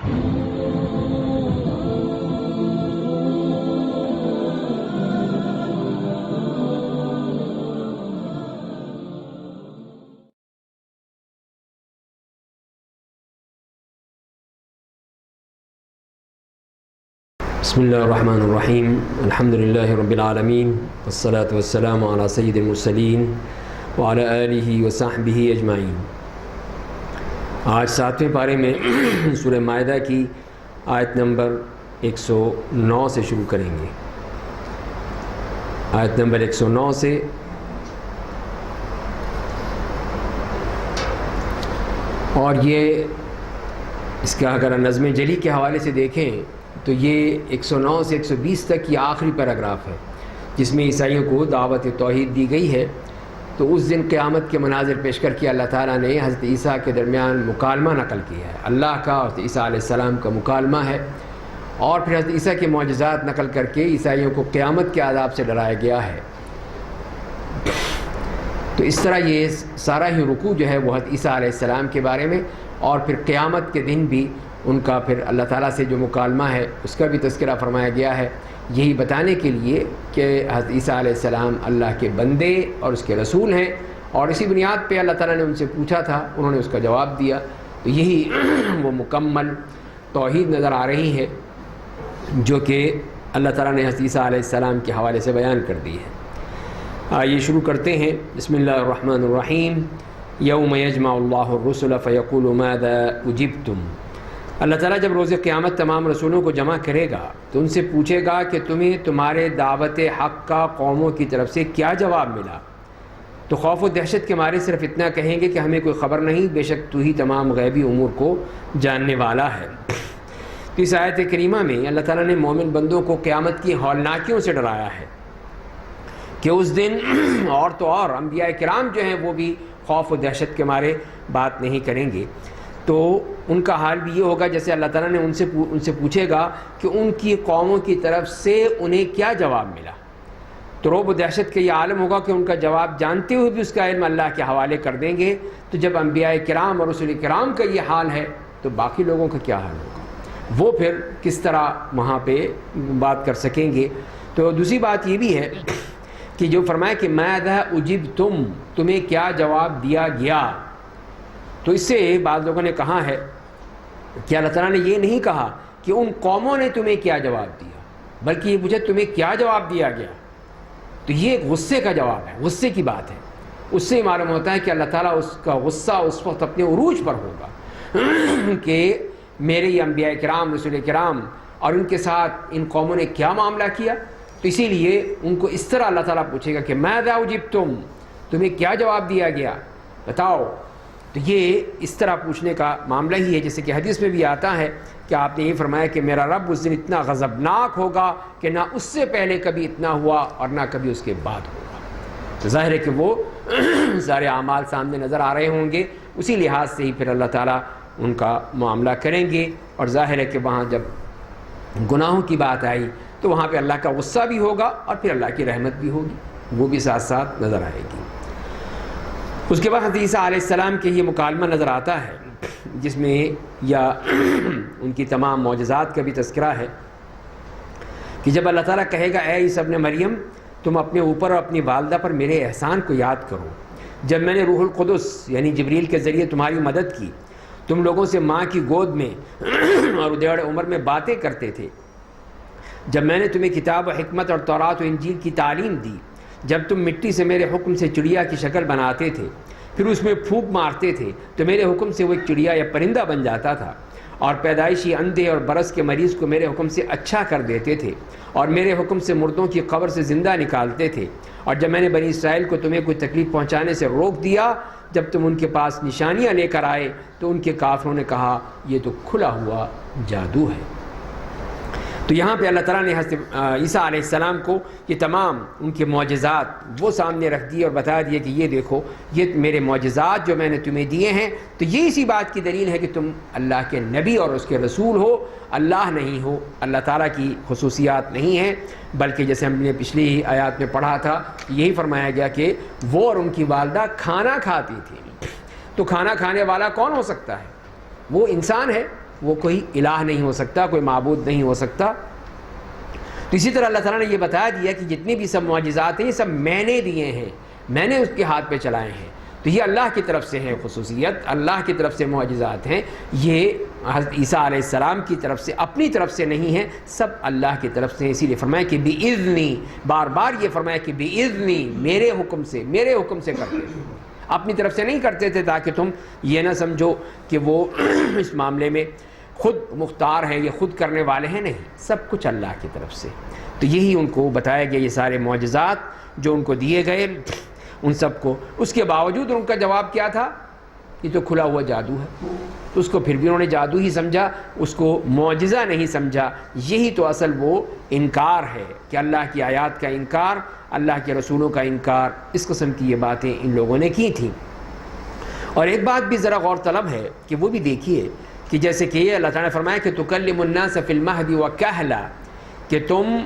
بسم اللہ الرحمن الرحیم الحمد للہ رب العالمین والصلاة والسلام علی سید المرسلین وعلی آلہ وصحبہ اجمعین۔ آج 7ویں پارے میں سورہ مائدہ کی آیت نمبر 109 سے شروع کریں گے۔ آیت نمبر 109 سے اور یہ اس کا اگر نظم جلی کے حوالے سے دیکھیں تو یہ 109 سے 120 تک یہ آخری پیراگراف ہے جس میں عیسائیوں کو دعوت توحید دی گئی ہے۔ تو اس دن قیامت کے مناظر پیش کر کے اللہ تعالیٰ نے حضرت عیسیٰ کے درمیان مکالمہ نقل کیا ہے۔ اللہ کا حضرت عیسیٰ علیہ السلام کا مکالمہ ہے، اور پھر حضرت عیسیٰ کے معجزات نقل کر کے عیسائیوں کو قیامت کے عذاب سے ڈرایا گیا ہے۔ تو اس طرح یہ سارا ہی رکوع جو ہے وہ حضرت عیسیٰ علیہ السلام کے بارے میں، اور پھر قیامت کے دن بھی ان کا پھر اللہ تعالیٰ سے جو مکالمہ ہے اس کا بھی تذکرہ فرمایا گیا ہے، یہی بتانے کے لیے کہ حضرت عیسیٰ علیہ السلام اللہ کے بندے اور اس کے رسول ہیں، اور اسی بنیاد پہ اللہ تعالیٰ نے ان سے پوچھا تھا، انہوں نے اس کا جواب دیا۔ تو یہی وہ مکمل توحید نظر آ رہی ہے جو کہ اللہ تعالیٰ نے حضرت عیسیٰ علیہ السلام کے حوالے سے بیان کر دی ہے۔ آئیے شروع کرتے ہیں۔ بسم اللہ الرحمن الرحیم۔ یوم یجمع اللہ الرسل فیقول ماذا اجبتم۔ اللہ تعالیٰ جب روز قیامت تمام رسولوں کو جمع کرے گا تو ان سے پوچھے گا کہ تمہیں تمہارے دعوت حق کا قوموں کی طرف سے کیا جواب ملا؟ تو خوف و دہشت کے مارے صرف اتنا کہیں گے کہ ہمیں کوئی خبر نہیں، بے شک تو ہی تمام غیبی امور کو جاننے والا ہے۔ تو اس آیت کریمہ میں اللہ تعالیٰ نے مومن بندوں کو قیامت کی ہولناکیوں سے ڈرایا ہے کہ اس دن اور تو اور انبیاء کرام جو ہیں وہ بھی خوف و دہشت کے مارے بات نہیں کریں گے۔ تو ان کا حال بھی یہ ہوگا جیسے اللہ تعالیٰ نے ان سے پوچھے گا کہ ان کی قوموں کی طرف سے انہیں کیا جواب ملا۔ تو رعب و دہشت کا یہ عالم ہوگا کہ ان کا جواب جانتے ہوئے بھی اس کا علم اللہ کے حوالے کر دیں گے۔ تو جب انبیاء کرام اور رسول کرام کا یہ حال ہے تو باقی لوگوں کا کیا حال ہوگا، وہ پھر کس طرح وہاں پہ بات کر سکیں گے۔ تو دوسری بات یہ بھی ہے کہ جو فرمایا کہ ماذا اجبتم، تمہیں کیا جواب دیا گیا، تو اس سے بعض لوگوں نے کہا ہے کہ اللہ تعالیٰ نے یہ نہیں کہا کہ ان قوموں نے تمہیں کیا جواب دیا، بلکہ یہ پوچھا تمہیں کیا جواب دیا گیا۔ تو یہ غصے کا جواب ہے، غصے کی بات ہے۔ اس سے معلوم ہوتا ہے کہ اللہ تعالیٰ اس کا غصہ اس وقت اپنے عروج پر ہوگا کہ میرے یہ انبیاء کرام رسول کرام اور ان کے ساتھ ان قوموں نے کیا معاملہ کیا۔ تو اسی لیے ان کو اس طرح اللہ تعالیٰ پوچھے گا کہ ماذا اجبتم، تمہیں کیا جواب دیا گیا، بتاؤ۔ تو یہ اس طرح پوچھنے کا معاملہ ہی ہے، جیسے کہ حدیث میں بھی آتا ہے کہ آپ نے یہ فرمایا کہ میرا رب اس دن اتنا غضبناک ہوگا کہ نہ اس سے پہلے کبھی اتنا ہوا اور نہ کبھی اس کے بعد ہوگا۔ تو ظاہر ہے کہ وہ سارے اعمال سامنے نظر آ رہے ہوں گے، اسی لحاظ سے ہی پھر اللہ تعالیٰ ان کا معاملہ کریں گے۔ اور ظاہر ہے کہ وہاں جب گناہوں کی بات آئی تو وہاں پہ اللہ کا غصہ بھی ہوگا اور پھر اللہ کی رحمت بھی ہوگی، وہ بھی ساتھ ساتھ نظر آئے گی۔ اس کے بعد حضرت عیسیٰ علیہ السلام کے یہ مکالمہ نظر آتا ہے جس میں یا ان کی تمام معجزات کا بھی تذکرہ ہے کہ جب اللہ تعالیٰ کہے گا اے عیسیٰ ابن مریم، تم اپنے اوپر اور اپنی والدہ پر میرے احسان کو یاد کرو، جب میں نے روح القدس یعنی جبریل کے ذریعے تمہاری مدد کی، تم لوگوں سے ماں کی گود میں اور ادیڑ عمر میں باتیں کرتے تھے، جب میں نے تمہیں کتاب و حکمت اور تورات و انجیل کی تعلیم دی، جب تم مٹی سے میرے حکم سے چڑیا کی شکل بناتے تھے، پھر اس میں پھونک مارتے تھے تو میرے حکم سے وہ ایک چڑیا یا پرندہ بن جاتا تھا، اور پیدائشی اندھے اور برس کے مریض کو میرے حکم سے اچھا کر دیتے تھے، اور میرے حکم سے مردوں کی قبر سے زندہ نکالتے تھے، اور جب میں نے بنی اسرائیل کو تمہیں کوئی تکلیف پہنچانے سے روک دیا، جب تم ان کے پاس نشانیاں لے کر آئے تو ان کے کافروں نے کہا یہ تو کھلا ہوا جادو ہے۔ تو یہاں پہ اللہ تعالیٰ نے حضرت عیسیٰ علیہ السلام کو یہ تمام ان کے معجزات وہ سامنے رکھ دیے اور بتا دیے کہ یہ دیکھو یہ میرے معجزات جو میں نے تمہیں دیے ہیں، تو یہ اسی بات کی دلیل ہے کہ تم اللہ کے نبی اور اس کے رسول ہو، اللہ نہیں ہو، اللہ تعالیٰ کی خصوصیات نہیں ہیں، بلکہ جیسے ہم نے پچھلی ہی آیات میں پڑھا تھا یہی فرمایا گیا کہ وہ اور ان کی والدہ کھانا کھاتی تھی۔ تو کھانا کھانے والا کون ہو سکتا ہے؟ وہ انسان ہے، وہ کوئی الہ نہیں ہو سکتا، کوئی معبود نہیں ہو سکتا۔ تو اسی طرح اللہ تعالیٰ نے یہ بتا دیا کہ جتنی بھی سب معجزات ہیں یہ سب میں نے دیے ہیں، میں نے اس کے ہاتھ پہ چلائے ہیں۔ تو یہ اللہ کی طرف سے ہے خصوصیت، اللہ کی طرف سے معجزات ہیں، یہ حضرت عیسیٰ علیہ السلام کی طرف سے، اپنی طرف سے نہیں ہیں، سب اللہ کی طرف سے ہیں۔ اسی لیے فرمایا کہ بِإِذْنِی، بار بار یہ فرمایا کہ بِإِذْنِی، میرے حکم سے، میرے حکم سے کرتے ہیں، اپنی طرف سے نہیں کرتے تھے تاکہ تم یہ نہ سمجھو کہ وہ اس معاملے میں خود مختار ہیں، یہ خود کرنے والے ہیں، نہیں، سب کچھ اللہ کی طرف سے۔ تو یہی ان کو بتایا گیا، یہ سارے معجزات جو ان کو دیے گئے ان سب کو۔ اس کے باوجود ان کا جواب کیا تھا؟ یہ تو کھلا ہوا جادو ہے۔ تو اس کو پھر بھی انہوں نے جادو ہی سمجھا، اس کو معجزہ نہیں سمجھا۔ یہی تو اصل وہ انکار ہے کہ اللہ کی آیات کا انکار، اللہ کے رسولوں کا انکار، اس قسم کی یہ باتیں ان لوگوں نے کی تھیں۔ اور ایک بات بھی ذرا غور طلب ہے کہ وہ بھی دیکھیے کہ جیسے کہ یہ اللہ تعالیٰ نے فرمایا کہ تکلم الناس فی المہد وکہلا، کہ تم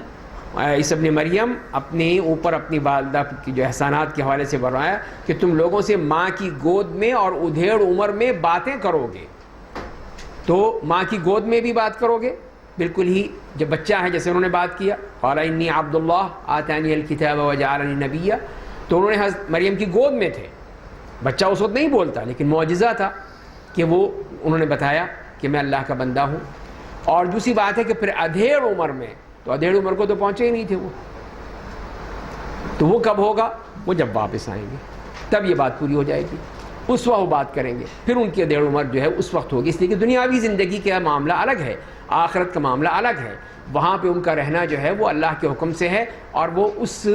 عیسی ابن مریم اپنے اوپر اپنی والدہ کی جو احسانات کے حوالے سے فرمایا کہ تم لوگوں سے ماں کی گود میں اور ادھیڑ عمر میں باتیں کرو گے۔ تو ماں کی گود میں بھی بات کرو گے، بالکل ہی جب بچہ ہے جیسے انہوں نے بات کیا، قال انی عبد اللہ آتانی الکتاب وجعلنی نبیا، تو انہوں نے حضرت مریم کی گود میں تھے، بچہ اس وقت نہیں بولتا لیکن معجزہ تھا کہ وہ انہوں نے بتایا کہ میں اللہ کا بندہ ہوں۔ اور دوسری بات ہے کہ پھر ادھیڑ عمر میں، تو ادھیڑ عمر کو تو پہنچے ہی نہیں تھے وہ، تو وہ کب ہوگا؟ وہ جب واپس آئیں گے تب یہ بات پوری ہو جائے گی، اس وقت وہ بات کریں گے، پھر ان کی ادھیڑ عمر جو ہے اس وقت ہوگی۔ اس لیے کہ دنیاوی زندگی کا معاملہ الگ ہے، آخرت کا معاملہ الگ ہے، وہاں پہ ان کا رہنا جو ہے وہ اللہ کے حکم سے ہے، اور وہ اس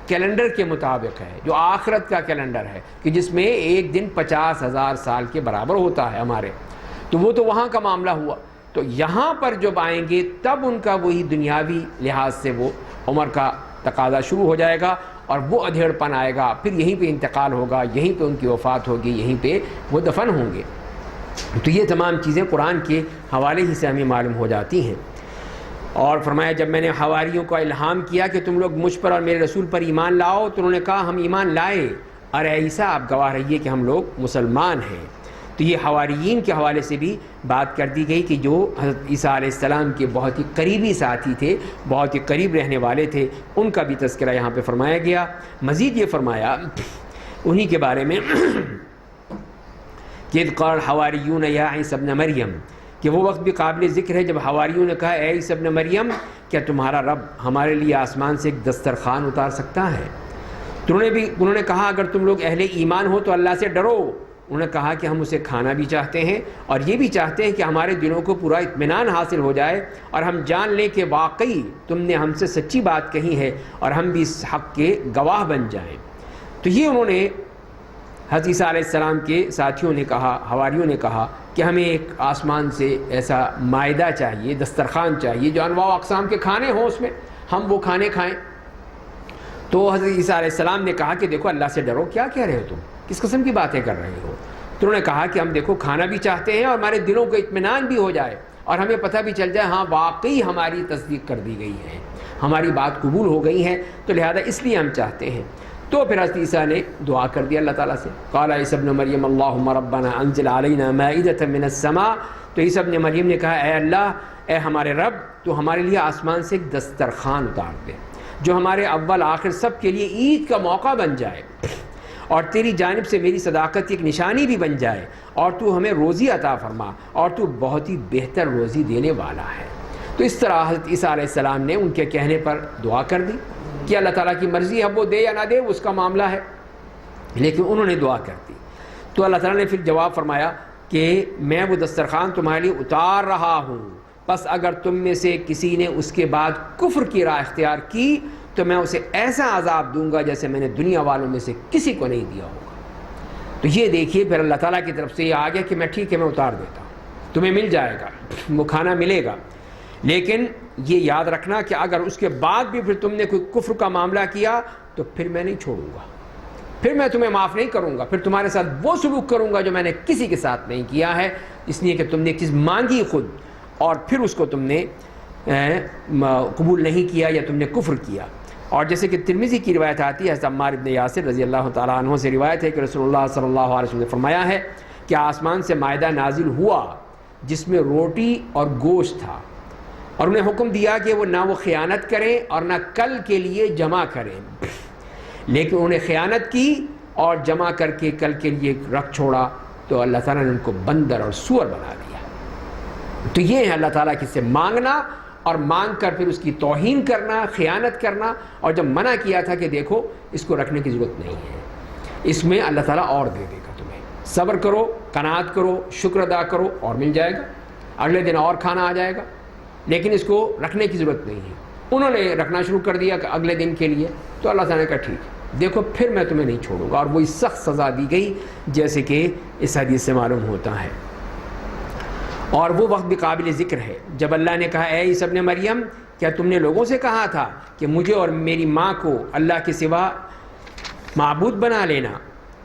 کیلنڈر کے مطابق ہے جو آخرت کا کیلنڈر ہے، کہ جس میں ایک دن 50,000 سال کے برابر ہوتا ہے ہمارے، تو وہ تو وہاں کا معاملہ ہوا۔ تو یہاں پر جب آئیں گے تب ان کا وہی دنیاوی لحاظ سے وہ عمر کا تقاضا شروع ہو جائے گا، اور وہ ادھیڑ پن آئے گا، پھر یہیں پہ انتقال ہوگا، یہیں پہ ان کی وفات ہوگی، یہیں پہ وہ دفن ہوں گے۔ تو یہ تمام چیزیں قرآن کے حوالے ہی سے ہمیں معلوم ہو جاتی ہیں۔ اور فرمایا جب میں نے حواریوں کو الہام کیا کہ تم لوگ مجھ پر اور میرے رسول پر ایمان لاؤ، تو انہوں نے کہا ہم ایمان لائے، ارے عیسیٰ آپ گواہ رہیے کہ ہم لوگ مسلمان ہیں۔ تو یہ حواریین کے حوالے سے بھی بات کر دی گئی کہ جو حضرت عیسیٰ علیہ السلام کے بہت ہی قریبی ساتھی تھے، بہت ہی قریب رہنے والے تھے، ان کا بھی تذکرہ یہاں پہ فرمایا گیا۔ مزید یہ فرمایا انہی کے بارے میں کہ اذ قال الحواریون یا عیسی ابن مریم، کہ وہ وقت بھی قابل ذکر ہے جب حواریوں نے کہا اے عیسی ابن مریم، کیا تمہارا رب ہمارے لیے آسمان سے ایک دسترخوان اتار سکتا ہے؟ تو انہوں نے کہا اگر تم لوگ اہل ایمان ہو تو اللہ سے ڈرو۔ انہوں نے کہا کہ ہم اسے کھانا بھی چاہتے ہیں، اور یہ بھی چاہتے ہیں کہ ہمارے دلوں کو پورا اطمینان حاصل ہو جائے، اور ہم جان لیں کہ واقعی تم نے ہم سے سچی بات کہی ہے، اور ہم بھی اس حق کے گواہ بن جائیں۔ تو یہ انہوں نے حضرت عیسیٰ علیہ السلام کے ساتھیوں نے کہا، حواریوں نے کہا کہ ہمیں ایک آسمان سے ایسا مائدہ چاہیے، دسترخوان چاہیے جو انواع و اقسام کے کھانے ہوں، اس میں ہم وہ کھانے کھائیں۔ تو حضرت عیسیٰ علیہ السلام نے کہا کہ دیکھو اللہ سے ڈرو، کیا کہہ رہے ہو تم، کس قسم کی باتیں کر رہے ہو؟ تو انہوں نے کہا کہ ہم دیکھو کھانا بھی چاہتے ہیں اور ہمارے دلوں کو اطمینان بھی ہو جائے، اور ہمیں پتہ بھی چل جائے ہاں واقعی ہماری تصدیق کر دی گئی ہے، ہماری بات قبول ہو گئی ہے، تو لہذا اس لیے ہم چاہتے ہیں۔ تو پھر حضرت عیسیٰ نے دعا کر دیا اللہ تعالیٰ سے، قال عیسی ابن مریم اللہم ربنا انزل علینا مائدۃ من السماء، تو عیسی ابن مریم نے کہا اے اللہ، اے ہمارے رب، تو ہمارے لیے آسمان سے ایک دسترخوان اتار دے جو ہمارے اول آخر سب کے لیے عید کا موقع بن جائے، اور تیری جانب سے میری صداقت کی ایک نشانی بھی بن جائے، اور تو ہمیں روزی عطا فرما، اور تو بہت ہی بہتر روزی دینے والا ہے۔ تو اس طرح حضرت عیسیٰ علیہ السلام نے ان کے کہنے پر دعا کر دی کہ اللہ تعالیٰ کی مرضی ہے، وہ دے یا نہ دے اس کا معاملہ ہے، لیکن انہوں نے دعا کر دی۔ تو اللہ تعالیٰ نے پھر جواب فرمایا کہ میں وہ دسترخوان تمہارے لیے اتار رہا ہوں، بس اگر تم میں سے کسی نے اس کے بعد کفر کی راہ اختیار کی تو میں اسے ایسا عذاب دوں گا جیسے میں نے دنیا والوں میں سے کسی کو نہیں دیا ہوگا۔ تو یہ دیکھیے پھر اللہ تعالیٰ کی طرف سے یہ آ گیا کہ میں ٹھیک ہے میں اتار دیتا ہوں، تمہیں مل جائے گا، وہ کھانا ملے گا، لیکن یہ یاد رکھنا کہ اگر اس کے بعد بھی پھر تم نے کوئی کفر کا معاملہ کیا تو پھر میں نہیں چھوڑوں گا، پھر میں تمہیں معاف نہیں کروں گا، پھر تمہارے ساتھ وہ سلوک کروں گا جو میں نے کسی کے ساتھ نہیں کیا ہے، اس لیے کہ تم نے ایک چیز مانگی خود اور پھر اس کو تم نے قبول نہیں کیا یا تم نے کفر کیا۔ اور جیسے کہ ترمذی کی روایت آتی ہے، حضرت عمار بن یاسر رضی اللہ تعالیٰ عنہ سے روایت ہے کہ رسول اللہ صلی اللہ علیہ وسلم نے فرمایا ہے کہ آسمان سے مائدہ نازل ہوا جس میں روٹی اور گوشت تھا، اور انہیں حکم دیا کہ وہ نہ وہ خیانت کریں اور نہ کل کے لیے جمع کریں، لیکن انہوں نے خیانت کی اور جمع کر کے کل کے لیے رکھ چھوڑا، تو اللہ تعالیٰ نے ان کو بندر اور سور بنا دیا۔ تو یہ ہے اللہ تعالیٰ کی سے مانگنا، اور مانگ کر پھر اس کی توہین کرنا، خیانت کرنا، اور جب منع کیا تھا کہ دیکھو اس کو رکھنے کی ضرورت نہیں ہے، اس میں اللہ تعالیٰ اور دے دے گا تمہیں، صبر کرو، قناعت کرو، شکر ادا کرو اور مل جائے گا، اگلے دن اور کھانا آ جائے گا، لیکن اس کو رکھنے کی ضرورت نہیں ہے۔ انہوں نے رکھنا شروع کر دیا اگلے دن کے لیے، تو اللہ تعالیٰ نے کہا ٹھیک ہے، دیکھو پھر میں تمہیں نہیں چھوڑوں گا، اور وہی سخت سزا دی گئی جیسے کہ اس حدیث سے معلوم ہوتا ہے۔ اور وہ وقت بھی قابل ذکر ہے جب اللہ نے کہا اے عیسی ابن مریم، کیا تم نے لوگوں سے کہا تھا کہ مجھے اور میری ماں کو اللہ کے سوا معبود بنا لینا؟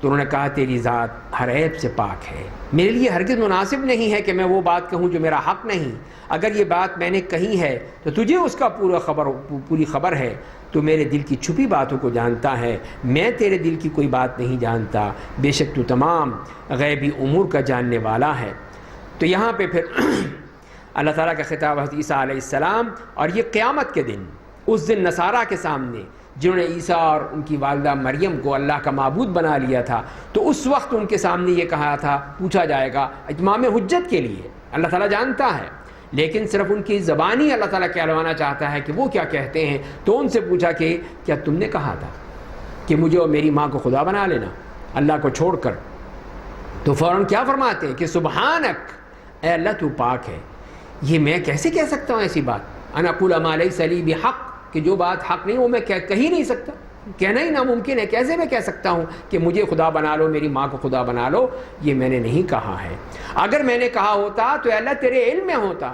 تو انہوں نے کہا تیری ذات ہر عیب سے پاک ہے، میرے لیے ہرگز مناسب نہیں ہے کہ میں وہ بات کہوں جو میرا حق نہیں، اگر یہ بات میں نے کہی ہے تو تجھے اس کا پوری خبر ہے، تو میرے دل کی چھپی باتوں کو جانتا ہے، میں تیرے دل کی کوئی بات نہیں جانتا، بے شک تو تمام غیبی امور کا جاننے والا ہے۔ تو یہاں پہ پھر اللہ تعالیٰ کا خطاب حضرت عیسیٰ علیہ السلام، اور یہ قیامت کے دن، اس دن نصارہ کے سامنے جنہوں نے عیسیٰ اور ان کی والدہ مریم کو اللہ کا معبود بنا لیا تھا، تو اس وقت ان کے سامنے یہ کہا تھا، پوچھا جائے گا اتمام حجت کے لیے، اللہ تعالیٰ جانتا ہے، لیکن صرف ان کی زبانی اللہ تعالیٰ کہلوانا چاہتا ہے کہ وہ کیا کہتے ہیں۔ تو ان سے پوچھا کہ کیا تم نے کہا تھا کہ مجھے اور میری ماں کو خدا بنا لینا اللہ کو چھوڑ کر؟ تو فوراً کیا فرماتے ہیں کہ سبحانک، اے اللہ تو پاک ہے، یہ میں کیسے کہہ سکتا ہوں ایسی بات، انا اقول ما لیس لی بحق، کہ جو بات حق نہیں وہ میں کہہ ہی نہیں سکتا، کہنا ہی ناممکن ہے، کیسے میں کہہ سکتا ہوں کہ مجھے خدا بنا لو، میری ماں کو خدا بنا لو، یہ میں نے نہیں کہا ہے۔ اگر میں نے کہا ہوتا تو اللہ تیرے علم میں ہوتا،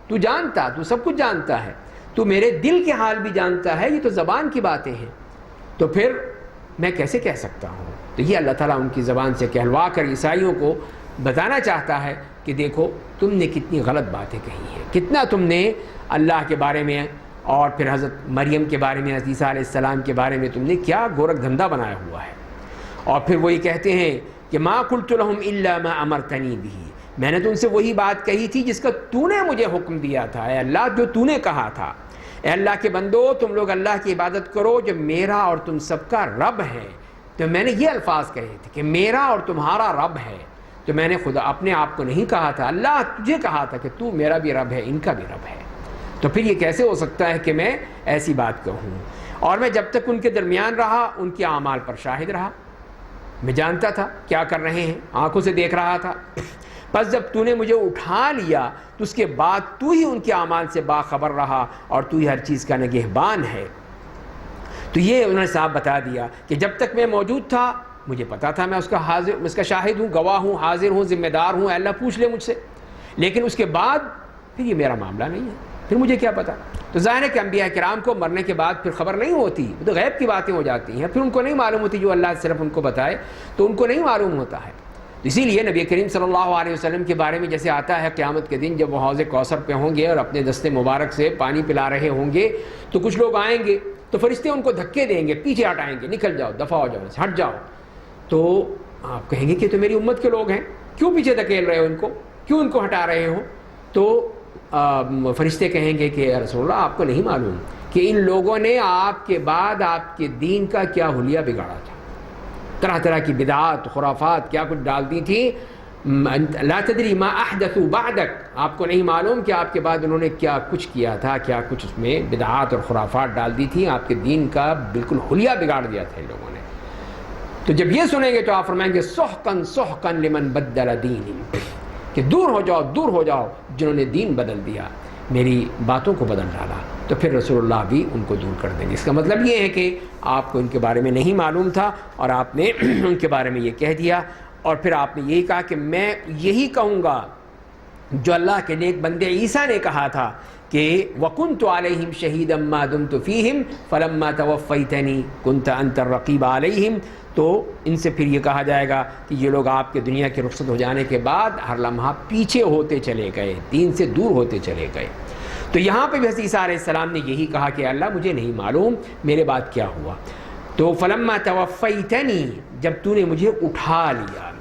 تو جانتا، تو سب کچھ جانتا ہے، تو میرے دل کے حال بھی جانتا ہے، یہ تو زبان کی باتیں ہیں، تو پھر میں کیسے کہہ سکتا ہوں؟ تو یہ اللہ تعالیٰ ان کی زبان سے کہلوا کر عیسائیوں کو بتانا چاہتا ہے کہ دیکھو تم نے کتنی غلط باتیں کہی ہیں، کتنا تم نے اللہ کے بارے میں اور پھر حضرت مریم کے بارے میں، حضرت عیسیٰ علیہ السلام کے بارے میں تم نے کیا گورکھ دھندا بنایا ہوا ہے۔ اور پھر وہ یہ کہتے ہیں کہ ما قلت لهم الا ما امرتنی به، میں نے تو ان سے وہی بات کہی تھی جس کا تو نے مجھے حکم دیا تھا، اے اللہ جو تو نے کہا تھا، اے اللہ کے بندو تم لوگ اللہ کی عبادت کرو جو میرا اور تم سب کا رب ہے۔ تو میں نے یہ الفاظ کہے تھے کہ میرا اور تمہارا رب ہے، تو میں نے خدا اپنے آپ کو نہیں کہا تھا، اللہ تجھے کہا تھا کہ تو میرا بھی رب ہے، ان کا بھی رب ہے۔ تو پھر یہ کیسے ہو سکتا ہے کہ میں ایسی بات کہوں؟ اور میں جب تک ان کے درمیان رہا ان کے اعمال پر شاہد رہا، میں جانتا تھا کیا کر رہے ہیں، آنکھوں سے دیکھ رہا تھا۔ پس جب تو نے مجھے اٹھا لیا تو اس کے بعد تو ہی ان کے اعمال سے باخبر رہا اور تو ہی ہر چیز کا نگہبان ہے۔ تو یہ انہوں نے صاحب بتا دیا کہ جب تک میں موجود تھا مجھے پتا تھا میں اس کا شاہد ہوں، گواہ ہوں، حاضر ہوں، ذمہ دار ہوں، اللہ پوچھ لے مجھ سے، لیکن اس کے بعد پھر یہ میرا معاملہ نہیں ہے، پھر مجھے کیا پتا۔ تو ظاہر ہے کہ انبیاء کرام کو مرنے کے بعد پھر خبر نہیں ہوتی، وہ تو غیب کی باتیں ہو جاتی ہیں، پھر ان کو نہیں معلوم ہوتی، جو اللہ صرف ان کو بتائے تو ان کو نہیں معلوم ہوتا ہے۔ اسی لیے نبی کریم صلی اللہ علیہ وسلم کے بارے میں جیسے آتا ہے قیامت کے دن جب وہ حوض کوثر پہ ہوں گے اور اپنے دستے مبارک سے پانی پلا رہے ہوں گے تو کچھ لوگ آئیں گے تو فرشتے ان کو دھکے دیں گے، پیچھے ہٹائیں گے، نکل جاؤ، دفع ہو جاؤ، ہٹ جاؤ۔ تو آپ کہیں گے کہ تو میری امت کے لوگ ہیں، کیوں پیچھے دھکیل رہے ہو ان کو، کیوں ان کو ہٹا رہے ہو؟ تو فرشتے کہیں گے کہ رسول اللہ آپ کو نہیں معلوم کہ ان لوگوں نے آپ کے بعد آپ کے دین کا کیا حلیہ بگاڑا تھا، طرح طرح کی بدعات خرافات کیا کچھ ڈال دی تھی، لا تدری ما احدثوا بعدک، آپ کو نہیں معلوم کہ آپ کے بعد انہوں نے کیا کچھ کیا تھا، کیا کچھ اس میں بدعات اور خرافات ڈال دی تھی، آپ کے دین کا بالکل حلیہ بگاڑ دیا تھا ان لوگوں نے۔ تو جب یہ سنیں گے تو آپ فرمائیں گے سحقاً سحقاً لمن بدل دینی، کہ دور ہو جاؤ، دور ہو جاؤ جنہوں نے دین بدل دیا، میری باتوں کو بدل ڈالا۔ تو پھر رسول اللہ بھی ان کو دور کر دیں گے۔ اس کا مطلب یہ ہے کہ آپ کو ان کے بارے میں نہیں معلوم تھا اور آپ نے ان کے بارے میں یہ کہہ دیا، اور پھر آپ نے یہی کہا کہ میں یہی کہوں گا جو اللہ کے نیک بندے عیسیٰ نے کہا تھا کہ وَكُنْتُ عَلَيْهِمْ شَهِيدًا مَا دُمْتُ فِيهِمْ فَلَمَّا تَوَفَّيْتَنِي كُنْتَ أَنْتَ الرَّقِيبَ عَلَيْهِمْ۔ تو ان سے پھر یہ کہا جائے گا کہ یہ لوگ آپ کے دنیا کے رخصت ہو جانے کے بعد ہر لمحہ پیچھے ہوتے چلے گئے، دین سے دور ہوتے چلے گئے۔ تو یہاں پہ بھی حضرت عیسیٰ علیہ السلام نے یہی کہا کہ اللہ مجھے نہیں معلوم میرے بعد کیا ہوا۔ تو فلما توفیتنی، جب تو نے مجھے اٹھا لیا،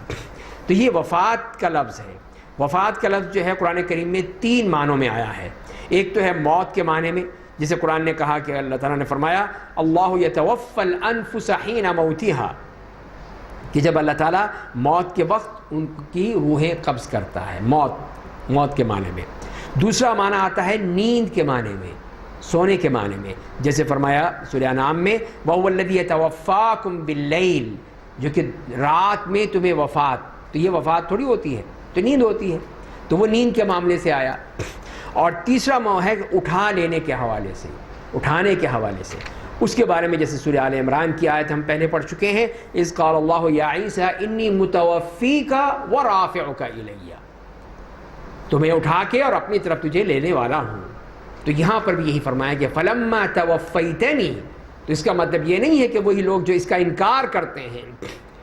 تو یہ وفات کا لفظ ہے، وفات کا لفظ جو ہے قرآن کریم میں 3 معنوں میں آیا ہے. ایک تو ہے موت کے معنی میں، جسے قرآن نے کہا کہ اللہ تعالیٰ نے فرمایا اللہ یتوفی الانفس حین موتها، کہ جب اللہ تعالیٰ موت کے وقت ان کی روحیں قبض کرتا ہے، موت کے معنی میں. دوسرا معنی آتا ہے نیند کے معنی میں، سونے کے معنی میں، جیسے فرمایا سورہ انعام میں وَهُوَ الَّذِي يَتَوَفَّاكُمْ بِاللَّيْلِ، جو کہ رات میں تمہیں وفات، تو یہ وفات تھوڑی ہوتی ہے، تو نیند ہوتی ہے، تو وہ نیند کے معاملے سے آیا. اور تیسرا ہے اٹھا لینے کے حوالے سے، اٹھانے کے حوالے سے. اس کے بارے میں جیسے سورہ آل عمران کی آیت ہم پہلے پڑھ چکے ہیں، اذ قال اللہ یا عیسیٰ انی متوفیک ورافعک الی، تمہیں اٹھا کے اور اپنی طرف تجھے لینے والا ہوں. تو یہاں پر بھی یہی فرمایا کہ فلما توفیتنی، تو اس کا مطلب یہ نہیں ہے کہ وہی لوگ جو اس کا انکار کرتے ہیں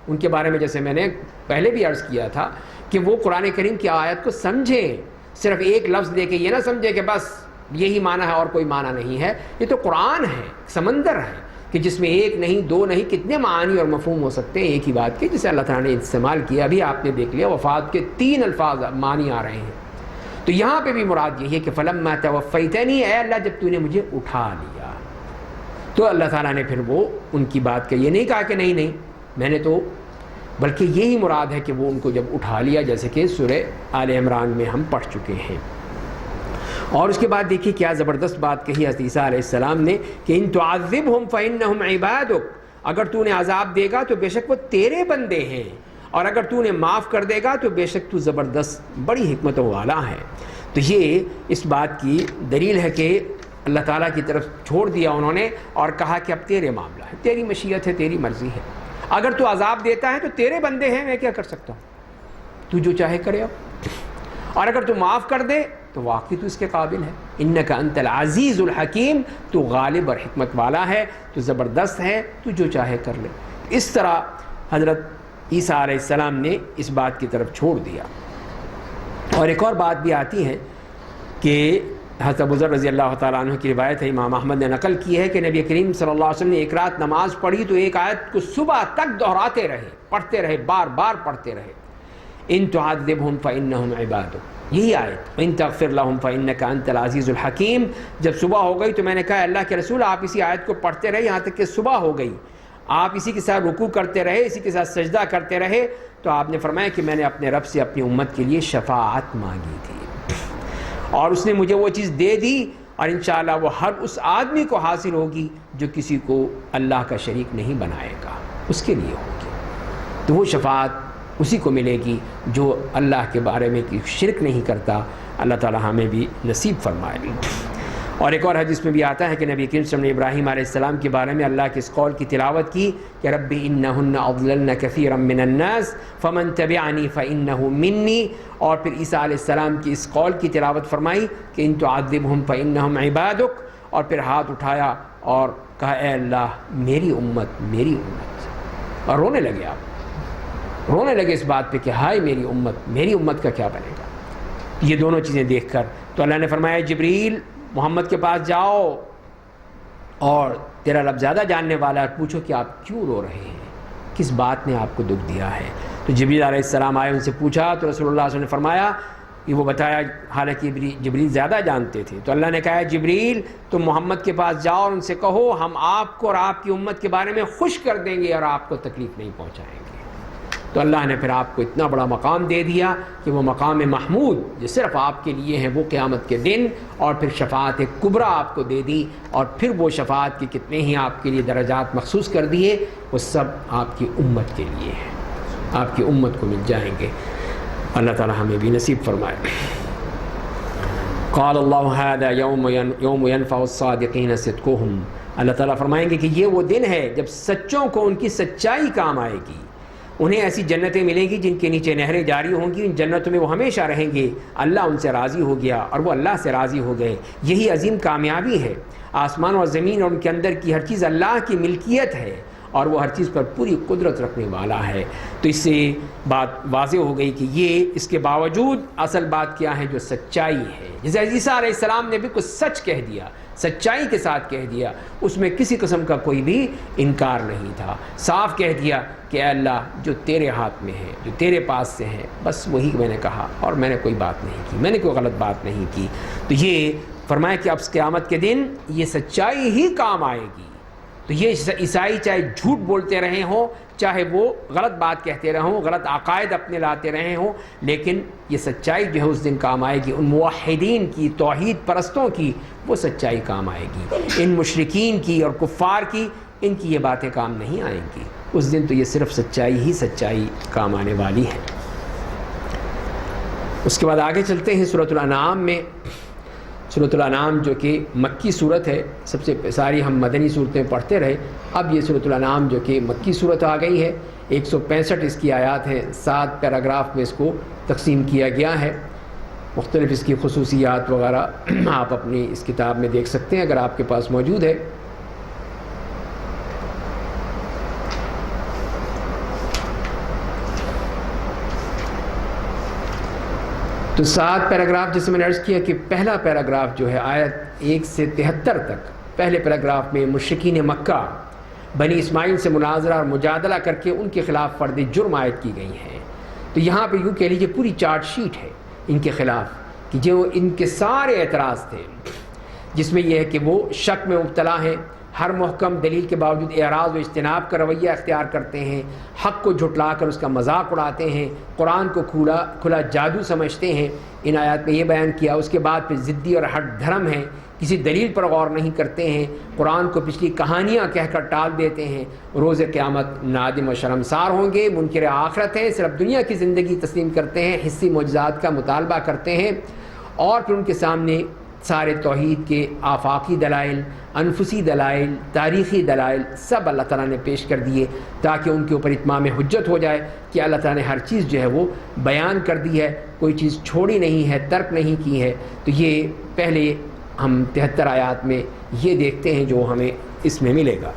ان کے بارے میں جیسے میں نے پہلے بھی عرض کیا تھا کہ وہ قرآن کریم کی آیت کو سمجھیں، صرف ایک لفظ دے کے یہ نہ سمجھے کہ بس یہی معنی ہے اور کوئی معنی نہیں ہے. یہ تو قرآن ہے، سمندر ہے کہ جس میں ایک نہیں، دو نہیں، کتنے معانی اور مفہوم ہو سکتے ہیں ایک ہی بات کے، جسے اللہ تعالیٰ نے استعمال کیا. ابھی آپ نے دیکھ لیا وفات کے 3 الفاظ معنی آ رہے ہیں. تو یہاں پہ بھی مراد یہی ہے کہ فلما توفیتنی، اے اللہ جب تو نے مجھے اٹھا لیا. تو اللہ تعالیٰ نے پھر وہ ان کی بات کا یہ نہیں کہا کہ نہیں میں نے تو، بلکہ یہی مراد ہے کہ وہ ان کو جب اٹھا لیا، جیسے کہ سورہ آل عمران میں ہم پڑھ چکے ہیں. اور اس کے بعد دیکھیے کیا زبردست بات کہی حضرت عیسیٰ علیہ السلام نے کہ ان تعذبہم فإنہم عبادک، اگر تو نے عذاب دے گا تو بے شک وہ تیرے بندے ہیں، اور اگر تو نے معاف کر دے گا تو بے شک تو زبردست بڑی حکمتوں والا ہے. تو یہ اس بات کی دلیل ہے کہ اللہ تعالیٰ کی طرف چھوڑ دیا انہوں نے اور کہا کہ اب تیرے معاملہ ہے، تیری مشیت ہے، تیری مرضی ہے. اگر تو عذاب دیتا ہے تو تیرے بندے ہیں، میں کیا کر سکتا ہوں، تو جو چاہے کرے. اور اگر تو معاف کر دے تو واقعی تو اس کے قابل ہے. انک انت العزیز الحکیم، تو غالب اور حکمت والا ہے، تو زبردست ہے، تو جو چاہے کر لے. اس طرح حضرت عیسیٰ علیہ السلام نے اس بات کی طرف چھوڑ دیا. اور ایک اور بات بھی آتی ہے کہ حضرت ابو ذر رضی اللہ تعالیٰ عنہ کی روایت ہے، امام احمد نے نقل کی ہے کہ نبی کریم صلی اللہ علیہ وسلم نے ایک رات نماز پڑھی تو ایک آیت کو صبح تک دہراتے رہے، پڑھتے رہے، بار بار پڑھتے رہے. ان تعذبہم فإنہم عبادک، یہی آیت ان تغفر لہم فإنک انت العزیز الحکیم. جب صبح ہو گئی تو میں نے کہا اللہ کے رسول آپ اسی آیت کو پڑھتے رہے یہاں تک کہ صبح ہو گئی، آپ اسی کے ساتھ رکوع کرتے رہے، اسی کے ساتھ سجدہ کرتے رہے. تو آپ نے فرمایا کہ میں نے اپنے رب سے اپنی امت کے لیے شفاعت مانگی تھی اور اس نے مجھے وہ چیز دے دی، اور انشاءاللہ وہ ہر اس آدمی کو حاصل ہوگی جو کسی کو اللہ کا شریک نہیں بنائے گا، اس کے لیے ہوگی. تو وہ شفاعت اسی کو ملے گی جو اللہ کے بارے میں شرک نہیں کرتا. اللہ تعالی ہمیں بھی نصیب فرمائے. اور ایک اور حدیث میں بھی آتا ہے کہ نبی کریم صلی اللہ علیہ وسلم نے ابراہیم علیہ السلام کے بارے میں اللہ کے اس قول کی تلاوت کی کہ رب انہن اضللن کثیرا من الناس فمن تبعنی فانہ منی. اور پھر عیسیٰ علیہ السلام کی اس قول کی تلاوت فرمائی کہ ان تعذبہم فانہم عبادک، اور پھر ہاتھ اٹھایا اور کہا اے اللہ میری امت، میری امت. اور رونے لگے، آپ رونے لگے اس بات پہ کہ ہائے میری امت کا کیا بنے گا. یہ دونوں چیزیں دیکھ کر تو اللہ نے فرمایا جبریل محمد کے پاس جاؤ اور تیرا رب زیادہ جاننے والا ہے، پوچھو کہ آپ کیوں رو رہے ہیں، کس بات نے آپ کو دکھ دیا ہے. تو جبریل علیہ السلام آئے، ان سے پوچھا تو رسول اللہ صلی اللہ علیہ وسلم نے فرمایا کہ وہ بتایا، حالانکہ جبریل زیادہ جانتے تھے. تو اللہ نے کہا جبریل تم محمد کے پاس جاؤ اور ان سے کہو ہم آپ کو اور آپ کی امت کے بارے میں خوش کر دیں گے اور آپ کو تکلیف نہیں پہنچائیں گے. تو اللہ نے پھر آپ کو اتنا بڑا مقام دے دیا کہ وہ مقام محمود جو صرف آپ کے لیے ہے وہ قیامت کے دن، اور پھر شفاعت کبریٰ آپ کو دے دی، اور پھر وہ شفاعت کے کتنے ہی آپ کے لیے درجات مخصوص کر دیے، وہ سب آپ کی امت کے لیے ہیں، آپ کی امت کو مل جائیں گے. اللہ تعالی ہمیں بھی نصیب فرمائے. قال اللہ هذا یوم ينفع الصادقین صدقهم. اللہ تعالیٰ فرمائیں گے کہ یہ وہ دن ہے جب سچوں کو ان کی سچائی کام آئے گی. انہیں ایسی جنتیں ملیں گی جن کے نیچے نہریں جاری ہوں گی، ان جنتوں میں وہ ہمیشہ رہیں گے. اللہ ان سے راضی ہو گیا اور وہ اللہ سے راضی ہو گئے. یہی عظیم کامیابی ہے. آسمان اور زمین اور ان کے اندر کی ہر چیز اللہ کی ملکیت ہے، اور وہ ہر چیز پر پوری قدرت رکھنے والا ہے۔ تو اس سے بات واضح ہو گئی کہ یہ اس کے باوجود اصل بات کیا ہے، جو سچائی ہے۔ جیسے عیسیٰ علیہ السلام نے بالکل سچ کہہ دیا، سچائی کے ساتھ کہہ دیا، اس میں کسی قسم کا کوئی بھی انکار نہیں تھا، صاف کہہ دیا کہ اے اللہ جو تیرے ہاتھ میں ہے، جو تیرے پاس سے ہے، بس وہی میں نے کہا، اور میں نے کوئی بات نہیں کی، میں نے کوئی غلط بات نہیں کی۔ تو یہ فرمایا کہ اب قیامت کے دن یہ سچائی ہی کام آئے گی۔ تو یہ عیسائی چاہے جھوٹ بولتے رہے ہوں، چاہے وہ غلط بات کہتے رہے ہوں، غلط عقائد اپنے لاتے رہے ہوں، لیکن یہ سچائی جو ہے اس دن کام آئے گی۔ ان موحدین کی، توحید پرستوں کی وہ سچائی کام آئے گی، ان مشرکین کی اور کفار کی ان کی یہ باتیں کام نہیں آئیں گی۔ اس دن تو یہ صرف سچائی ہی سچائی کام آنے والی ہے۔ اس کے بعد آگے چلتے ہیں سورۃ الانعام میں۔ سورۃ الانعام جو کہ مکی صورت ہے، سب سے ساری ہم مدنی صورتیں پڑھتے رہے، اب یہ سورۃ الانعام جو کہ مکی صورت آ گئی ہے، 165 اس کی آیات ہیں، 7 پیراگراف میں اس کو تقسیم کیا گیا ہے۔ مختلف اس کی خصوصیات وغیرہ آپ اپنی اس کتاب میں دیکھ سکتے ہیں اگر آپ کے پاس موجود ہے۔ تو 7 پیراگراف جیسے میں نے عرض کیا کہ پہلا پیراگراف جو ہے آیت 1 سے 73 تک، پہلے پیراگراف میں مشرکین مکہ بنی اسماعیل سے مناظرہ اور مجادلہ کر کے ان کے خلاف فرد جرم عائد کی گئی ہیں۔ تو یہاں پہ یوں کہہ لیجیے پوری چارٹ شیٹ ہے ان کے خلاف کہ جو ان کے سارے اعتراض تھے، جس میں یہ ہے کہ وہ شک میں مبتلا ہیں، ہر محکم دلیل کے باوجود اعراض و اجتناب کا رویہ اختیار کرتے ہیں، حق کو جھٹلا کر اس کا مذاق اڑاتے ہیں، قرآن کو کھلا جادو سمجھتے ہیں۔ ان آیات میں یہ بیان کیا۔ اس کے بعد پھر ضدی اور ہٹ دھرم ہیں، کسی دلیل پر غور نہیں کرتے ہیں، قرآن کو پچھلی کہانیاں کہہ کر ٹال دیتے ہیں، روز قیامت نادم و شرمسار ہوں گے، منکر آخرت ہیں، صرف دنیا کی زندگی تسلیم کرتے ہیں، حسی معجزات کا مطالبہ کرتے ہیں، اور پھر ان کے سامنے سارے توحید کے آفاقی دلائل، انفسی دلائل، تاریخی دلائل سب اللہ تعالیٰ نے پیش کر دیے تاکہ ان کے اوپر اتمام حجت ہو جائے کہ اللہ تعالیٰ نے ہر چیز جو ہے وہ بیان کر دی ہے، کوئی چیز چھوڑی نہیں ہے، ترک نہیں کی ہے۔ تو یہ پہلے ہم 73 آیات میں یہ دیکھتے ہیں جو ہمیں اس میں ملے گا۔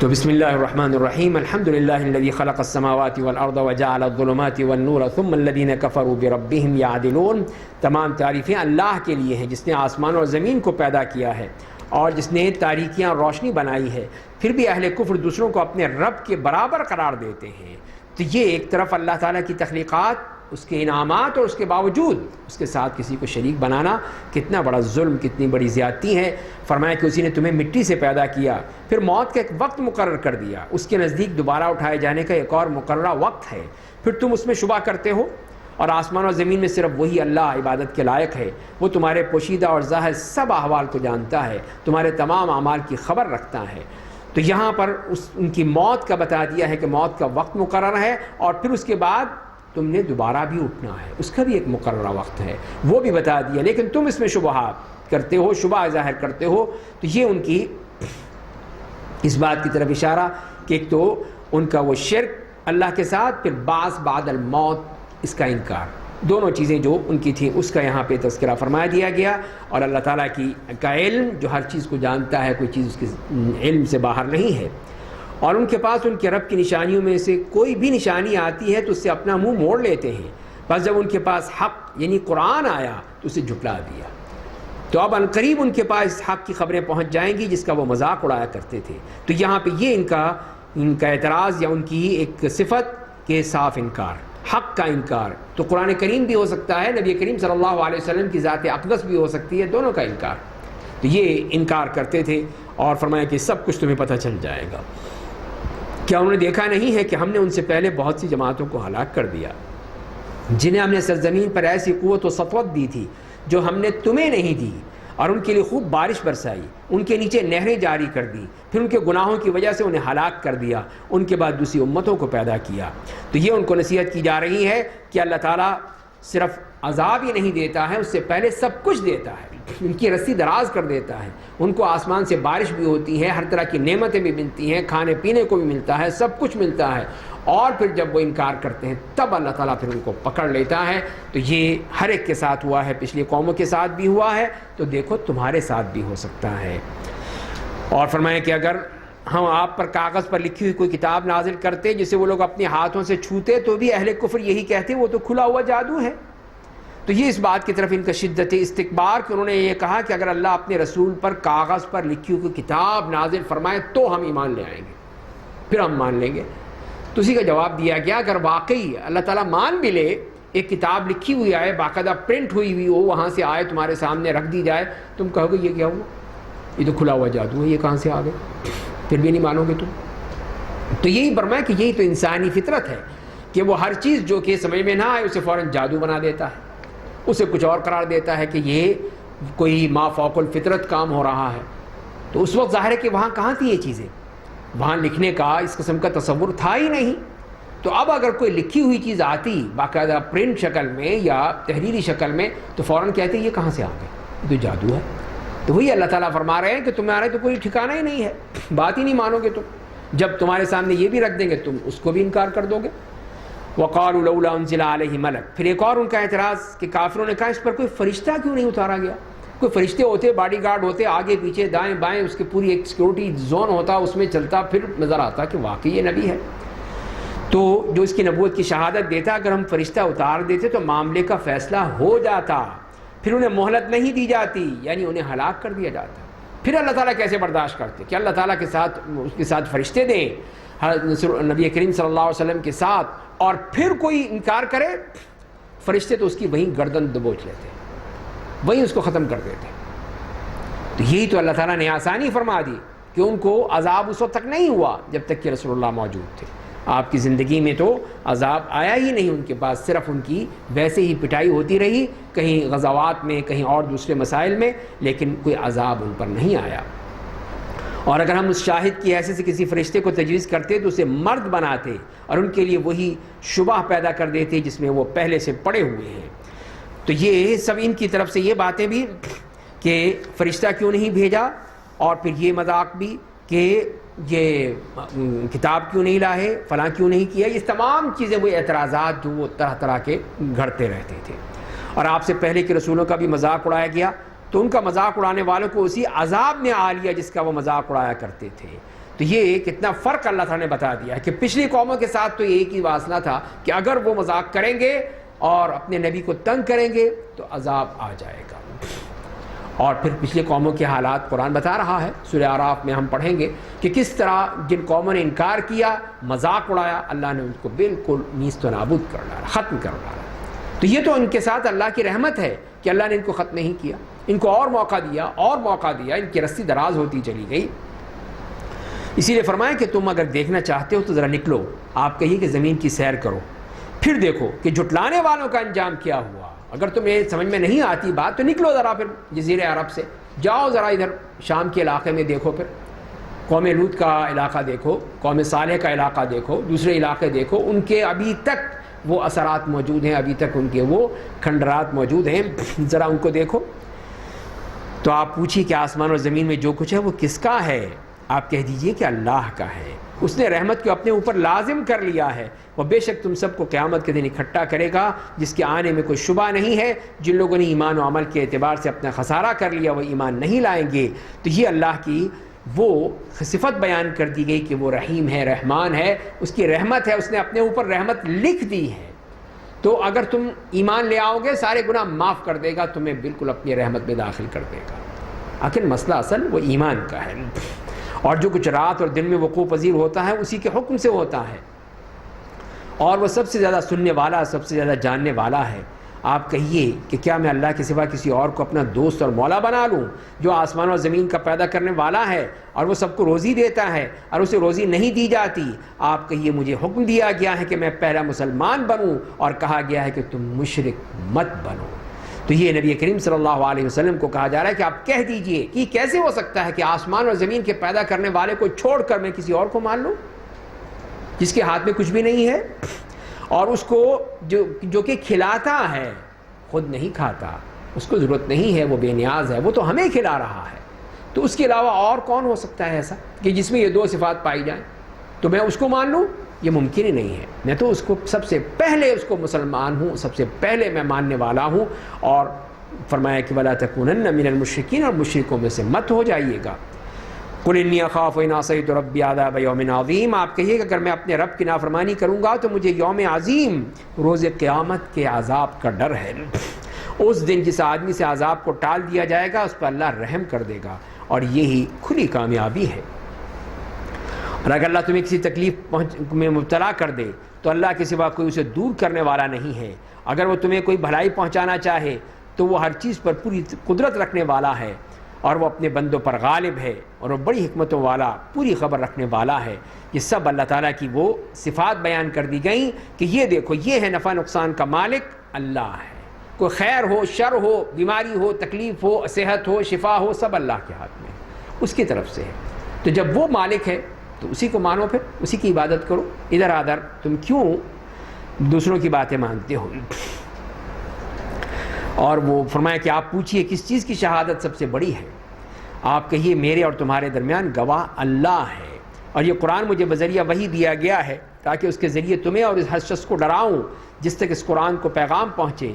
تو بسم اللہ الرحمن الرحیم، الحمد للہ الذی خلق السماوات والارض وجعل الظلمات والنور ثم الذین کفروا بربہم یعدلون۔ تمام تعریفیں اللہ کے لیے ہیں جس نے آسمان اور زمین کو پیدا کیا ہے اور جس نے تاریکیاں روشنی بنائی ہے، پھر بھی اہل کفر دوسروں کو اپنے رب کے برابر قرار دیتے ہیں۔ تو یہ ایک طرف اللہ تعالیٰ کی تخلیقات، اس کے انعامات، اور اس کے باوجود اس کے ساتھ کسی کو شریک بنانا کتنا بڑا ظلم، کتنی بڑی زیادتی ہے۔ فرمایا کہ اسی نے تمہیں مٹی سے پیدا کیا، پھر موت کا ایک وقت مقرر کر دیا، اس کے نزدیک دوبارہ اٹھائے جانے کا ایک اور مقررہ وقت ہے، پھر تم اس میں شبہ کرتے ہو، اور آسمان اور زمین میں صرف وہی اللہ عبادت کے لائق ہے۔ وہ تمہارے پوشیدہ اور ظاہر سب احوال کو جانتا ہے، تمہارے تمام اعمال کی خبر رکھتا ہے۔ تو یہاں پر ان کی موت کا بتا دیا ہے کہ موت کا وقت مقرر ہے، اور پھر اس کے بعد تم نے دوبارہ بھی اٹھنا ہے، اس کا بھی ایک مقررہ وقت ہے، وہ بھی بتا دیا، لیکن تم اس میں شبہات کرتے ہو، شبہ ظاہر کرتے ہو۔ تو یہ ان کی اس بات کی طرف اشارہ کہ ایک تو ان کا وہ شرک اللہ کے ساتھ، پھر بعث بعد الموت اس کا انکار، دونوں چیزیں جو ان کی تھیں اس کا یہاں پہ تذکرہ فرمایا دیا گیا۔ اور اللہ تعالیٰ کا علم جو ہر چیز کو جانتا ہے، کوئی چیز اس کے علم سے باہر نہیں ہے، اور ان کے پاس ان کے رب کی نشانیوں میں سے کوئی بھی نشانی آتی ہے تو اس سے اپنا منہ موڑ لیتے ہیں، بس جب ان کے پاس حق یعنی قرآن آیا تو اسے جھٹلا دیا۔ تو اب عنقریب ان کے پاس حق کی خبریں پہنچ جائیں گی جس کا وہ مذاق اڑایا کرتے تھے۔ تو یہاں پہ یہ ان کا اعتراض یا ان کی ایک صفت کہ صاف انکار، حق کا انکار۔ تو قرآن کریم بھی ہو سکتا ہے، نبی کریم صلی اللہ علیہ وسلم کی ذات اقدس بھی ہو سکتی ہے، دونوں کا انکار۔ تو یہ انکار کرتے تھے، اور فرمایا کہ سب کچھ تمہیں پتہ چل جائے گا۔ کیا انہوں نے دیکھا نہیں ہے کہ ہم نے ان سے پہلے بہت سی جماعتوں کو ہلاک کر دیا، جنہیں ہم نے سرزمین پر ایسی قوت و سطوت دی تھی جو ہم نے تمہیں نہیں دی، اور ان کے لیے خوب بارش برسائی، ان کے نیچے نہریں جاری کر دی، پھر ان کے گناہوں کی وجہ سے انہیں ہلاک کر دیا، ان کے بعد دوسری امتوں کو پیدا کیا۔ تو یہ ان کو نصیحت کی جا رہی ہے کہ اللہ تعالیٰ صرف عذاب ہی نہیں دیتا ہے، اس سے پہلے سب کچھ دیتا ہے، ان کی رسی دراز کر دیتا ہے، ان کو آسمان سے بارش بھی ہوتی ہے، ہر طرح کی نعمتیں بھی ملتی ہیں، کھانے پینے کو بھی ملتا ہے، سب کچھ ملتا ہے، اور پھر جب وہ انکار کرتے ہیں تب اللہ تعالیٰ پھر ان کو پکڑ لیتا ہے۔ تو یہ ہر ایک کے ساتھ ہوا ہے، پچھلی قوموں کے ساتھ بھی ہوا ہے، تو دیکھو تمہارے ساتھ بھی ہو سکتا ہے۔ اور فرمائیں کہ اگر ہم آپ پر کاغذ پر لکھی ہوئی کوئی کتاب نازل کرتے جسے وہ لوگ اپنے ہاتھوں سے چھوتے تو بھی اہل کفر یہی کہتے وہ تو کھلا ہوا جادو ہے. تو یہ اس بات کی طرف ان کا شدت استکبار کہ انہوں نے یہ کہا کہ اگر اللہ اپنے رسول پر کاغذ پر لکھی ہوئی کوئی کتاب نازل فرمائے تو ہم ایمان لے آئیں گے، پھر ہم مان لیں گے. تو اسی کا جواب دیا گیا اگر واقعی اللہ تعالیٰ مان بھی لے، ایک کتاب لکھی ہوئی آئے، باقاعدہ پرنٹ ہوئی ہوئی ہو، وہاں سے آئے تمہارے سامنے رکھ دی جائے، تم کہو گے یہ کیا ہوا، یہ تو کھلا ہوا جادو ہے، یہ کہاں سے آ گئے، پھر بھی نہیں مانو گے تم. تو یہی فرمایا کہ یہی تو انسانی فطرت ہے کہ وہ ہر چیز جو کہ سمجھ میں نہ آئے اسے فوراً جادو بنا دیتا ہے، اسے کچھ اور قرار دیتا ہے کہ یہ کوئی ما فوق الفطرت کام ہو رہا ہے. تو اس وقت ظاہر ہے کہ وہاں کہاں تھی یہ چیزیں، وہاں لکھنے کا اس قسم کا تصور تھا ہی نہیں. تو اب اگر کوئی لکھی ہوئی چیز آتی باقاعدہ پرنٹ شکل میں یا تحریری شکل میں تو فوراً کہتے یہ کہاں سے آ گئے، یہ تو جادو ہے. تو وہی اللہ تعالیٰ فرما رہے ہیں کہ تمہارے تو کوئی ٹھکانہ ہی نہیں ہے، بات ہی نہیں مانو گے تم. جب تمہارے سامنے یہ بھی رکھ دیں گے تم اس کو بھی انکار کر دو گے. وقالوا لولا انزل علیہ ملک. پھر ایک اور ان کا اعتراض کہ کافروں نے کہا اس پر کوئی فرشتہ کیوں نہیں اتارا گیا. کوئی فرشتے ہوتے، باڈی گارڈ ہوتے، آگے پیچھے دائیں بائیں اس کے پوری ایک سیکورٹی زون ہوتا، اس میں چلتا، پھر نظر آتا کہ واقعی یہ نبی ہے. تو جو اس کی نبوت کی شہادت دیتا، اگر ہم فرشتہ اتار دیتے تو معاملے کا فیصلہ ہو جاتا، پھر انہیں مہلت نہیں دی جاتی، یعنی انہیں ہلاک کر دیا جاتا. پھر اللہ تعالیٰ کیسے برداشت کرتے کہ اللہ تعالیٰ کے ساتھ اس کے ساتھ فرشتے دیں نبی کریم صلی اللہ علیہ وسلم کے ساتھ، اور پھر کوئی انکار کرے. فرشتے تو اس کی وہیں گردن دبوچ لیتے، وہیں اس کو ختم کر دیتے. تو یہی تو اللہ تعالیٰ نے آسانی فرما دی کہ ان کو عذاب اس وقت تک نہیں ہوا جب تک کہ رسول اللہ موجود تھے. آپ کی زندگی میں تو عذاب آیا ہی نہیں ان کے پاس، صرف ان کی ویسے ہی پٹائی ہوتی رہی، کہیں غزوات میں، کہیں اور دوسرے مسائل میں، لیکن کوئی عذاب ان پر نہیں آیا. اور اگر ہم اس شاہد کی حیثیت سے کسی فرشتے کو تجویز کرتے تو اسے مرد بناتے اور ان کے لیے وہی شبہ پیدا کر دیتے جس میں وہ پہلے سے پڑے ہوئے ہیں. تو یہ سب ان کی طرف سے یہ باتیں بھی کہ فرشتہ کیوں نہیں بھیجا، اور پھر یہ مذاق بھی کہ یہ کتاب کیوں نہیں لائے، فلاں کیوں نہیں کیا، یہ تمام چیزیں وہ اعتراضات جو وہ طرح طرح کے گھڑتے رہتے تھے. اور آپ سے پہلے کے رسولوں کا بھی مذاق اڑایا گیا تو ان کا مذاق اڑانے والوں کو اسی عذاب میں آ لیا جس کا وہ مذاق اڑایا کرتے تھے. تو یہ کتنا فرق اللہ تعالیٰ نے بتا دیا کہ پچھلی قوموں کے ساتھ تو ایک ہی واسطہ تھا کہ اگر وہ مذاق کریں گے اور اپنے نبی کو تنگ کریں گے تو عذاب آ جائے گا. اور پھر پچھلی قوموں کے حالات قرآن بتا رہا ہے، سورہ اعراف میں ہم پڑھیں گے کہ کس طرح جن قوموں نے انکار کیا، مذاق اڑایا، اللہ نے ان کو بالکل نیست و نابود کر ڈالا، ختم کر ڈالا. تو یہ تو ان کے ساتھ اللہ کی رحمت ہے کہ اللہ نے ان کو ختم نہیں کیا، ان کو اور موقع دیا اور موقع دیا، ان کی رسی دراز ہوتی چلی گئی. اسی لیے فرمایا کہ تم اگر دیکھنا چاہتے ہو تو ذرا نکلو، آپ کہیے کہ زمین کی سیر کرو، پھر دیکھو کہ جھٹلانے والوں کا انجام کیا ہوا. اگر تمہیں سمجھ میں نہیں آتی بات تو نکلو ذرا، پھر جزیرے عرب سے جاؤ، ذرا ادھر شام کے علاقے میں دیکھو، پھر قوم لوط کا علاقہ دیکھو، قوم صالح کا علاقہ دیکھو، دوسرے علاقے دیکھو، ان کے ابھی تک وہ اثرات موجود ہیں، ابھی تک ان کے وہ کھنڈرات موجود ہیں، ذرا ان کو دیکھو. تو آپ پوچھیے کہ آسمان اور زمین میں جو کچھ ہے وہ کس کا ہے؟ آپ کہہ دیجئے کہ اللہ کا ہے، اس نے رحمت کو اپنے اوپر لازم کر لیا ہے. وہ بے شک تم سب کو قیامت کے دن اکٹھا کرے گا جس کے آنے میں کوئی شبہ نہیں ہے. جن لوگوں نے ایمان و عمل کے اعتبار سے اپنا خسارہ کر لیا وہ ایمان نہیں لائیں گے. تو یہ اللہ کی وہ صفت بیان کر دی گئی کہ وہ رحیم ہے، رحمان ہے، اس کی رحمت ہے، اس نے اپنے اوپر رحمت لکھ دی ہے. تو اگر تم ایمان لے آؤ گے سارے گناہ معاف کر دے گا، تمہیں بالکل اپنی رحمت میں داخل کر دے گا. آخر مسئلہ اصل وہ ایمان کا ہے، اور جو کچھ رات اور دن میں وقوع پذیر ہوتا ہے اسی کے حکم سے ہوتا ہے، اور وہ سب سے زیادہ سننے والا، سب سے زیادہ جاننے والا ہے. آپ کہیے کہ کیا میں اللہ کے سوا کسی اور کو اپنا دوست اور مولا بنا لوں جو آسمان اور زمین کا پیدا کرنے والا ہے اور وہ سب کو روزی دیتا ہے اور اسے روزی نہیں دی جاتی؟ آپ کہیے مجھے حکم دیا گیا ہے کہ میں پہلا مسلمان بنوں اور کہا گیا ہے کہ تم مشرک مت بنو. تو یہ نبی کریم صلی اللہ علیہ وسلم کو کہا جا رہا ہے کہ آپ کہہ دیجئے کہ کیسے ہو سکتا ہے کہ آسمان اور زمین کے پیدا کرنے والے کو چھوڑ کر میں کسی اور کو مان لوں جس کے ہاتھ میں کچھ بھی نہیں ہے، اور اس کو جو کہ کھلاتا ہے، خود نہیں کھاتا، اس کو ضرورت نہیں ہے، وہ بے نیاز ہے، وہ تو ہمیں کھلا رہا ہے. تو اس کے علاوہ اور کون ہو سکتا ہے ایسا کہ جس میں یہ دو صفات پائی جائیں؟ تو میں اس کو مان لوں؟ یہ ممکن ہی نہیں ہے. میں تو اس کو سب سے پہلے اس کو مسلمان ہوں، سب سے پہلے میں ماننے والا ہوں. اور فرمایا کہ وَلَا تَكُونَنَّ مِنَ الْمُشْرِكِينَ، اور مشرکوں میں سے مت ہو جائیے گا. قل انی اخاف ان عصیت ربی عذاب یوم عظیم، آپ کہیے کہ اگر میں اپنے رب کی نافرمانی کروں گا تو مجھے یوم عظیم، روز قیامت کے عذاب کا ڈر ہے۔ اس دن جس آدمی سے عذاب کو ٹال دیا جائے گا اس پر اللہ رحم کر دے گا، اور یہی کھلی کامیابی ہے۔ اور اگر اللہ تمہیں کسی تکلیف میں مبتلا کر دے تو اللہ کے سوا کوئی اسے دور کرنے والا نہیں ہے۔ اگر وہ تمہیں کوئی بھلائی پہنچانا چاہے تو وہ ہر چیز پر پوری قدرت رکھنے والا ہے، اور وہ اپنے بندوں پر غالب ہے، اور وہ بڑی حکمتوں والا، پوری خبر رکھنے والا ہے۔ یہ سب اللہ تعالیٰ کی وہ صفات بیان کر دی گئیں کہ یہ دیکھو، یہ ہے نفع نقصان کا مالک اللہ ہے۔ کوئی خیر ہو، شر ہو، بیماری ہو، تکلیف ہو، صحت ہو، شفا ہو، سب اللہ کے ہاتھ میں ہے، اس کی طرف سے ہے۔ تو جب وہ مالک ہے تو اسی کو مانو، پھر اسی کی عبادت کرو۔ ادھر ادھر تم کیوں دوسروں کی باتیں مانتے ہو؟ اور وہ فرمایا کہ آپ پوچھئے کس چیز کی شہادت سب سے بڑی ہے؟ آپ کہیے میرے اور تمہارے درمیان گواہ اللہ ہے، اور یہ قرآن مجھے بذریعہ وحی دیا گیا ہے تاکہ اس کے ذریعے تمہیں اور اس ہر شخص کو ڈراؤں جس تک اس قرآن کو پیغام پہنچے۔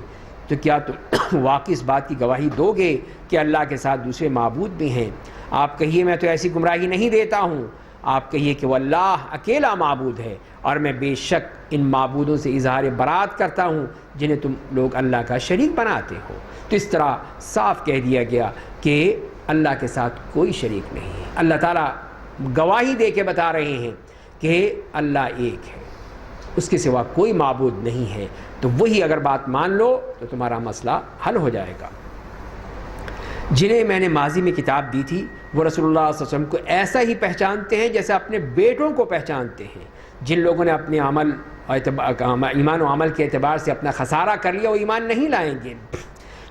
تو کیا تم واقعی اس بات کی گواہی دو گے کہ اللہ کے ساتھ دوسرے معبود بھی ہیں؟ آپ کہیے میں تو ایسی گمراہی نہیں دیتا ہوں۔ آپ کہیے کہ وہ اللہ اکیلا معبود ہے، اور میں بے شک ان معبودوں سے اظہار برات کرتا ہوں جنہیں تم لوگ اللہ کا شریک بناتے ہو۔ تو اس طرح صاف کہہ دیا گیا کہ اللہ کے ساتھ کوئی شریک نہیں ہے۔ اللہ تعالیٰ گواہی دے کے بتا رہے ہیں کہ اللہ ایک ہے، اس کے سوا کوئی معبود نہیں ہے۔ تو وہی اگر بات مان لو تو تمہارا مسئلہ حل ہو جائے گا۔ جنہیں میں نے ماضی میں کتاب دی تھی وہ رسول اللہ صلی اللہ علیہ وسلم کو ایسا ہی پہچانتے ہیں جیسے اپنے بیٹوں کو پہچانتے ہیں۔ جن لوگوں نے اپنے ایمان و عمل کے اعتبار سے اپنا خسارہ کر لیا وہ ایمان نہیں لائیں گے۔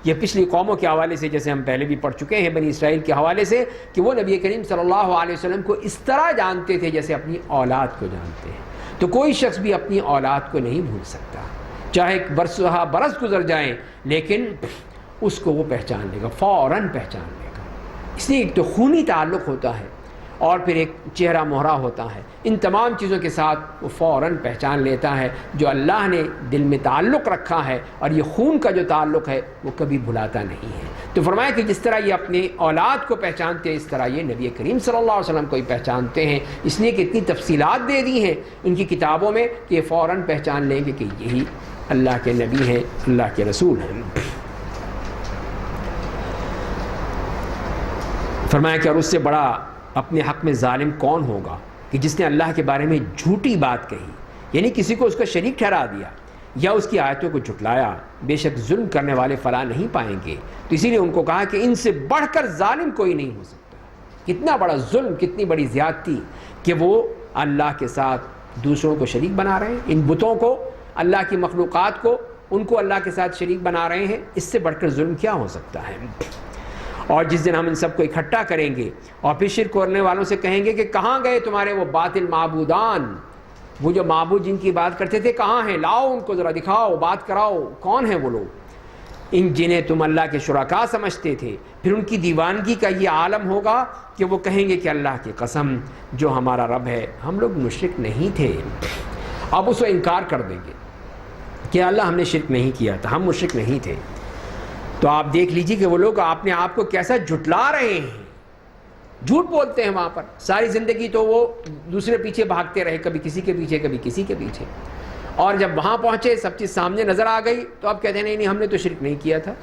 یہ پچھلی قوموں کے حوالے سے جیسے ہم پہلے بھی پڑھ چکے ہیں، بنی اسرائیل کے حوالے سے، کہ وہ نبی کریم صلی اللہ علیہ وسلم کو اس طرح جانتے تھے جیسے اپنی اولاد کو جانتے ہیں۔ تو کوئی شخص بھی اپنی اولاد کو نہیں بھول سکتا، چاہے برس گزر جائیں، لیکن اس کو وہ پہچان لے گا، فوراً پہچان لے گا۔ اس لیے ایک تو خونی تعلق ہوتا ہے، اور پھر ایک چہرہ مہرہ ہوتا ہے۔ ان تمام چیزوں کے ساتھ وہ فوراً پہچان لیتا ہے جو اللہ نے دل میں تعلق رکھا ہے، اور یہ خون کا جو تعلق ہے وہ کبھی بھلاتا نہیں ہے۔ تو فرمایا کہ جس طرح یہ اپنے اولاد کو پہچانتے ہیں اس طرح یہ نبی کریم صلی اللہ علیہ وسلم کو ہی پہچانتے ہیں۔ اس لیے کہ اتنی تفصیلات دے دی ہیں ان کی کتابوں میں کہ یہ فوراً پہچان لیں گے کہ یہی اللہ کے نبی ہیں، اللہ کے رسول ہیں۔ فرمایا کہ اور اس سے بڑا اپنے حق میں ظالم کون ہوگا کہ جس نے اللہ کے بارے میں جھوٹی بات کہی، یعنی کسی کو اس کا شریک ٹھہرا دیا یا اس کی آیتوں کو جھٹلایا۔ بے شک ظلم کرنے والے فلاح نہیں پائیں گے۔ تو اسی لیے ان کو کہا کہ ان سے بڑھ کر ظالم کوئی نہیں ہو سکتا۔ کتنا بڑا ظلم، کتنی بڑی زیادتی کہ وہ اللہ کے ساتھ دوسروں کو شریک بنا رہے ہیں، ان بتوں کو، اللہ کی مخلوقات کو، ان کو اللہ کے ساتھ شریک بنا رہے ہیں۔ اس سے بڑھ کر ظلم کیا ہو سکتا ہے؟ اور جس دن ہم ان سب کو اکٹھا کریں گے اور پھر شرک کرنے والوں سے کہیں گے کہ کہاں گئے تمہارے وہ باطل معبودان، وہ جو معبود جن کی بات کرتے تھے کہاں ہیں؟ لاؤ ان کو ذرا دکھاؤ، بات کراؤ، کون ہیں وہ لوگ ان جنہیں تم اللہ کے شرکا سمجھتے تھے؟ پھر ان کی دیوانگی کا یہ عالم ہوگا کہ وہ کہیں گے کہ اللہ کی قسم جو ہمارا رب ہے ہم لوگ مشرک نہیں تھے۔ اب اس کو انکار کر دیں گے کہ اللہ ہم نے شرک نہیں کیا تھا، ہم مشرک نہیں تھے۔ تو آپ دیکھ لیجیے کہ وہ لوگ اپنے آپ کو کیسا جھٹلا رہے ہیں، جھوٹ بولتے ہیں وہاں پر۔ ساری زندگی تو وہ دوسرے پیچھے بھاگتے رہے، کبھی کسی کے پیچھے کبھی کسی کے پیچھے، اور جب وہاں پہنچے سب چیز سامنے نظر آ گئی تو اب کہتے ہیں نہیں ہم نے تو شرک نہیں کیا تھا۔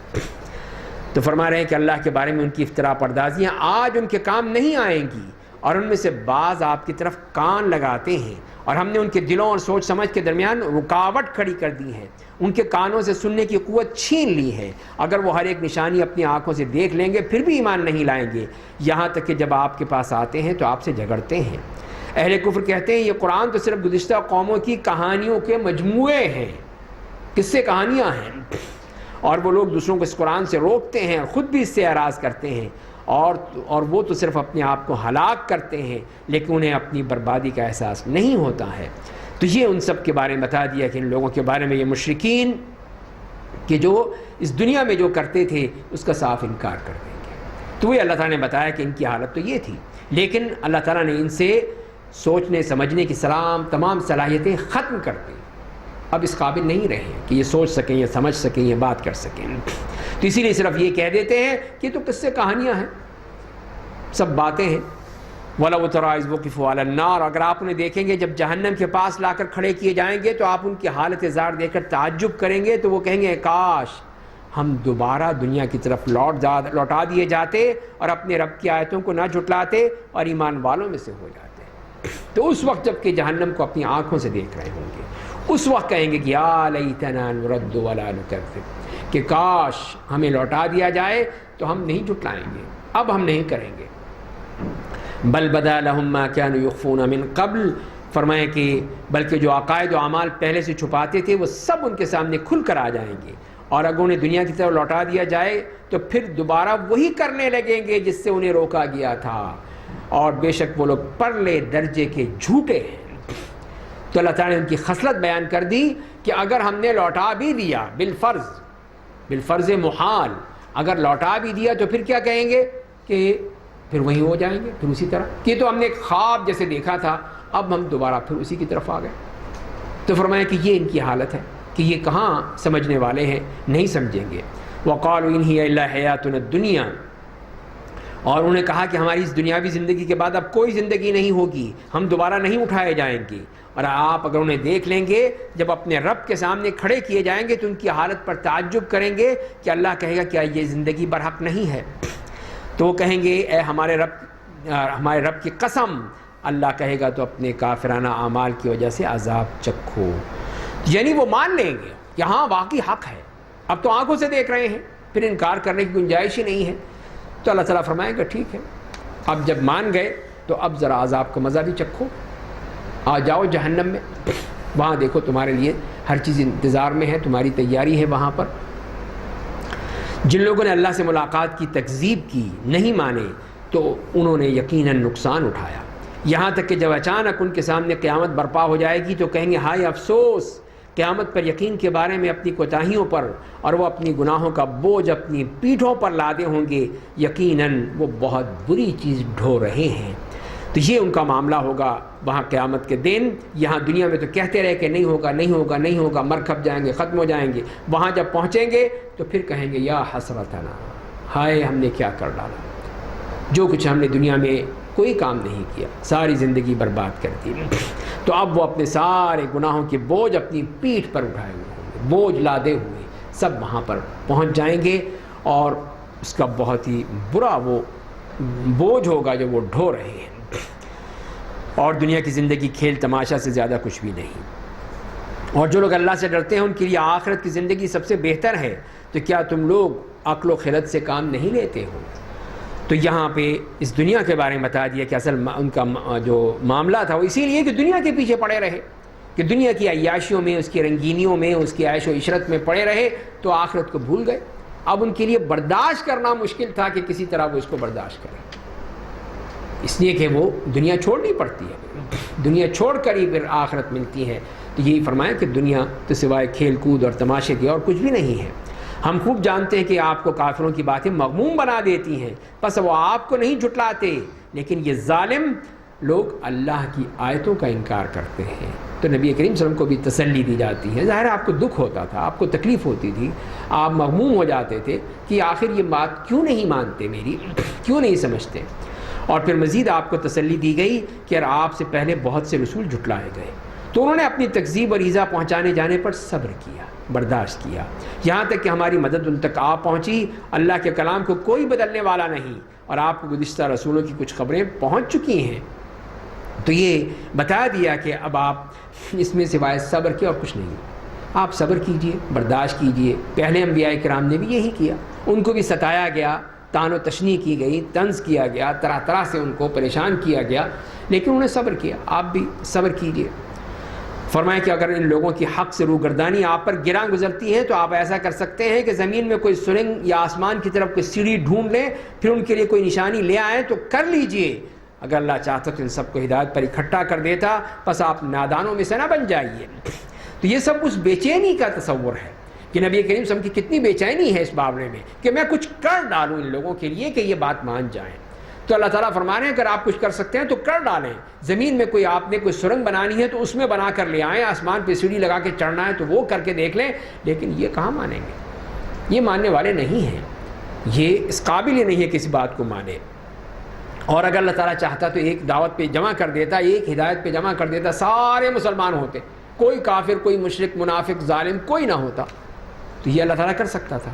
تو فرما رہے ہیں کہ اللہ کے بارے میں ان کی افتراء پردازیاں آج ان کے کام نہیں آئیں گی، اور ان میں سے بعض آپ کی طرف کان لگاتے ہیں، اور ہم نے ان کے دلوں اور سوچ سمجھ کے درمیان رکاوٹ کھڑی کر دی ہے، ان کے کانوں سے سننے کی قوت چھین لی ہے۔ اگر وہ ہر ایک نشانی اپنی آنکھوں سے دیکھ لیں گے پھر بھی ایمان نہیں لائیں گے، یہاں تک کہ جب آپ کے پاس آتے ہیں تو آپ سے جھگڑتے ہیں۔ اہل کفر کہتے ہیں یہ قرآن تو صرف گزشتہ قوموں کی کہانیوں کے مجموعے ہیں، قصے کہانیاں ہیں، اور وہ لوگ دوسروں کو اس قرآن سے روکتے ہیں اور خود بھی اس سے اعراض کرتے ہیں، اور وہ تو صرف اپنے آپ کو ہلاک کرتے ہیں لیکن انہیں اپنی بربادی کا احساس نہیں ہوتا ہے۔ تو یہ ان سب کے بارے میں بتا دیا کہ ان لوگوں کے بارے میں یہ مشرکین کہ جو اس دنیا میں جو کرتے تھے اس کا صاف انکار کر دیں گے۔ تو وہ اللہ تعالیٰ نے بتایا کہ ان کی حالت تو یہ تھی، لیکن اللہ تعالیٰ نے ان سے سوچنے سمجھنے کی تمام صلاحیتیں ختم کر دیں۔ اب اس قابل نہیں رہے کہ یہ سوچ سکیں، یہ سمجھ سکیں، یہ بات کر سکیں۔ تو اسی لیے صرف یہ کہہ دیتے ہیں کہ تو قصے کہانیاں ہیں، سب باتیں ہیں، وَلَوْ تَرَىٰ إِذْ وُقِفُوا عَلَى النَّارِ، اگر آپ انہیں دیکھیں گے جب جہنم کے پاس لا کر کھڑے کیے جائیں گے تو آپ ان کی حالت زار دیکھ کر تعجب کریں گے، تو وہ کہیں گے کاش ہم دوبارہ دنیا کی طرف لوٹا دیے جاتے اور اپنے رب کی آیتوں کو نہ جھٹلاتے اور ایمان والوں میں سے ہو جاتے۔ تو اس وقت جب کہ جہنم کو اپنی آنکھوں سے دیکھ رہے ہوں گے، اس وقت کہیں گے کہ یا لیتنا نرد ولا نکذب، کہ کاش ہمیں لوٹا دیا جائے تو ہم نہیں جھٹلائیں گے، اب ہم نہیں کریں گے۔ بل بدا لہم ما كانوا یخفون من قبل، فرمائے کہ بلکہ جو عقائد و اعمال پہلے سے چھپاتے تھے وہ سب ان کے سامنے کھل کر آ جائیں گے، اور اگر انہیں دنیا کی طرف لوٹا دیا جائے تو پھر دوبارہ وہی کرنے لگیں گے جس سے انہیں روکا گیا تھا، اور بے شک وہ لوگ پرلے درجے کے جھوٹے ہیں۔ تو اللہ تعالیٰ نے ان کی خصلت بیان کر دی کہ اگر ہم نے لوٹا بھی دیا بالفرض محال، اگر لوٹا بھی دیا تو پھر کیا کہیں گے کہ پھر وہیں ہو جائیں گے، پھر اسی طرح کہ تو ہم نے ایک خواب جیسے دیکھا تھا، اب ہم دوبارہ پھر اسی کی طرف آ گئے۔ تو فرمایا کہ یہ ان کی حالت ہے کہ یہ کہاں سمجھنے والے ہیں، نہیں سمجھیں گے۔ وَقَالُوا إِنْ هِيَ إِلَّا حَيَاتُنَا الدُّنْيَا، اور انہوں نے کہا کہ ہماری اس دنیاوی زندگی کے بعد اب کوئی زندگی نہیں ہوگی، ہم دوبارہ نہیں اٹھائے جائیں گے۔ اور آپ اگر انہیں دیکھ لیں گے جب اپنے رب کے سامنے کھڑے کیے جائیں گے تو ان کی حالت پر تعجب کریں گے کہ اللہ کہے گا کیا یہ زندگی برحق نہیں ہے؟ تو وہ کہیں گے اے ہمارے رب کی قسم، اللہ کہے گا تو اپنے کافرانہ اعمال کی وجہ سے عذاب چکھو، یعنی وہ مان لیں گے کہ ہاں واقعی حق ہے، اب تو آنکھوں سے دیکھ رہے ہیں، پھر انکار کرنے کی گنجائش ہی نہیں ہے۔ تو اللہ تعالیٰ فرمائے گا ٹھیک ہے، اب جب مان گئے تو اب ذرا عذاب کا مزہ بھی چکھو، آ جاؤ جہنم میں، وہاں دیکھو تمہارے لیے ہر چیز انتظار میں ہے، تمہاری تیاری ہے وہاں پر۔ جن لوگوں نے اللہ سے ملاقات کی تکذیب کی، نہیں مانے، تو انہوں نے یقیناً نقصان اٹھایا، یہاں تک کہ جب اچانک ان کے سامنے قیامت برپا ہو جائے گی تو کہیں گے ہائے افسوس قیامت پر یقین کے بارے میں اپنی کوتاہیوں پر، اور وہ اپنی گناہوں کا بوجھ اپنی پیٹھوں پر لادے ہوں گے، یقیناً وہ بہت بری چیز ڈھو رہے ہیں۔ تو یہ ان کا معاملہ ہوگا وہاں قیامت کے دن۔ یہاں دنیا میں تو کہتے رہے کہ نہیں ہوگا نہیں ہوگا نہیں ہوگا، مر کھپ جائیں گے، ختم ہو جائیں گے، وہاں جب پہنچیں گے تو پھر کہیں گے یا حسرتنا، ہائے ہم نے کیا کر ڈالا، جو کچھ ہم نے دنیا میں کوئی کام نہیں کیا، ساری زندگی برباد کر دی۔ تو اب وہ اپنے سارے گناہوں کے بوجھ اپنی پیٹھ پر اٹھائے ہوئے ہوں گے، بوجھ لادے ہوئے سب وہاں پر پہنچ جائیں گے، اور اس کا بہت ہی برا وہ بوجھ ہوگا جو وہ ڈھو رہے ہیں۔ اور دنیا کی زندگی کھیل تماشا سے زیادہ کچھ بھی نہیں، اور جو لوگ اللہ سے ڈرتے ہیں ان کے لیے آخرت کی زندگی سب سے بہتر ہے۔ تو کیا تم لوگ عقل و خرد سے کام نہیں لیتے ہو؟ تو یہاں پہ اس دنیا کے بارے میں بتا دیا کہ اصل ان کا جو معاملہ تھا وہ اسی لیے کہ دنیا کے پیچھے پڑے رہے، کہ دنیا کی عیاشیوں میں، اس کی رنگینیوں میں، اس کی عیش و عشرت میں پڑے رہے تو آخرت کو بھول گئے۔ اب ان کے لیے برداشت کرنا مشکل تھا کہ کسی طرح وہ اس کو برداشت کریں، اس لیے کہ وہ دنیا چھوڑنی پڑتی ہے، دنیا چھوڑ کر ہی پھر آخرت ملتی ہے۔ تو یہی فرمایا کہ دنیا تو سوائے کھیل کود اور تماشے کے اور کچھ بھی نہیں ہے۔ ہم خوب جانتے ہیں کہ آپ کو کافروں کی باتیں مغموم بنا دیتی ہیں، بس وہ آپ کو نہیں جھٹلاتے، لیکن یہ ظالم لوگ اللہ کی آیتوں کا انکار کرتے ہیں۔ تو نبی کریم صلی اللہ علیہ وسلم کو بھی تسلی دی جاتی ہے، ظاہر آپ کو دکھ ہوتا تھا، آپ کو تکلیف ہوتی تھی، آپ مغموم ہو جاتے تھے کہ آخر یہ بات کیوں نہیں مانتے میری، کیوں نہیں سمجھتے۔ اور پھر مزید آپ کو تسلی دی گئی کہ یار آپ سے پہلے بہت سے رسول جھٹلائے گئے، تو انہوں نے اپنی تکذیب اور ایذا پہنچانے جانے پر صبر کیا، برداشت کیا، یہاں تک کہ ہماری مدد ان تک آ پہنچی۔ اللہ کے کلام کو کوئی بدلنے والا نہیں، اور آپ کو گزشتہ رسولوں کی کچھ خبریں پہنچ چکی ہیں۔ تو یہ بتا دیا کہ اب آپ اس میں سوائے صبر کے اور کچھ نہیں، آپ صبر کیجئے، برداشت کیجئے۔ پہلے انبیاء کرام نے بھی یہی کیا، ان کو بھی ستایا گیا، تان و تشنیع کی گئی، طنز کیا گیا، طرح طرح سے ان کو پریشان کیا گیا، لیکن انہوں نے صبر کیا۔ آپ بھی صبر کیجئے۔ فرمایا کہ اگر ان لوگوں کی حق سے روگردانی آپ پر گراں گزرتی ہے تو آپ ایسا کر سکتے ہیں کہ زمین میں کوئی سرنگ یا آسمان کی طرف کوئی سیڑھی ڈھونڈ لیں، پھر ان کے لیے کوئی نشانی لے آئیں تو کر لیجئے۔ اگر اللہ چاہتا تو ان سب کو ہدایت پر اکٹھا کر دیتا، بس آپ نادانوں میں سے نہ بن جائیے۔ تو یہ سب اس بے چینی کا تصور ہے کہ نبی کریم صلی اللہ علیہ وسلم کی کتنی بے چینی ہے اس معاملے میں کہ میں کچھ کر ڈالوں ان لوگوں کے لیے کہ یہ بات مان جائیں۔ تو اللہ تعالیٰ فرما رہے ہیں اگر آپ کچھ کر سکتے ہیں تو کر ڈالیں، زمین میں کوئی آپ نے کوئی سرنگ بنانی ہے تو اس میں بنا کر لے آئیں، آسمان پہ سیڑھی لگا کے چڑھنا ہے تو وہ کر کے دیکھ لیں، لیکن یہ کہاں مانیں گے، یہ ماننے والے نہیں ہیں، یہ اس قابل ہی نہیں ہے کہ اس بات کو مانے۔ اور اگر اللہ تعالیٰ چاہتا تو ایک دعوت پہ جمع کر دیتا، ایک ہدایت پہ جمع کر دیتا، سارے مسلمان ہوتے، کوئی کافر، کوئی مشرک، منافق، ظالم کوئی نہ ہوتا، تو یہ اللہ تعالیٰ کر سکتا تھا.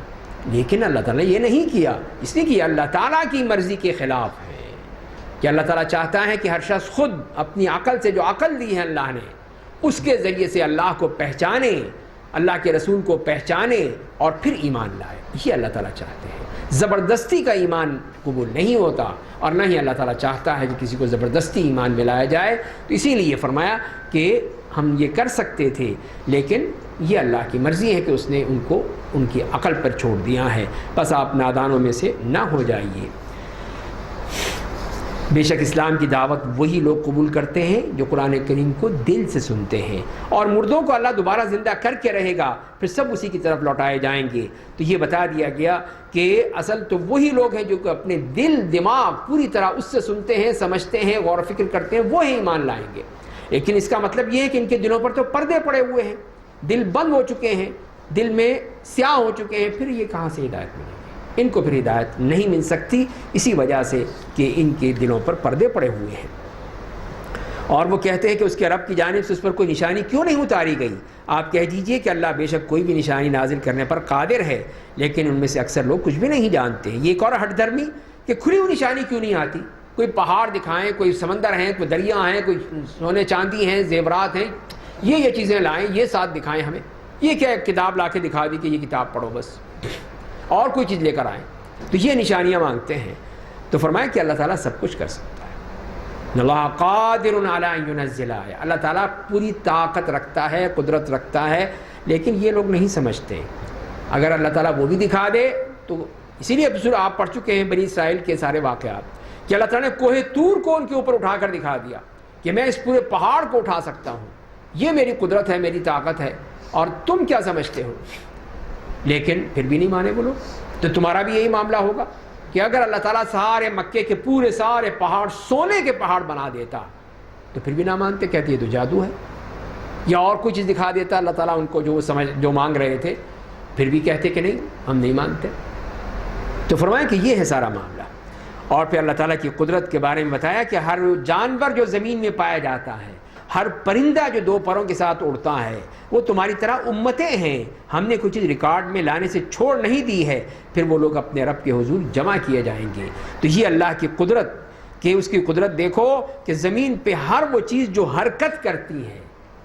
لیکن اللہ تعالیٰ یہ نہیں کیا، اس لیے کہ اللہ تعالیٰ کی مرضی کے خلاف ہے، کہ اللہ تعالیٰ چاہتا ہے کہ ہر شخص خود اپنی عقل سے، جو عقل دی ہے اللہ نے، اس کے ذریعے سے اللہ کو پہچانے، اللہ کے رسول کو پہچانے اور پھر ایمان لائے. یہ اللہ تعالیٰ چاہتے ہیں. زبردستی کا ایمان قبول نہیں ہوتا، اور نہ ہی اللہ تعالیٰ چاہتا ہے کہ کسی کو زبردستی ایمان میں لایا جائے. تو اسی لیے فرمایا کہ ہم یہ کر سکتے تھے، لیکن یہ اللہ کی مرضی ہے کہ اس نے ان کو ان کی عقل پر چھوڑ دیا ہے. بس آپ نادانوں میں سے نہ ہو جائیے. بے شک اسلام کی دعوت وہی لوگ قبول کرتے ہیں جو قرآن کریم کو دل سے سنتے ہیں، اور مردوں کو اللہ دوبارہ زندہ کر کے رہے گا، پھر سب اسی کی طرف لوٹائے جائیں گے. تو یہ بتا دیا گیا کہ اصل تو وہی لوگ ہیں جو کہ اپنے دل دماغ پوری طرح اس سے سنتے ہیں، سمجھتے ہیں، غور و فکر کرتے ہیں، وہ ہی ایمان لائیں گے. لیکن اس کا مطلب یہ ہے کہ ان کے دلوں پر تو پردے پڑے ہوئے ہیں، دل بند ہو چکے ہیں، دل میں سیاہ ہو چکے ہیں، پھر یہ کہاں سے ہدایت ملے گی؟ ان کو پھر ہدایت نہیں مل سکتی، اسی وجہ سے کہ ان کے دلوں پر پردے پڑے ہوئے ہیں. اور وہ کہتے ہیں کہ اس کے رب کی جانب سے اس پر کوئی نشانی کیوں نہیں اتاری گئی؟ آپ کہہ دیجئے کہ اللہ بے شک کوئی بھی نشانی نازل کرنے پر قادر ہے، لیکن ان میں سے اکثر لوگ کچھ بھی نہیں جانتے. یہ ایک اور ہٹ دھرمی کہ کھلی ہوئی نشانی کیوں نہیں آتی؟ کوئی پہاڑ دکھائیں، کوئی سمندر ہیں، کوئی دریا ہیں، کوئی سونے چاندی ہیں، زیورات ہیں، یہ چیزیں لائیں، یہ ساتھ دکھائیں ہمیں. یہ کیا کتاب لا کے دکھا دی کہ یہ کتاب پڑھو بس، اور کوئی چیز لے کر آئیں. تو یہ نشانیاں مانگتے ہیں. تو فرمایا کہ اللہ تعالیٰ سب کچھ کر سکتا ہے. اللہ قادر علی ان ینزل آیہ، اللہ تعالیٰ پوری طاقت رکھتا ہے، قدرت رکھتا ہے، لیکن یہ لوگ نہیں سمجھتے. اگر اللہ تعالیٰ وہ بھی دکھا دے تو اسی لیے اب آپ پڑھ چکے ہیں بنی اسرائیل کے سارے واقعات کہ اللہ تعالیٰ نے کوہ طور کو ان کے اوپر اٹھا کر دکھا دیا کہ میں اس پورے پہاڑ کو اٹھا سکتا ہوں، یہ میری قدرت ہے، میری طاقت ہے، اور تم کیا سمجھتے ہو؟ لیکن پھر بھی نہیں مانے وہ لوگ. تو تمہارا بھی یہی معاملہ ہوگا کہ اگر اللہ تعالیٰ سارے مکے کے پورے سارے پہاڑ سونے کے پہاڑ بنا دیتا تو پھر بھی نہ مانتے، کہتے یہ تو جادو ہے، یا اور کوئی چیز دکھا دیتا اللہ تعالیٰ ان کو جو مانگ رہے تھے، پھر بھی کہتے کہ نہیں ہم نہیں مانتے. تو فرمایا کہ یہ ہے سارا معاملہ. اور پھر اللہ تعالیٰ کی قدرت کے بارے میں بتایا کہ ہر جانور جو زمین میں پایا جاتا ہے، ہر پرندہ جو دو پروں کے ساتھ اڑتا ہے، وہ تمہاری طرح امتیں ہیں. ہم نے کوئی چیز ریکارڈ میں لانے سے چھوڑ نہیں دی ہے، پھر وہ لوگ اپنے رب کے حضور جمع کیے جائیں گے. تو یہ اللہ کی قدرت کہ اس کی قدرت دیکھو کہ زمین پہ ہر وہ چیز جو حرکت کرتی ہے،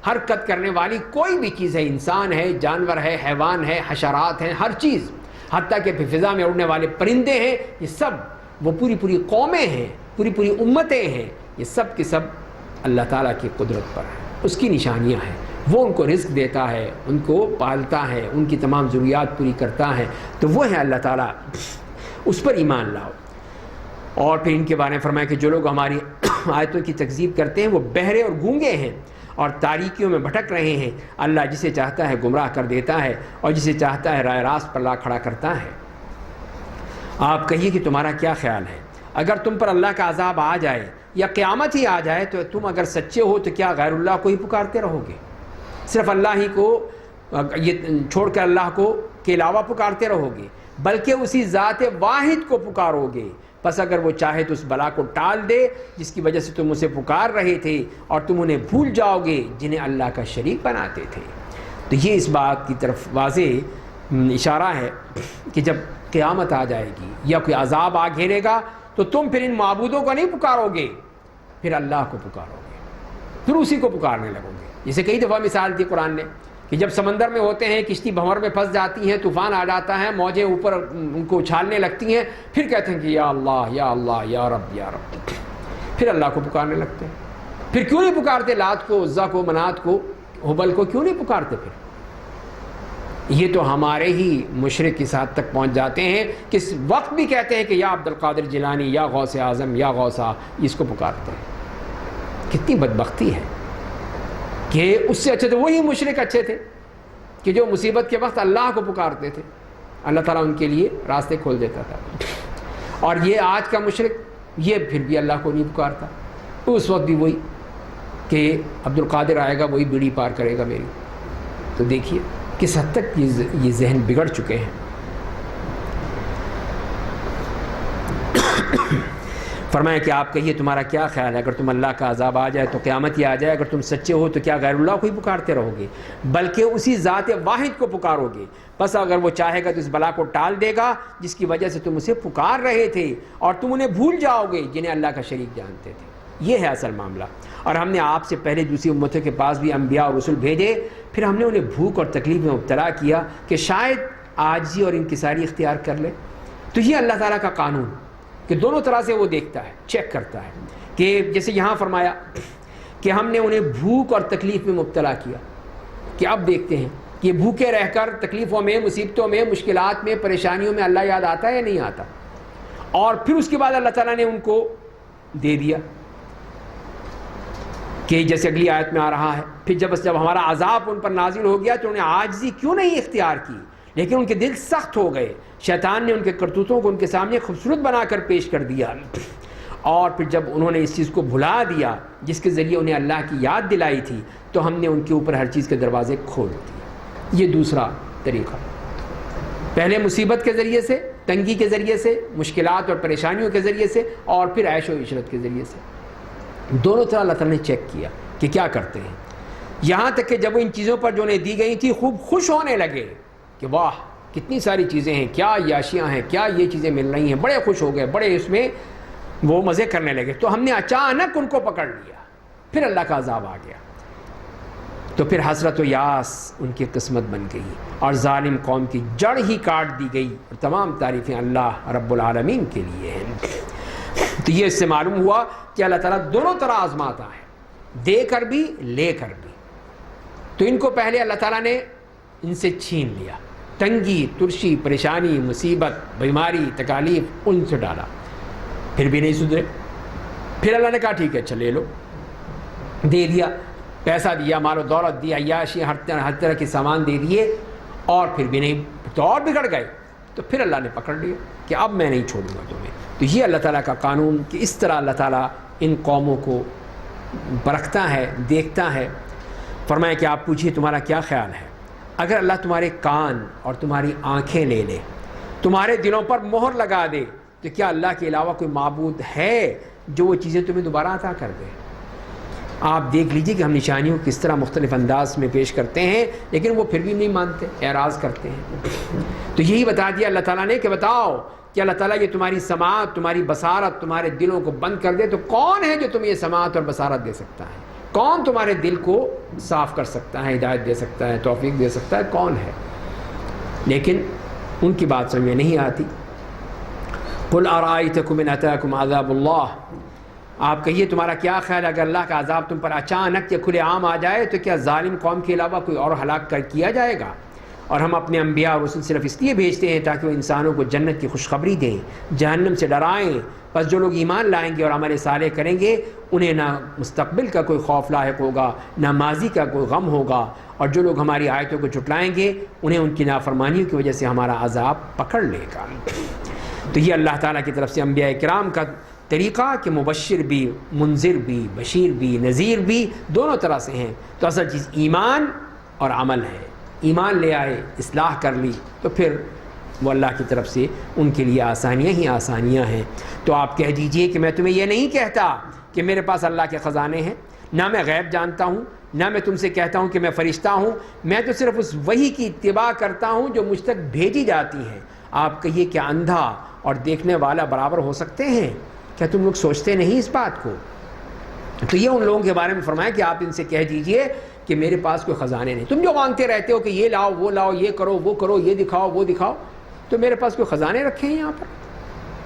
حرکت کرنے والی کوئی بھی چیز ہے، انسان ہے، جانور ہے، حیوان ہے، حشرات ہیں، ہر چیز، حتیٰ کہ فضا میں اڑنے والے پرندے ہیں، یہ سب وہ پوری قومیں ہیں، پوری امتیں ہیں، یہ سب کے سب اللہ تعالیٰ کی قدرت پر ہے، اس کی نشانیاں ہیں. وہ ان کو رزق دیتا ہے، ان کو پالتا ہے، ان کی تمام ضروریات پوری کرتا ہے. تو وہ ہے اللہ تعالیٰ، اس پر ایمان لاؤ. اور پھر ان کے بارے میں فرمایا کہ جو لوگ ہماری آیتوں کی تکذیب کرتے ہیں وہ بہرے اور گونگے ہیں اور تاریکیوں میں بھٹک رہے ہیں. اللہ جسے چاہتا ہے گمراہ کر دیتا ہے اور جسے چاہتا ہے راہ راست پر لا کھڑا کرتا ہے. آپ کہیے کہ تمہارا کیا خیال ہے، اگر تم پر اللہ کا عذاب آ جائے یا قیامت ہی آ جائے تو تم اگر سچے ہو تو کیا غیر اللہ کو ہی پکارتے رہو گے؟ صرف اللہ ہی کو یہ چھوڑ کر اللہ کو کے علاوہ پکارتے رہو گے؟ بلکہ اسی ذات واحد کو پکارو گے. پس اگر وہ چاہے تو اس بلا کو ٹال دے جس کی وجہ سے تم اسے پکار رہے تھے، اور تم انہیں بھول جاؤ گے جنہیں اللہ کا شریک بناتے تھے. تو یہ اس بات کی طرف واضح اشارہ ہے کہ جب قیامت آ جائے گی یا کوئی عذاب آ گھیرے گا تو تم پھر ان معبودوں کو نہیں پکارو گے، پھر اللہ کو پکارو گے، پھر اسی کو پکارنے لگو گے. جسے کئی دفعہ مثال دی قرآن نے کہ جب سمندر میں ہوتے ہیں، کشتی بھنور میں پھنس جاتی ہیں، طوفان آ جاتا ہے، موجیں اوپر ان کو اچھالنے لگتی ہیں، پھر کہتے ہیں کہ یا اللہ یا اللہ یا رب یا رب، پھر اللہ کو پکارنے لگتے ہیں. پھر کیوں نہیں پکارتے لات کو، عزا کو، منات کو، ہبل کو کیوں نہیں پکارتے؟ پھر یہ تو ہمارے ہی مشرک اس حد تک پہنچ جاتے ہیں کہ اس وقت بھی کہتے ہیں کہ یا عبد القادر جیلانی یا غوث اعظم یا غوثہ، اس کو پکارتے ہیں. کتنی بدبختی ہے کہ اس سے اچھے تو وہی مشرک اچھے تھے کہ جو مصیبت کے وقت اللہ کو پکارتے تھے، اللہ تعالیٰ ان کے لیے راستے کھول دیتا تھا. اور یہ آج کا مشرک یہ پھر بھی اللہ کو نہیں پکارتا. تو اس وقت بھی وہی کہ عبد القادر آئے گا وہی بیڑی پار کرے گا میری. تو دیکھیے کس حد تک یہ ذہن بگڑ چکے ہیں. فرمایا کہ آپ کہیے تمہارا کیا خیال ہے، اگر تم اللہ کا عذاب آ جائے تو قیامت ہی آ جائے، اگر تم سچے ہو تو کیا غیر اللہ کو ہی پکارتے رہو گے، بلکہ اسی ذات واحد کو پکارو گے، بس اگر وہ چاہے گا تو اس بلا کو ٹال دے گا جس کی وجہ سے تم اسے پکار رہے تھے، اور تم انہیں بھول جاؤ گے جنہیں اللہ کا شریک جانتے تھے۔ یہ ہے اصل معاملہ۔ اور ہم نے آپ سے پہلے دوسری امتوں کے پاس بھی انبیاء اور رسول بھیجے، پھر ہم نے انہیں بھوک اور تکلیف میں مبتلا کیا کہ شاید عاجزی اور انکساری اختیار کر لے۔ تو یہ اللہ تعالیٰ کا قانون کہ دونوں طرح سے وہ دیکھتا ہے، چیک کرتا ہے، کہ جیسے یہاں فرمایا کہ ہم نے انہیں بھوک اور تکلیف میں مبتلا کیا، کہ اب دیکھتے ہیں کہ یہ بھوکے رہ کر تکلیفوں میں، مصیبتوں میں، مشکلات میں، پریشانیوں میں اللہ یاد آتا ہے یا نہیں آتا۔ اور پھر اس کے بعد اللہ تعالیٰ نے ان کو دے دیا کہ جیسے اگلی آیت میں آ رہا ہے، پھر جب ہمارا عذاب ان پر نازل ہو گیا تو انہیں عاجزی کیوں نہیں اختیار کی، لیکن ان کے دل سخت ہو گئے، شیطان نے ان کے کرتوتوں کو ان کے سامنے خوبصورت بنا کر پیش کر دیا، اور پھر جب انہوں نے اس چیز کو بھلا دیا جس کے ذریعے انہیں اللہ کی یاد دلائی تھی تو ہم نے ان کے اوپر ہر چیز کے دروازے کھول دیے۔ یہ دوسرا طریقہ، پہلے مصیبت کے ذریعے سے، تنگی کے ذریعے سے، مشکلات اور پریشانیوں کے ذریعے سے، اور پھر عیش و عشرت کے ذریعے سے، دونوں طرح اللہ تعالیٰ نے چیک کیا کہ کیا کرتے ہیں، یہاں تک کہ جب ان چیزوں پر جو انہیں دی گئی تھی خوب خوش ہونے لگے کہ واہ کتنی ساری چیزیں ہیں، کیا یاشیاں ہیں، کیا یہ چیزیں مل رہی ہیں، بڑے خوش ہو گئے، بڑے اس میں وہ مزے کرنے لگے، تو ہم نے اچانک ان کو پکڑ لیا، پھر اللہ کا عذاب آ گیا، تو پھر حسرت و یاس ان کی قسمت بن گئی اور ظالم قوم کی جڑ ہی کاٹ دی گئی، اور تمام تعریفیں اللہ رب العالمین کے لیے ہیں۔ تو یہ اس سے معلوم ہوا کہ اللہ تعالیٰ دونوں طرح آزماتا ہے، دے کر بھی لے کر بھی۔ تو ان کو پہلے اللہ تعالیٰ نے ان سے چھین لیا، تنگی، ترشی، پریشانی، مصیبت، بیماری، تکالیف ان سے ڈالا، پھر بھی نہیں سدھرے، پھر اللہ نے کہا ٹھیک ہے اچھا لے لو، دے دیا، پیسہ دیا، مال و دولت دیا، عیاشی، ہر طرح کے سامان دے دیے، اور پھر بھی نہیں، تو اور بگڑ گئے، تو پھر اللہ نے پکڑ لیا کہ اب میں نہیں چھوڑوں گا تمہیں۔ تو یہ اللہ تعالیٰ کا قانون کہ اس طرح اللہ تعالیٰ ان قوموں کو پرکھتا ہے، دیکھتا ہے۔ فرمایا کہ آپ پوچھیے تمہارا کیا خیال ہے، اگر اللہ تمہارے کان اور تمہاری آنکھیں لے لے، تمہارے دلوں پر مہر لگا دے، تو کیا اللہ کے علاوہ کوئی معبود ہے جو وہ چیزیں تمہیں دوبارہ عطا کر دے؟ آپ دیکھ لیجئے کہ ہم نشانیوں کس طرح مختلف انداز میں پیش کرتے ہیں، لیکن وہ پھر بھی نہیں مانتے، اعراض کرتے ہیں۔ تو یہی بتا دیا اللہ تعالیٰ نے کہ بتاؤ کہ اللہ تعالیٰ یہ تمہاری سماعت، تمہاری بصارت، تمہارے دلوں کو بند کر دے تو کون ہے جو تمہیں یہ سماعت اور بصارت دے سکتا ہے؟ کون تمہارے دل کو صاف کر سکتا ہے، ہدایت دے سکتا ہے، توفیق دے سکتا ہے؟ کون ہے؟ لیکن ان کی بات سمجھ میں نہیں آتی۔ قل ارائیتکم ان اتاکم عذاب اللہ، آپ کہیے تمہارا کیا خیال ہے اگر اللہ کا عذاب تم پر اچانک یا کھلے عام آ جائے تو کیا ظالم قوم کے علاوہ کوئی اور ہلاک کیا جائے گا؟ اور ہم اپنے انبیاء اور رسول صرف اس لیے بھیجتے ہیں تاکہ وہ انسانوں کو جنت کی خوشخبری دیں، جہنم سے ڈرائیں۔ پس جو لوگ ایمان لائیں گے اور عمل صالح کریں گے انہیں نہ مستقبل کا کوئی خوف لاحق ہوگا، نہ ماضی کا کوئی غم ہوگا، اور جو لوگ ہماری آیتوں کو جھٹلائیں گے انہیں ان کی نافرمانیوں کی وجہ سے ہمارا عذاب پکڑ لے گا۔ تو یہ اللہ تعالیٰ کی طرف سے انبیاء کرام کا طریقہ کہ مبشر بھی، منذر بھی، بشیر بھی، نذیر بھی، دونوں طرح سے ہیں۔ تو اصل چیز ایمان اور عمل ہے، ایمان لے آئے، اصلاح کر لی، تو پھر وہ اللہ کی طرف سے ان کے لیے آسانیاں ہی آسانیاں ہیں۔ تو آپ کہہ دیجئے کہ میں تمہیں یہ نہیں کہتا کہ میرے پاس اللہ کے خزانے ہیں، نہ میں غیب جانتا ہوں، نہ میں تم سے کہتا ہوں کہ میں فرشتہ ہوں، میں تو صرف اس وحی کی اتباع کرتا ہوں جو مجھ تک بھیجی جاتی ہیں۔ آپ کہیے کہ اندھا اور دیکھنے والا برابر ہو سکتے ہیں؟ کیا تم لوگ سوچتے نہیں اس بات کو؟ تو یہ ان لوگوں کے بارے میں فرمایا کہ آپ ان سے کہہ دیجئے کہ میرے پاس کوئی خزانے نہیں۔ تم جو مانگتے رہتے ہو کہ یہ لاؤ وہ لاؤ، یہ کرو وہ کرو، یہ دکھاؤ وہ دکھاؤ، تو میرے پاس کوئی خزانے رکھے ہیں یہاں پر؟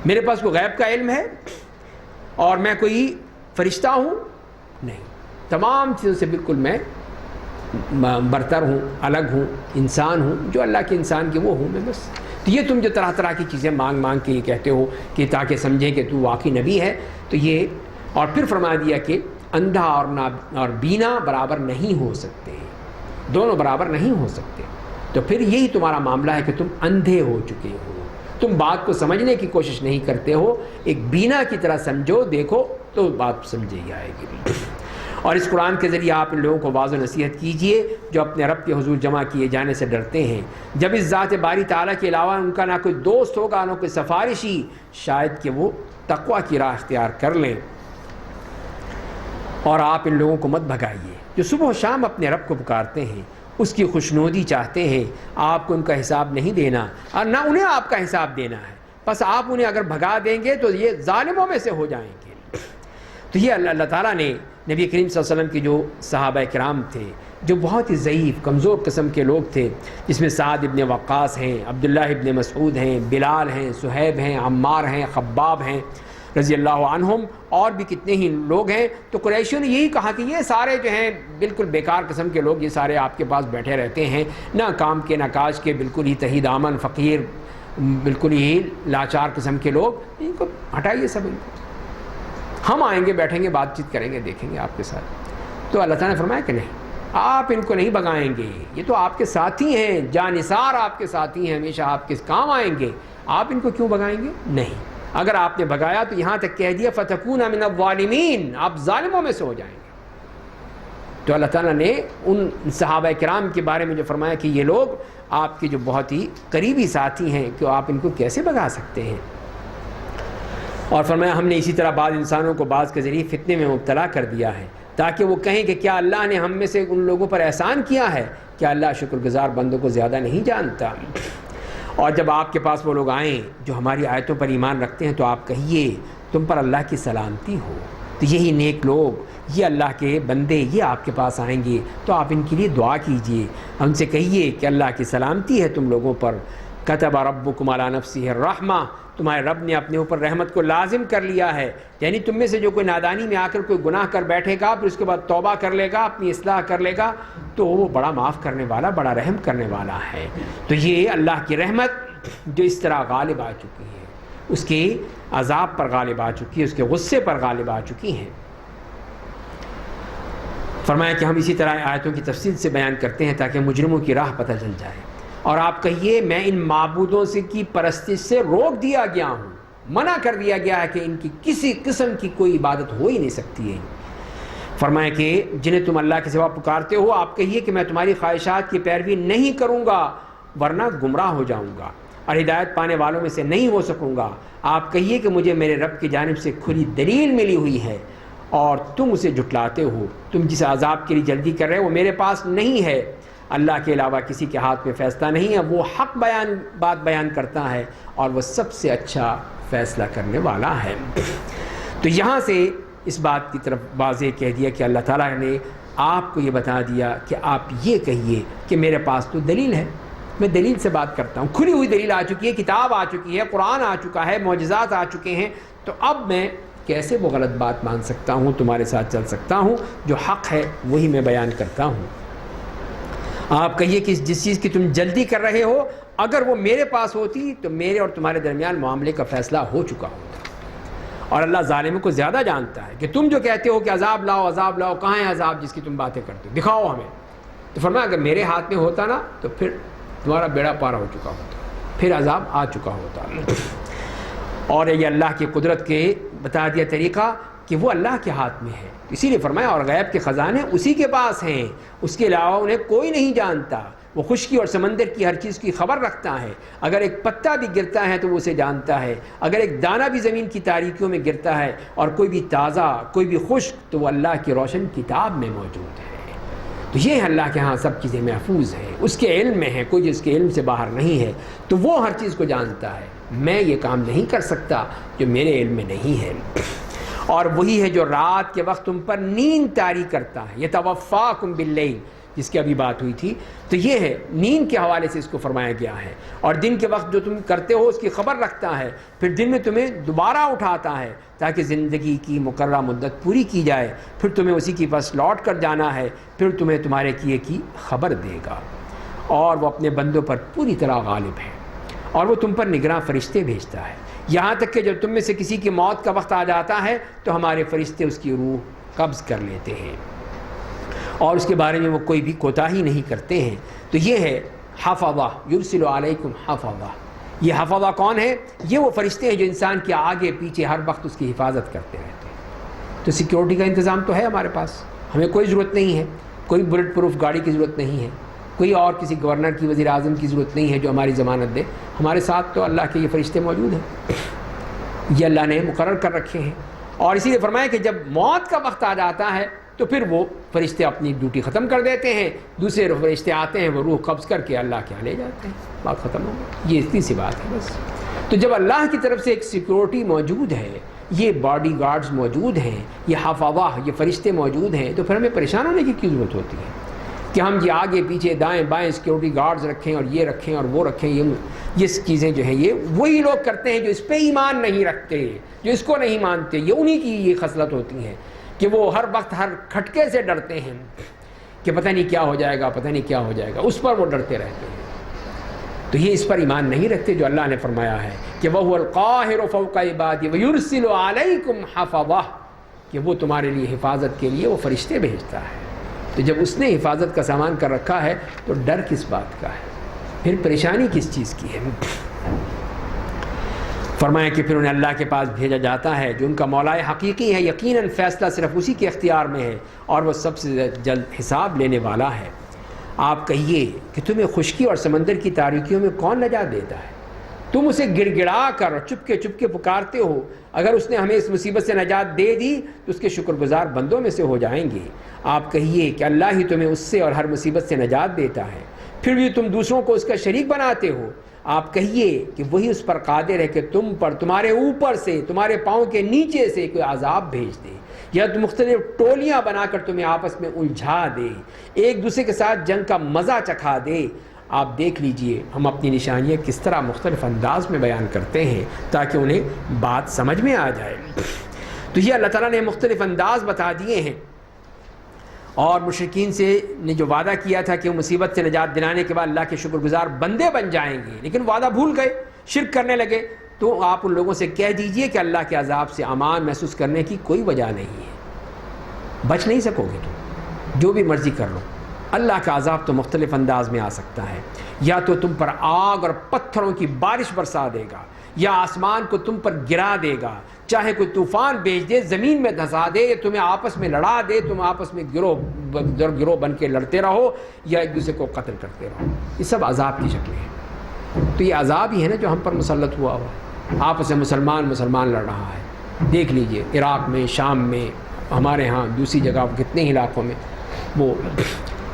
میرے پاس کوئی غیب کا علم ہے اور میں کوئی فرشتہ ہوں؟ نہیں، تمام چیزوں سے بالکل میں برتر ہوں، الگ ہوں، انسان ہوں، جو اللہ کے انسان کے وہ ہوں میں بس۔ تو یہ تم جو طرح طرح کی چیزیں مانگ مانگ کے یہ کہتے ہو کہ تاکہ سمجھیں کہ تو واقعی نبی ہے، تو یہ، اور پھر فرما دیا کہ اندھا اور بینا برابر نہیں ہو سکتے، دونوں برابر نہیں ہو سکتے۔ تو پھر یہی تمہارا معاملہ ہے کہ تم اندھے ہو چکے ہو، تم بات کو سمجھنے کی کوشش نہیں کرتے ہو، ایک بینا کی طرح سمجھو، دیکھو تو بات سمجھ ہی آئے گی۔ اور اس قرآن کے ذریعے آپ ان لوگوں کو واضح نصیحت کیجئے جو اپنے رب کے حضور جمع کیے جانے سے ڈرتے ہیں، جب اس ذات باری تعالیٰ کے علاوہ ان کا نہ کوئی دوست ہوگا نہ کوئی سفارشی، شاید کہ وہ تقویٰ کی راہ اختیار کر لیں۔ اور آپ ان لوگوں کو مت بھگائیے جو صبح و شام اپنے رب کو پکارتے ہیں، اس کی خوشنودی چاہتے ہیں، آپ کو ان کا حساب نہیں دینا اور نہ انہیں آپ کا حساب دینا ہے، بس آپ انہیں اگر بھگا دیں گے تو یہ ظالموں میں سے ہو جائیں گے۔ تو یہ اللہ تعالیٰ نے نبی کریم صلی اللہ علیہ وسلم کے جو صحابہ کرام تھے جو بہت ہی ضعیف کمزور قسم کے لوگ تھے، جس میں سعد ابن وقاص ہیں، عبداللہ ابن مسعود ہیں، بلال ہیں، صہیب ہیں، عمار ہیں، خباب ہیں رضی اللہ عنہم، اور بھی کتنے ہی لوگ ہیں، تو قریشیوں نے یہی کہا کہ یہ سارے جو ہیں بالکل بیکار قسم کے لوگ، یہ سارے آپ کے پاس بیٹھے رہتے ہیں، نہ کام کے نہ کاج کے، بالکل ہی تہی دامن فقیر، بالکل ہی لاچار قسم کے لوگ، ان کو ہٹائیے سب، ان کو ہم آئیں گے، بیٹھیں گے، بات چیت کریں گے، دیکھیں گے آپ کے ساتھ۔ تو اللہ تعالیٰ نے فرمایا کہ نہیں، آپ ان کو نہیں بگائیں گے، یہ تو آپ کے ساتھی ہیں، جانثار آپ کے ساتھی ہیں، ہمیشہ آپ کے کام آئیں گے، آپ ان کو کیوں بگائیں گے؟ نہیں، اگر آپ نے بگایا تو یہاں تک کہہ دیا فَتَكُونَ مِنَ الظَّالِمِينَ، آپ ظالموں میں سے ہو جائیں گے۔ تو اللہ تعالیٰ نے ان صحابہ کرام کے بارے میں جو فرمایا کہ یہ لوگ آپ کے جو بہت ہی قریبی ساتھی ہیں، کہ آپ ان کو کیسے بگا سکتے ہیں؟ اور فرمایا ہم نے اسی طرح بعض انسانوں کو بعض کے ذریعے فتنے میں مبتلا کر دیا ہے تاکہ وہ کہیں کہ کیا اللہ نے ہم میں سے ان لوگوں پر احسان کیا ہے؟ کیا اللہ شکر گزار بندوں کو زیادہ نہیں جانتا؟ اور جب آپ کے پاس وہ لوگ آئیں جو ہماری آیتوں پر ایمان رکھتے ہیں تو آپ کہیے تم پر اللہ کی سلامتی ہو۔ تو یہی نیک لوگ، یہ اللہ کے بندے، یہ آپ کے پاس آئیں گے تو آپ ان کے لیے دعا کیجئے، ان سے کہیے کہ اللہ کی سلامتی ہے تم لوگوں پر۔ کتب ربکم علی نفسہ الرحمہ، تمہارے رب نے اپنے اوپر رحمت کو لازم کر لیا ہے، یعنی تم میں سے جو کوئی نادانی میں آ کر کوئی گناہ کر بیٹھے گا پھر اس کے بعد توبہ کر لے گا، اپنی اصلاح کر لے گا، تو وہ بڑا معاف کرنے والا، بڑا رحم کرنے والا ہے۔ تو یہ اللہ کی رحمت جو اس طرح غالب آ چکی ہے، اس کے عذاب پر غالب آ چکی ہے، اس کے غصے پر غالب آ چکی ہیں۔ فرمایا کہ ہم اسی طرح آیتوں کی تفصیل سے بیان کرتے ہیں تاکہ مجرموں کی راہ پتہ چل جائے۔ اور آپ کہیے میں ان معبودوں سے کی پرستش سے روک دیا گیا ہوں، منع کر دیا گیا ہے کہ ان کی کسی قسم کی کوئی عبادت ہو ہی نہیں سکتی ہے۔ فرمایا کہ جنہیں تم اللہ کے سوا پکارتے ہو آپ کہیے کہ میں تمہاری خواہشات کی پیروی نہیں کروں گا ورنہ گمراہ ہو جاؤں گا اور ہدایت پانے والوں میں سے نہیں ہو سکوں گا۔ آپ کہیے کہ مجھے میرے رب کی جانب سے کھلی دلیل ملی ہوئی ہے اور تم اسے جھٹلاتے ہو، تم جس عذاب کے لیے جلدی کر رہے ہو وہ میرے پاس نہیں ہے، اللہ کے علاوہ کسی کے ہاتھ میں فیصلہ نہیں ہے، وہ حق بات بیان کرتا ہے اور وہ سب سے اچھا فیصلہ کرنے والا ہے۔ تو یہاں سے اس بات کی طرف واضح کہہ دیا کہ اللہ تعالیٰ نے آپ کو یہ بتا دیا کہ آپ یہ کہیے کہ میرے پاس تو دلیل ہے، میں دلیل سے بات کرتا ہوں، کھلی ہوئی دلیل آ چکی ہے، کتاب آ چکی ہے، قرآن آ چکا ہے، معجزات آ چکے ہیں، تو اب میں کیسے وہ غلط بات مان سکتا ہوں، تمہارے ساتھ چل سکتا ہوں، جو حق ہے وہی میں بیان کرتا ہوں۔ آپ کہیے کہ جس چیز کی تم جلدی کر رہے ہو اگر وہ میرے پاس ہوتی تو میرے اور تمہارے درمیان معاملے کا فیصلہ ہو چکا ہوتا، اور اللہ ظالموں کو زیادہ جانتا ہے کہ تم جو کہتے ہو کہ عذاب لاؤ عذاب لاؤ، کہاں ہے عذاب جس کی تم باتیں کرتے ہو، دکھاؤ ہمیں۔ تو فرمایا اگر میرے ہاتھ میں ہوتا نا تو پھر تمہارا بیڑا پار ہو چکا ہوتا، پھر عذاب آ چکا ہوتا۔ اور یہ اللہ کی قدرت کے بتا دیا طریقہ کہ وہ اللہ کے ہاتھ میں ہے، اسی لیے فرمایا اور غیب کے خزانے اسی کے پاس ہیں، اس کے علاوہ انہیں کوئی نہیں جانتا۔ وہ خشکی اور سمندر کی ہر چیز کی خبر رکھتا ہے، اگر ایک پتا بھی گرتا ہے تو وہ اسے جانتا ہے، اگر ایک دانہ بھی زمین کی تاریکیوں میں گرتا ہے اور کوئی بھی تازہ کوئی بھی خشک تو وہ اللہ کی روشن کتاب میں موجود ہے۔ تو یہ اللہ کے ہاں سب چیزیں محفوظ ہیں، اس کے علم میں ہے، کوئی جس کے علم سے باہر نہیں ہے، تو وہ ہر چیز کو جانتا ہے۔ میں یہ کام نہیں کر سکتا جو میرے علم میں نہیں ہے۔ اور وہی ہے جو رات کے وقت تم پر نیند طاری کرتا ہے، یتوفاکم باللیل، جس کی ابھی بات ہوئی تھی، تو یہ ہے نیند کے حوالے سے اس کو فرمایا گیا ہے، اور دن کے وقت جو تم کرتے ہو اس کی خبر رکھتا ہے، پھر دن میں تمہیں دوبارہ اٹھاتا ہے تاکہ زندگی کی مقررہ مدت پوری کی جائے، پھر تمہیں اسی کی پاس لوٹ کر جانا ہے، پھر تمہیں تمہارے کیے کی خبر دے گا، اور وہ اپنے بندوں پر پوری طرح غالب ہے، اور وہ تم پر نگراں فرشتے بھیجتا ہے، یہاں تک کہ جب تم میں سے کسی کی موت کا وقت آ جاتا ہے تو ہمارے فرشتے اس کی روح قبض کر لیتے ہیں، اور اس کے بارے میں وہ کوئی بھی کوتاہی نہیں کرتے ہیں۔ تو یہ ہے حفظہ، یرسل علیکم حفظہ۔ یہ حفظہ کون ہے؟ یہ وہ فرشتے ہیں جو انسان کے آگے پیچھے ہر وقت اس کی حفاظت کرتے رہتے ہیں۔ تو سیکیورٹی کا انتظام تو ہے ہمارے پاس، ہمیں کوئی ضرورت نہیں ہے، کوئی بلٹ پروف گاڑی کی ضرورت نہیں ہے، کوئی اور کسی گورنر کی، وزیر اعظم کی ضرورت نہیں ہے جو ہماری ضمانت دے. ہمارے ساتھ تو اللہ کے یہ فرشتے موجود ہیں، یہ اللہ نے مقرر کر رکھے ہیں. اور اسی لیے فرمایا کہ جب موت کا وقت آ جاتا ہے تو پھر وہ فرشتے اپنی ڈیوٹی ختم کر دیتے ہیں، دوسرے فرشتے آتے ہیں، وہ روح قبض کر کے اللہ کے یہاں لے جاتے ہیں، بات ختم ہو گئی. یہ اتنی سی بات ہے بس. تو جب اللہ کی طرف سے ایک سیکورٹی موجود ہے، یہ باڈی گارڈز موجود ہیں، یہ حفاظہ، یہ فرشتے موجود ہیں، تو پھر ہمیں پریشان ہونے کی کیوں ضرورت ہوتی ہے کہ ہم یہ آگے پیچھے دائیں بائیں سیکورٹی گارڈز رکھیں اور یہ رکھیں اور وہ رکھیں. یہ چیزیں جو ہیں یہ وہی لوگ کرتے ہیں جو اس پہ ایمان نہیں رکھتے، جو اس کو نہیں مانتے. یہ انہی کی یہ خصلت ہوتی ہے کہ وہ ہر وقت ہر کھٹکے سے ڈرتے ہیں کہ پتہ نہیں کیا ہو جائے گا، پتہ نہیں کیا ہو جائے گا، اس پر وہ ڈرتے رہتے ہیں. تو یہ اس پر ایمان نہیں رکھتے جو اللہ نے فرمایا ہے کہ وَهُوَ الْقَاهِرُ فَوْقَ عِبَادِهِ وَيُرْسِلُ عَلَيْكُمْ حَفَظَةً، کہ وہ تمہارے لیے حفاظت کے لیے وہ فرشتے بھیجتا ہے. تو جب اس نے حفاظت کا سامان کر رکھا ہے تو ڈر کس بات کا ہے، پھر پریشانی کس چیز کی ہے. فرمایا کہ پھر انہیں اللہ کے پاس بھیجا جاتا ہے جو ان کا مولا حقیقی ہے، یقیناً فیصلہ صرف اسی کے اختیار میں ہے اور وہ سب سے جلد حساب لینے والا ہے. آپ کہیے کہ تمہیں خشکی اور سمندر کی تاریکیوں میں کون نجات دیتا ہے؟ تم اسے گڑ گڑا کر اور چپکے چپکے پکارتے ہو. اگر اس نے ہمیں اس مصیبت سے نجات دے دی تو اس کے شکر گزار بندوں میں سے ہو جائیں گے. آپ کہیے کہ اللہ ہی تمہیں اس سے اور ہر مصیبت سے نجات دیتا ہے، پھر بھی تم دوسروں کو اس کا شریک بناتے ہو. آپ کہیے کہ وہی اس پر قادر ہے کہ تم پر تمہارے اوپر سے، تمہارے پاؤں کے نیچے سے کوئی عذاب بھیج دے، یا مختلف ٹولیاں بنا کر تمہیں آپس میں الجھا دے، ایک دوسرے کے ساتھ جنگ کا مزہ چکھا دے. آپ دیکھ لیجئے ہم اپنی نشانیاں کس طرح مختلف انداز میں بیان کرتے ہیں تاکہ انہیں بات سمجھ میں آ جائے. تو یہ اللہ تعالیٰ نے مختلف انداز بتا دیے ہیں. اور مشرکین سے نے جو وعدہ کیا تھا کہ وہ مصیبت سے نجات دلانے کے بعد اللہ کے شکر گزار بندے بن جائیں گے، لیکن وعدہ بھول گئے، شرک کرنے لگے. تو آپ ان لوگوں سے کہہ دیجئے کہ اللہ کے عذاب سے امان محسوس کرنے کی کوئی وجہ نہیں ہے، بچ نہیں سکو گے. تم جو بھی مرضی کر لو، اللہ کا عذاب تو مختلف انداز میں آ سکتا ہے. یا تو تم پر آگ اور پتھروں کی بارش برسا دے گا، یا آسمان کو تم پر گرا دے گا، چاہے کوئی طوفان بھیج دے، زمین میں دھسا دے، تمہیں آپس میں لڑا دے، تم آپس میں گروہ بن کے لڑتے رہو یا ایک دوسرے کو قتل کرتے رہو. یہ سب عذاب کی شکلیں ہیں. تو یہ عذاب ہی ہے نا جو ہم پر مسلط ہوا ہے. آپس میں مسلمان لڑ رہا ہے. دیکھ لیجئے عراق میں، شام میں، ہمارے ہاں دوسری جگہ کتنے علاقوں میں وہ،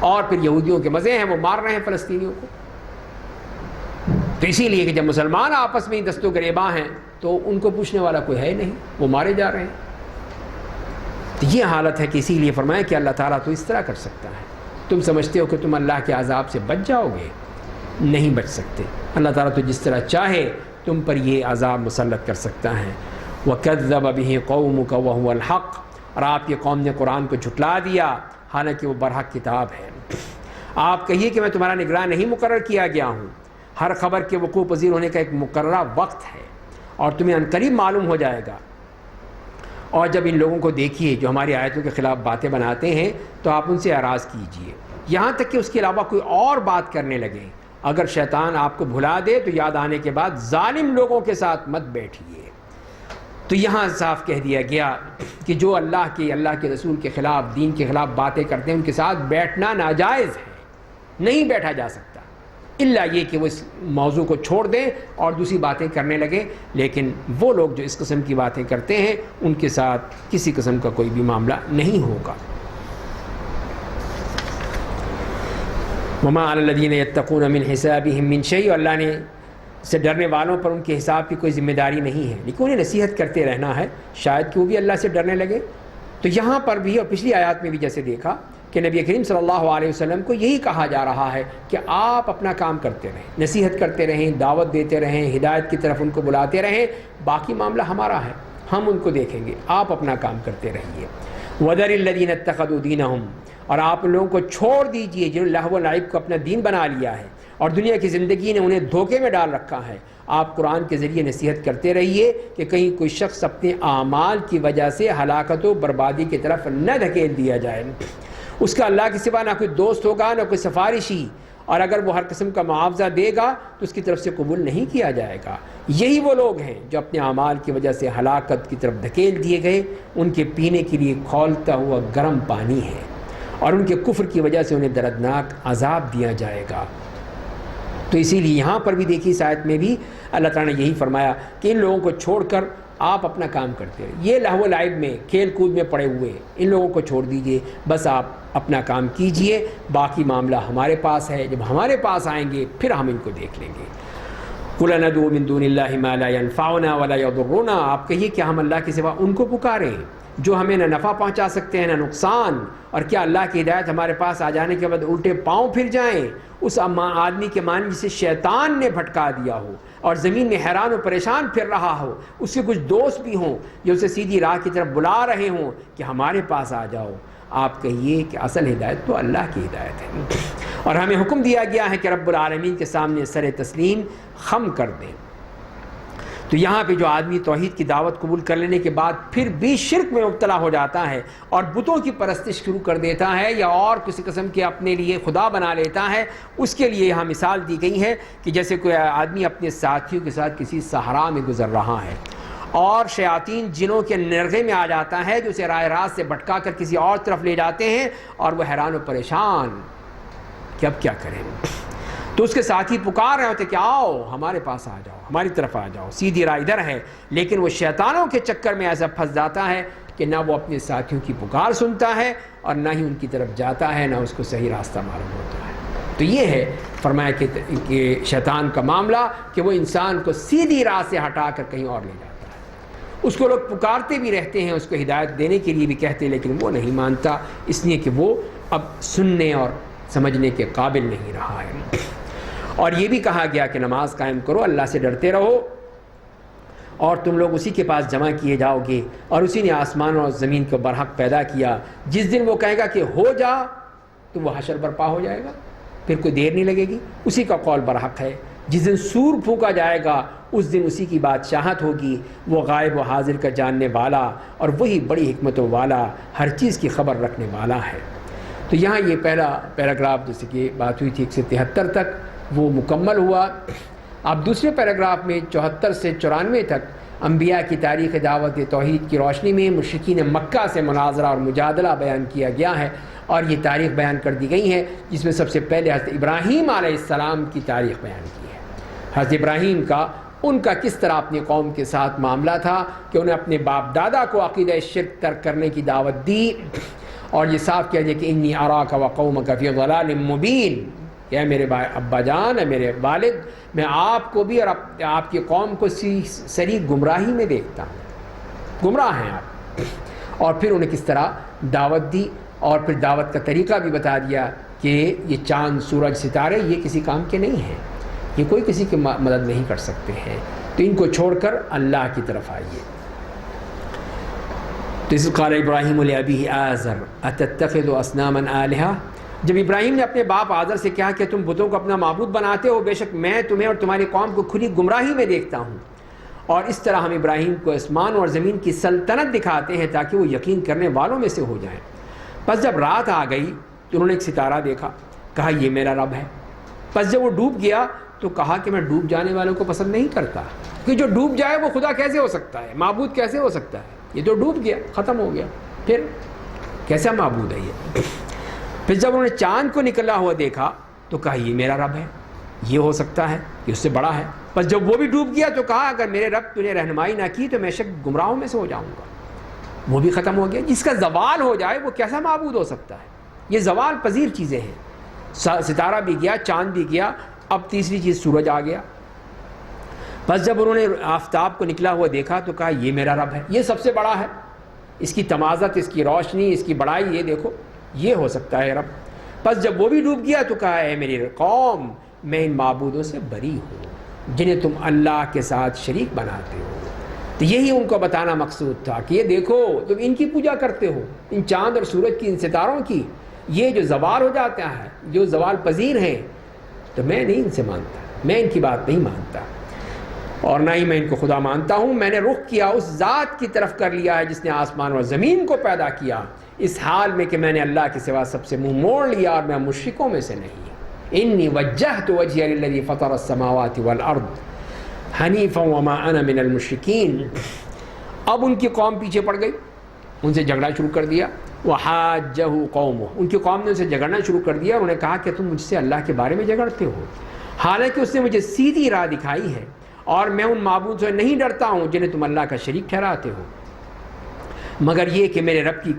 اور پھر یہودیوں کے مزے ہیں، وہ مار رہے ہیں فلسطینیوں کو. تو اسی لیے کہ جب مسلمان آپس میں ہی دست و گریباں ہیں تو ان کو پوچھنے والا کوئی ہے نہیں، وہ مارے جا رہے ہیں. تو یہ حالت ہے کہ اسی لیے فرمایا کہ اللہ تعالیٰ تو اس طرح کر سکتا ہے. تم سمجھتے ہو کہ تم اللہ کے عذاب سے بچ جاؤ گے، نہیں بچ سکتے. اللہ تعالیٰ تو جس طرح چاہے تم پر یہ عذاب مسلط کر سکتا ہے. وَكَذَّبَ بِهِ قَوْمُكَ وَهُوَ الْحَقُّ، اور آپ کی قوم نے قرآن کو جھٹلا دیا حالانکہ وہ برحق کتاب ہے. آپ کہیے کہ میں تمہارا نگراں نہیں مقرر کیا گیا ہوں. ہر خبر کے وقوع پذیر ہونے کا ایک مقررہ وقت ہے اور تمہیں عنقریب معلوم ہو جائے گا. اور جب ان لوگوں کو دیکھیے جو ہماری آیتوں کے خلاف باتیں بناتے ہیں تو آپ ان سے اعراض کیجئے، یہاں تک کہ اس کے علاوہ کوئی اور بات کرنے لگیں. اگر شیطان آپ کو بھلا دے تو یاد آنے کے بعد ظالم لوگوں کے ساتھ مت بیٹھیے. تو یہاں صاف کہہ دیا گیا کہ جو اللہ کے رسول کے خلاف، دین کے خلاف باتیں کرتے ہیں ان کے ساتھ بیٹھنا ناجائز ہے، نہیں بیٹھا جا سکتا الا یہ کہ وہ اس موضوع کو چھوڑ دیں اور دوسری باتیں کرنے لگیں. لیکن وہ لوگ جو اس قسم کی باتیں کرتے ہیں ان کے ساتھ کسی قسم کا کوئی بھی معاملہ نہیں ہوگا. وما علی الذین یتقون من حسابہم من شیء، اللہ نے سے ڈرنے والوں پر ان کے حساب کی کوئی ذمہ داری نہیں ہے، لیکن انہیں نصیحت کرتے رہنا ہے شاید کہ وہ بھی اللہ سے ڈرنے لگے. تو یہاں پر بھی اور پچھلی آیات میں بھی جیسے دیکھا کہ نبی کریم صلی اللہ علیہ وسلم کو یہی کہا جا رہا ہے کہ آپ اپنا کام کرتے رہیں، نصیحت کرتے رہیں، دعوت دیتے رہیں، ہدایت کی طرف ان کو بلاتے رہیں، باقی معاملہ ہمارا ہے، ہم ان کو دیکھیں گے، آپ اپنا کام کرتے رہیے. وَذَرِ الَّذِينَ اتَّخَذُوا دِينَهُمْ، اور آپ ان لوگوں کو چھوڑ دیجئے جنہوں نے لہو و لعب کو اپنا دین بنا لیا ہے اور دنیا کی زندگی نے انہیں دھوکے میں ڈال رکھا ہے. آپ قرآن کے ذریعے نصیحت کرتے رہیے کہ کہیں کوئی شخص اپنے اعمال کی وجہ سے ہلاکت و بربادی کی طرف نہ دھکیل دیا جائے. اس کا اللہ کے سوا نہ کوئی دوست ہوگا، نہ کوئی سفارشی، اور اگر وہ ہر قسم کا معاوضہ دے گا تو اس کی طرف سے قبول نہیں کیا جائے گا۔ یہی وہ لوگ ہیں جو اپنے اعمال کی وجہ سے ہلاکت کی طرف دھکیل دیے گئے، ان کے پینے کے لیے کھولتا ہوا گرم پانی ہے، اور ان کے کفر کی وجہ سے انہیں دردناک عذاب دیا جائے گا۔ تو اسی لیے یہاں پر بھی دیکھیے اس آیت میں بھی اللہ تعالیٰ نے یہی فرمایا کہ ان لوگوں کو چھوڑ کر آپ اپنا کام کرتے ہیں، یہ لہو و لعب میں کھیل کود میں پڑے ہوئے ان لوگوں کو چھوڑ دیجئے، بس آپ اپنا کام کیجئے، باقی معاملہ ہمارے پاس ہے، جب ہمارے پاس آئیں گے پھر ہم ان کو دیکھ لیں گے۔ قُلْ نَدْعُو مِن دُونِ اللَّهِ مَا لَا يَنفَعُنَا وَلَا يَضُرُّنَا، آپ کہیے کہ ہم اللہ کے سوا ان کو پکاریں جو ہمیں نہ نفع پہنچا سکتے ہیں نہ نقصان، اور کیا اللہ کی ہدایت ہمارے پاس آ جانے کے بعد الٹے پاؤں پھر جائیں؟ اس آدمی کے معنی جسے شیطان نے بھٹکا دیا ہو اور زمین میں حیران و پریشان پھر رہا ہو، اس کے کچھ دوست بھی ہوں جو اسے سیدھی راہ کی طرف بلا رہے ہوں کہ ہمارے پاس آ جاؤ، آپ کہیے کہ اصل ہدایت تو اللہ کی ہدایت ہے، اور ہمیں حکم دیا گیا ہے کہ رب العالمین کے سامنے سر تسلیم خم کر دیں۔ تو یہاں پہ جو آدمی توحید کی دعوت قبول کر لینے کے بعد پھر بھی شرک میں مبتلا ہو جاتا ہے اور بتوں کی پرستش شروع کر دیتا ہے یا اور کسی قسم کے اپنے لیے خدا بنا لیتا ہے، اس کے لیے یہاں مثال دی گئی ہے کہ جیسے کوئی آدمی اپنے ساتھیوں کے ساتھ کسی صحرا میں گزر رہا ہے اور شیاطین جنوں کے نرغے میں آ جاتا ہے جو اسے راہ راست سے بھٹکا کر کسی اور طرف لے جاتے ہیں، اور وہ حیران و پریشان کہ اب کیا کریں۔ تو اس کے ساتھی پکار رہے ہوتے کہ آؤ ہمارے پاس آ جاؤ، ہماری طرف آ جاؤ، سیدھی راہ ادھر ہے، لیکن وہ شیطانوں کے چکر میں ایسا پھنس جاتا ہے کہ نہ وہ اپنے ساتھیوں کی پکار سنتا ہے اور نہ ہی ان کی طرف جاتا ہے، نہ اس کو صحیح راستہ معلوم ہوتا ہے۔ تو یہ ہے فرمایا کہ شیطان کا معاملہ کہ وہ انسان کو سیدھی راہ سے ہٹا کر کہیں اور لے جاتا ہے۔ اس کو لوگ پکارتے بھی رہتے ہیں، اس کو ہدایت دینے کے لیے بھی کہتے ہیں، لیکن وہ نہیں مانتا، اس لیے کہ وہ اب سننے اور سمجھنے کے قابل نہیں رہا ہے۔ اور یہ بھی کہا گیا کہ نماز قائم کرو، اللہ سے ڈرتے رہو، اور تم لوگ اسی کے پاس جمع کیے جاؤ گے، اور اسی نے آسمان اور زمین کو برحق پیدا کیا۔ جس دن وہ کہے گا کہ ہو جا تو وہ حشر برپا ہو جائے گا، پھر کوئی دیر نہیں لگے گی، اسی کا قول برحق ہے۔ جس دن سور پھونکا جائے گا اس دن اسی کی بادشاہت ہوگی، وہ غائب و حاضر کا جاننے والا اور وہی بڑی حکمتوں والا، ہر چیز کی خبر رکھنے والا ہے۔ تو یہاں یہ پہلا پیراگراف جیسے کہ بات ہوئی تھی 173 تک وہ مکمل ہوا۔ اب دوسرے پیراگراف میں 74 سے 94 تک انبیاء کی تاریخ دعوت توحید کی روشنی میں مشرکین مکہ سے مناظرہ اور مجادلہ بیان کیا گیا ہے، اور یہ تاریخ بیان کر دی گئی ہے، جس میں سب سے پہلے حضرت ابراہیم علیہ السلام کی تاریخ بیان کی ہے۔ حضرت ابراہیم کا ان کا کس طرح اپنی قوم کے ساتھ معاملہ تھا کہ انہیں اپنے باپ دادا کو عقیدہ شرک ترک کرنے کی دعوت دی، اور یہ صاف کیا جائے کہ انی اراک و قومک فی ضلال مبین، کہ اے میرے ابا جان، اے میرے والد، میں آپ کو بھی اور آپ کی قوم کو سری گمراہی میں دیکھتا ہوں، گمراہ ہیں آپ۔ اور پھر انہیں کس طرح دعوت دی، اور پھر دعوت کا طریقہ بھی بتا دیا کہ یہ چاند سورج ستارے یہ کسی کام کے نہیں ہیں، یہ کوئی کسی کی مدد نہیں کر سکتے ہیں، تو ان کو چھوڑ کر اللہ کی طرف آئیے۔ تو اس قال ابراہیم لأبیہ آزر اتتخذ اصناما آلہہ، جب ابراہیم نے اپنے باپ آزر سے کہا کہ تم بتوں کو اپنا معبود بناتے ہو، بے شک میں تمہیں اور تمہاری قوم کو کھلی گمراہی میں دیکھتا ہوں۔ اور اس طرح ہم ابراہیم کو آسمان اور زمین کی سلطنت دکھاتے ہیں تاکہ وہ یقین کرنے والوں میں سے ہو جائیں۔ پس جب رات آ گئی تو انہوں نے ایک ستارہ دیکھا، کہا یہ میرا رب ہے۔ پس جب وہ ڈوب گیا تو کہا کہ میں ڈوب جانے والوں کو پسند نہیں کرتا، کہ جو ڈوب جائے وہ خدا کیسے ہو سکتا ہے، معبود کیسے ہو سکتا ہے، یہ تو ڈوب گیا، ختم ہو گیا، پھر کیسا معبود ہے یہ۔ پھر جب انہوں نے چاند کو نکلا ہوا دیکھا تو کہا یہ میرا رب ہے، یہ ہو سکتا ہے کہ اس سے بڑا ہے۔ پس جب وہ بھی ڈوب گیا تو کہا اگر میرے رب تجھے رہنمائی نہ کی تو میں شک گمراہوں میں سے ہو جاؤں گا، وہ بھی ختم ہو گیا۔ جس کا زوال ہو جائے وہ کیسا معبود ہو سکتا ہے، یہ زوال پذیر چیزیں ہیں۔ ستارہ بھی گیا، چاند بھی گیا، اب تیسری چیز سورج آ گیا۔ بس جب انہوں نے آفتاب کو نکلا ہوا دیکھا تو کہا یہ میرا رب ہے، یہ سب سے بڑا ہے، اس کی تمازت، اس کی روشنی، اس کی بڑائی، یہ دیکھو یہ ہو سکتا ہے رب۔ بس جب وہ بھی ڈوب گیا تو کہا اے میری قوم، میں ان معبودوں سے بری ہوں جنہیں تم اللہ کے ساتھ شریک بناتے ہو۔ تو یہی ان کو بتانا مقصود تھا کہ یہ دیکھو تم ان کی پوجا کرتے ہو، ان چاند اور سورج کی، ان ستاروں کی، یہ جو زوال ہو جاتا ہے، جو زوال پذیر ہیں، تو میں نہیں ان سے مانتا، میں ان کی بات نہیں مانتا، اور نہ ہی میں ان کو خدا مانتا ہوں۔ میں نے رخ کیا اس ذات کی طرف کر لیا ہے جس نے آسمان اور زمین کو پیدا کیا، اس حال میں کہ میں نے اللہ کے سوا سب سے منہ موڑ لیا اور میں مشرکوں میں سے نہیں ہوں۔ انی وجہت وجہی للذی فطر السماوات والارض حنیفا وما انا من المشرکین۔ اب ان کی قوم پیچھے پڑ گئی، ان سے جھگڑا شروع کر دیا۔ وحاجہ قومہ، ان کی قوم نے ان سے جھگڑنا شروع کر دیا اور انہیں کہا کہ تم مجھ سے اللہ کے بارے میں جھگڑتے ہو، حالانکہ اس نے مجھے سیدھی راہ دکھائی ہے اور میں ان معبود سے نہیں ڈرتا ہوں جنہیں تم اللہ کا شریک ٹھہراتے ہو، مگر یہ کہ میرے رب کی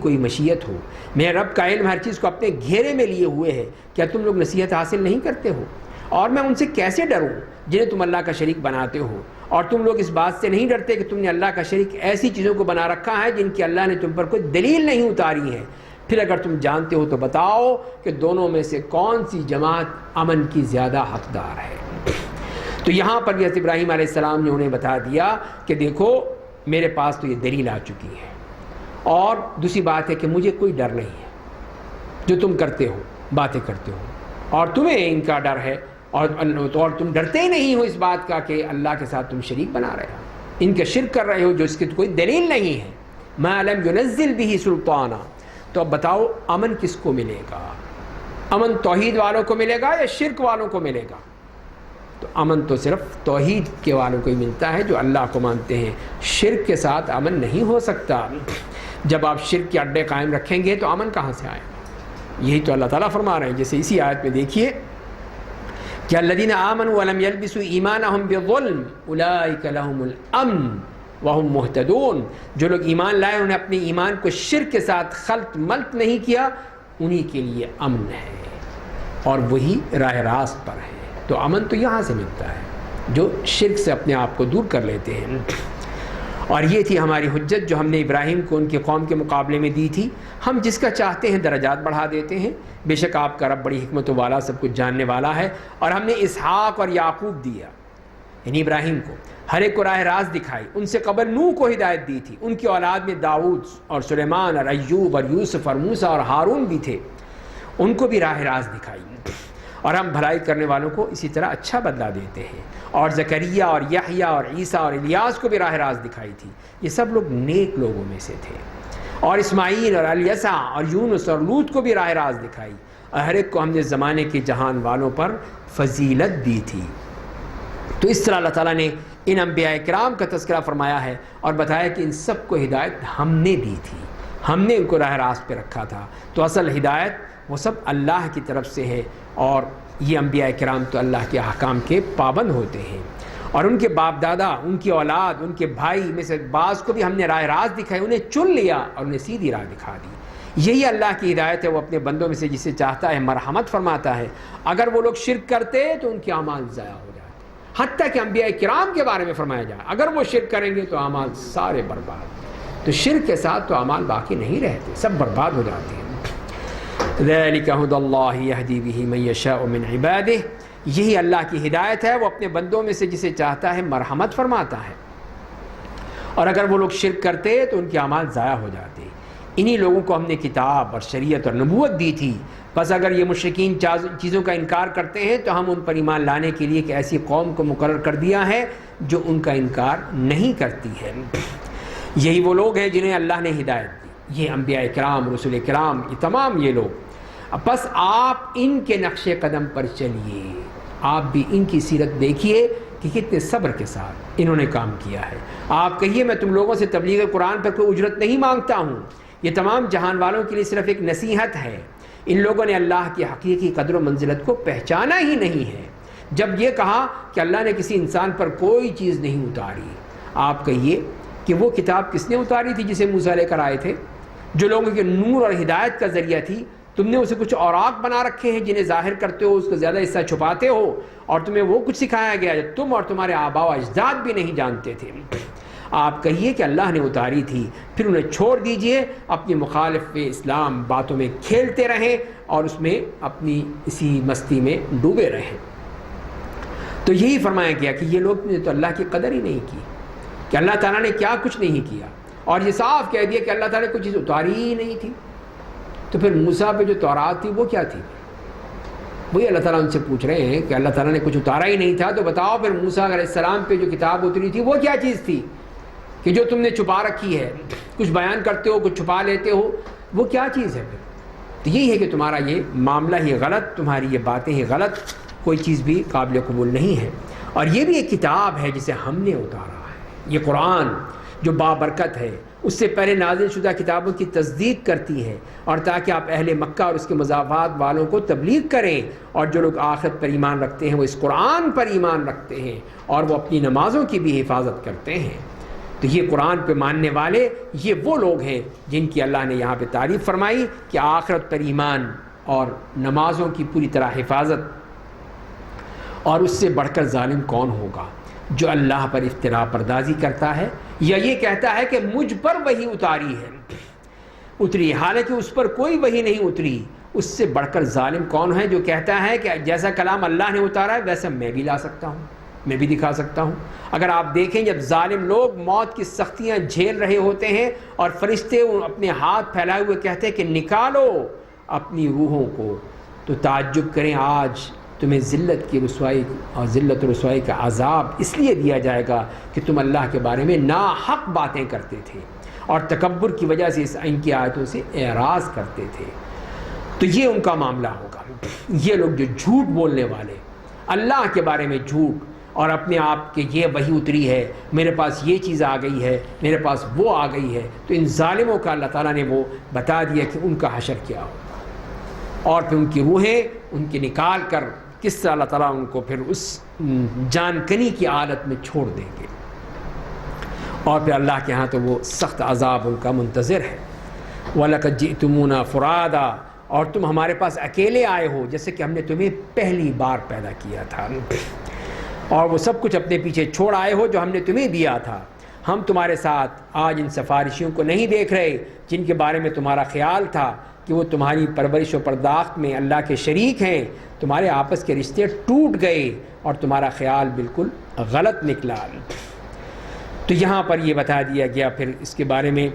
کوئی مشیت ہو۔ میرے رب کا علم ہر چیز کو اپنے گھیرے میں لیے ہوئے ہے، کیا تم لوگ نصیحت حاصل نہیں کرتے ہو؟ اور میں ان سے کیسے ڈروں جنہیں تم اللہ کا شریک بناتے ہو، اور تم لوگ اس بات سے نہیں ڈرتے کہ تم نے اللہ کا شریک ایسی چیزوں کو بنا رکھا ہے جن کی اللہ نے تم پر کوئی دلیل نہیں اتاری ہے۔ پھر اگر تم جانتے ہو تو بتاؤ کہ دونوں میں سے کون سی جماعت امن کی زیادہ حقدار ہے۔ تو یہاں پر بھی حضرت ابراہیم علیہ السلام نے انہیں بتا دیا کہ دیکھو میرے پاس تو یہ دلیل آ چکی ہے، اور دوسری بات ہے کہ مجھے کوئی ڈر نہیں ہے، جو تم کرتے ہو باتیں کرتے ہو اور تمہیں ان کا ڈر ہے، اور تم ڈرتے ہی نہیں ہو اس بات کا کہ اللہ کے ساتھ تم شریک بنا رہے ہو، ان کا شرک کر رہے ہو جو اس کی کوئی دلیل نہیں ہے۔ ما لم ينزل به سلطانا، تو اب بتاؤ امن کس کو ملے گا؟ امن توحید والوں کو ملے گا یا شرک والوں کو ملے گا؟ تو امن تو صرف توحید کے والوں کو ہی ملتا ہے جو اللہ کو مانتے ہیں، شرک کے ساتھ امن نہیں ہو سکتا۔ جب آپ شرک کے اڈے قائم رکھیں گے تو امن کہاں سے آئے گا؟ یہی تو اللہ تعالیٰ فرما رہے ہیں، جیسے اسی آیت میں دیکھیے کہ الذین آمنوا ولم یلبسوا ایمانہم بظلم اولئک لہم الامن وہم مہتدون، جو لوگ ایمان لائے انہوں نے اپنے ایمان کو شرک کے ساتھ خلط ملط نہیں کیا، انہی کے لیے امن ہے اور وہی راہ راست پر ہے۔ تو امن تو یہاں سے ملتا ہے جو شرک سے اپنے آپ کو دور کر لیتے ہیں۔ اور یہ تھی ہماری حجت جو ہم نے ابراہیم کو ان کی قوم کے مقابلے میں دی تھی۔ ہم جس کا چاہتے ہیں درجات بڑھا دیتے ہیں، بے شک آپ کا رب بڑی حکمت والا سب کچھ جاننے والا ہے۔ اور ہم نے اسحاق اور یعقوب دیا، یعنی ابراہیم کو ہر ایک کو راہ راست دکھائی۔ ان سے قبل نوح کو ہدایت دی تھی، ان کی اولاد میں داؤد اور سلیمان اور ایوب اور یوسف اور موسیٰ اور ہارون بھی تھے، ان کو بھی راہ راست دکھائی۔ اور ہم بھلائی کرنے والوں کو اسی طرح اچھا بدلہ دیتے ہیں۔ اور زکریا اور یحییٰ اور عیسیٰ اور الیاس کو بھی راہ راست دکھائی تھی، یہ سب لوگ نیک لوگوں میں سے تھے۔ اور اسماعیل اور الیسع اور یونس اور لوط کو بھی راہ راست دکھائی، اور ہر ایک کو ہم نے زمانے کے جہان والوں پر فضیلت دی تھی۔ تو اس طرح اللہ تعالیٰ نے ان انبیاء کرام کا تذکرہ فرمایا ہے اور بتایا کہ ان سب کو ہدایت ہم نے دی تھی، ہم نے ان کو راہ راست پہ رکھا تھا۔ تو اصل ہدایت وہ سب اللہ کی طرف سے ہے، اور یہ انبیاء کرام تو اللہ کے احکام کے پابند ہوتے ہیں، اور ان کے باپ دادا، ان کی اولاد، ان کے بھائی میں سے بعض کو بھی ہم نے راہ راست دکھائی، انہیں چن لیا اور انہیں سیدھی راہ دکھا دی۔ یہی اللہ کی ہدایت ہے، وہ اپنے بندوں میں سے جسے چاہتا ہے مرحمت فرماتا ہے۔ اگر وہ لوگ شرک کرتے تو ان کے اعمال ضائع ہو جاتے، حتیٰ کہ انبیاء کرام کے بارے میں فرمایا جائے اگر وہ شرک کریں گے تو اعمال سارے برباد۔ تو شرک کے ساتھ تو اعمال باقی نہیں رہتے، سب برباد ہو جاتے ہیں۔ ذَلِكَ هُدَى اللَّهِ يَهْدِي بِهِ مَن يَشَاءُ مِنْ عِبَادِهِ، یہی اللہ کی ہدایت ہے، وہ اپنے بندوں میں سے جسے چاہتا ہے مرحمت فرماتا ہے۔ اور اگر وہ لوگ شرک کرتے تو ان کے اعمال ضائع ہو جاتے۔ انہی لوگوں کو ہم نے کتاب اور شریعت اور نبوت دی تھی، بس اگر یہ مشرکین چیزوں کا انکار کرتے ہیں تو ہم ان پر ایمان لانے کے لیے ایک ایسی قوم کو مقرر کر دیا ہے جو ان کا انکار نہیں کرتی ہے۔ یہی وہ لوگ ہیں جنہیں اللہ نے ہدایت دی، یہ انبیاء کرام، رسول کرام، یہ تمام یہ لوگ۔ بس آپ ان کے نقش قدم پر چلیے، آپ بھی ان کی سیرت دیکھیے کہ کتنے صبر کے ساتھ انہوں نے کام کیا ہے۔ آپ کہیے میں تم لوگوں سے تبلیغ قرآن پر کوئی اجرت نہیں مانگتا ہوں، یہ تمام جہان والوں کے لیے صرف ایک نصیحت ہے۔ ان لوگوں نے اللہ کی حقیقی قدر و منزلت کو پہچانا ہی نہیں ہے۔ جب یہ کہا کہ اللہ نے کسی انسان پر کوئی چیز نہیں اتاری، آپ کہیے کہ وہ کتاب کس نے اتاری تھی جسے موسیٰ لے کر آئے تھے، جو لوگوں کے نور اور ہدایت کا ذریعہ تھی؟ تم نے اسے کچھ اوراق بنا رکھے ہیں جنہیں ظاہر کرتے ہو، اس کا زیادہ حصہ چھپاتے ہو، اور تمہیں وہ کچھ سکھایا گیا جو تم اور تمہارے آباء و اجداد بھی نہیں جانتے تھے۔ آپ کہیے کہ اللہ نے اتاری تھی، پھر انہیں چھوڑ دیجئے، اپنی مخالف اسلام باتوں میں کھیلتے رہیں اور اس میں اپنی اسی مستی میں ڈوبے رہیں۔ تو یہی فرمایا گیا کہ یہ لوگ نے تو اللہ کی قدر ہی نہیں کی، کہ اللہ تعالیٰ نے کیا کچھ نہیں کیا، اور یہ صاف کہہ دیا کہ اللہ تعالیٰ نے کوئی چیز اتاری ہی نہیں تھی۔ تو پھر موسیٰ پہ جو تورات تھی وہ کیا تھی؟ وہی اللہ تعالیٰ ان سے پوچھ رہے ہیں کہ اللہ تعالیٰ نے کچھ اتارا ہی نہیں تھا، تو بتاؤ پھر موسیٰ علیہ السلام پہ جو کتاب اتری تھی وہ کیا چیز تھی کہ جو تم نے چھپا رکھی ہے؟ کچھ بیان کرتے ہو، کچھ چھپا لیتے ہو، وہ کیا چیز ہے پھر؟ تو یہی ہے کہ تمہارا یہ معاملہ ہی غلط، تمہاری یہ باتیں ہی غلط، کوئی چیز بھی قابل قبول نہیں ہے۔ اور یہ بھی ایک کتاب ہے جسے ہم نے اتارا ہے، یہ قرآن جو بابرکت ہے، اس سے پہلے نازل شدہ کتابوں کی تصدیق کرتی ہے، اور تاکہ آپ اہل مکہ اور اس کے مضافات والوں کو تبلیغ کریں، اور جو لوگ آخرت پر ایمان رکھتے ہیں وہ اس قرآن پر ایمان رکھتے ہیں، اور وہ اپنی نمازوں کی بھی حفاظت کرتے ہیں۔ تو یہ قرآن پہ ماننے والے یہ وہ لوگ ہیں جن کی اللہ نے یہاں پہ تعریف فرمائی کہ آخرت پر ایمان اور نمازوں کی پوری طرح حفاظت۔ اور اس سے بڑھ کر ظالم کون ہوگا جو اللہ پر افتراء پردازی کرتا ہے یا یہ کہتا ہے کہ مجھ پر وحی اتری، حالانکہ اس پر کوئی وحی نہیں اتری۔ اس سے بڑھ کر ظالم کون ہے جو کہتا ہے کہ جیسا کلام اللہ نے اتارا ہے ویسا میں بھی لا سکتا ہوں، میں بھی دکھا سکتا ہوں۔ اگر آپ دیکھیں جب ظالم لوگ موت کی سختیاں جھیل رہے ہوتے ہیں اور فرشتے اپنے ہاتھ پھیلائے ہوئے کہتے ہیں کہ نکالو اپنی روحوں کو، تو تعجب کریں آج تمہیں ذلت کی رسوائی اور ذلت و رسوائی کا عذاب اس لیے دیا جائے گا کہ تم اللہ کے بارے میں ناحق باتیں کرتے تھے اور تکبر کی وجہ سے ان کی آیتوں سے اعراض کرتے تھے۔ تو یہ ان کا معاملہ ہوگا، یہ لوگ جو جھوٹ بولنے والے، اللہ کے بارے میں جھوٹ، اور اپنے آپ کہ یہ وحی اتری ہے، میرے پاس یہ چیز آ گئی ہے، میرے پاس وہ آ گئی ہے، تو ان ظالموں کا اللہ تعالیٰ نے وہ بتا دیا کہ ان کا حشر کیا ہوگا، اور پھر ان کی روحیں ان کے نکال کر کس طرح اللہ تعالیٰ ان کو پھر اس جان کنی کی حالت میں چھوڑ دیں گے، اور پھر اللہ کے ہاں تو وہ سخت عذاب ان کا منتظر ہے۔ وَلَقَدْ جِئْتُمُونَا فُرَادًا، اور تم ہمارے پاس اکیلے آئے ہو جیسے کہ ہم نے تمہیں پہلی بار پیدا کیا تھا، اور وہ سب کچھ اپنے پیچھے چھوڑ آئے ہو جو ہم نے تمہیں دیا تھا۔ ہم تمہارے ساتھ آج ان سفارشیوں کو نہیں دیکھ رہے جن کے بارے میں تمہارا خیال تھا کہ وہ تمہاری پرورش و پرداخت میں اللہ کے شریک ہیں، تمہارے آپس کے رشتے ٹوٹ گئے اور تمہارا خیال بالکل غلط نکلا۔ تو یہاں پر یہ بتا دیا گیا پھر اس کے بارے میں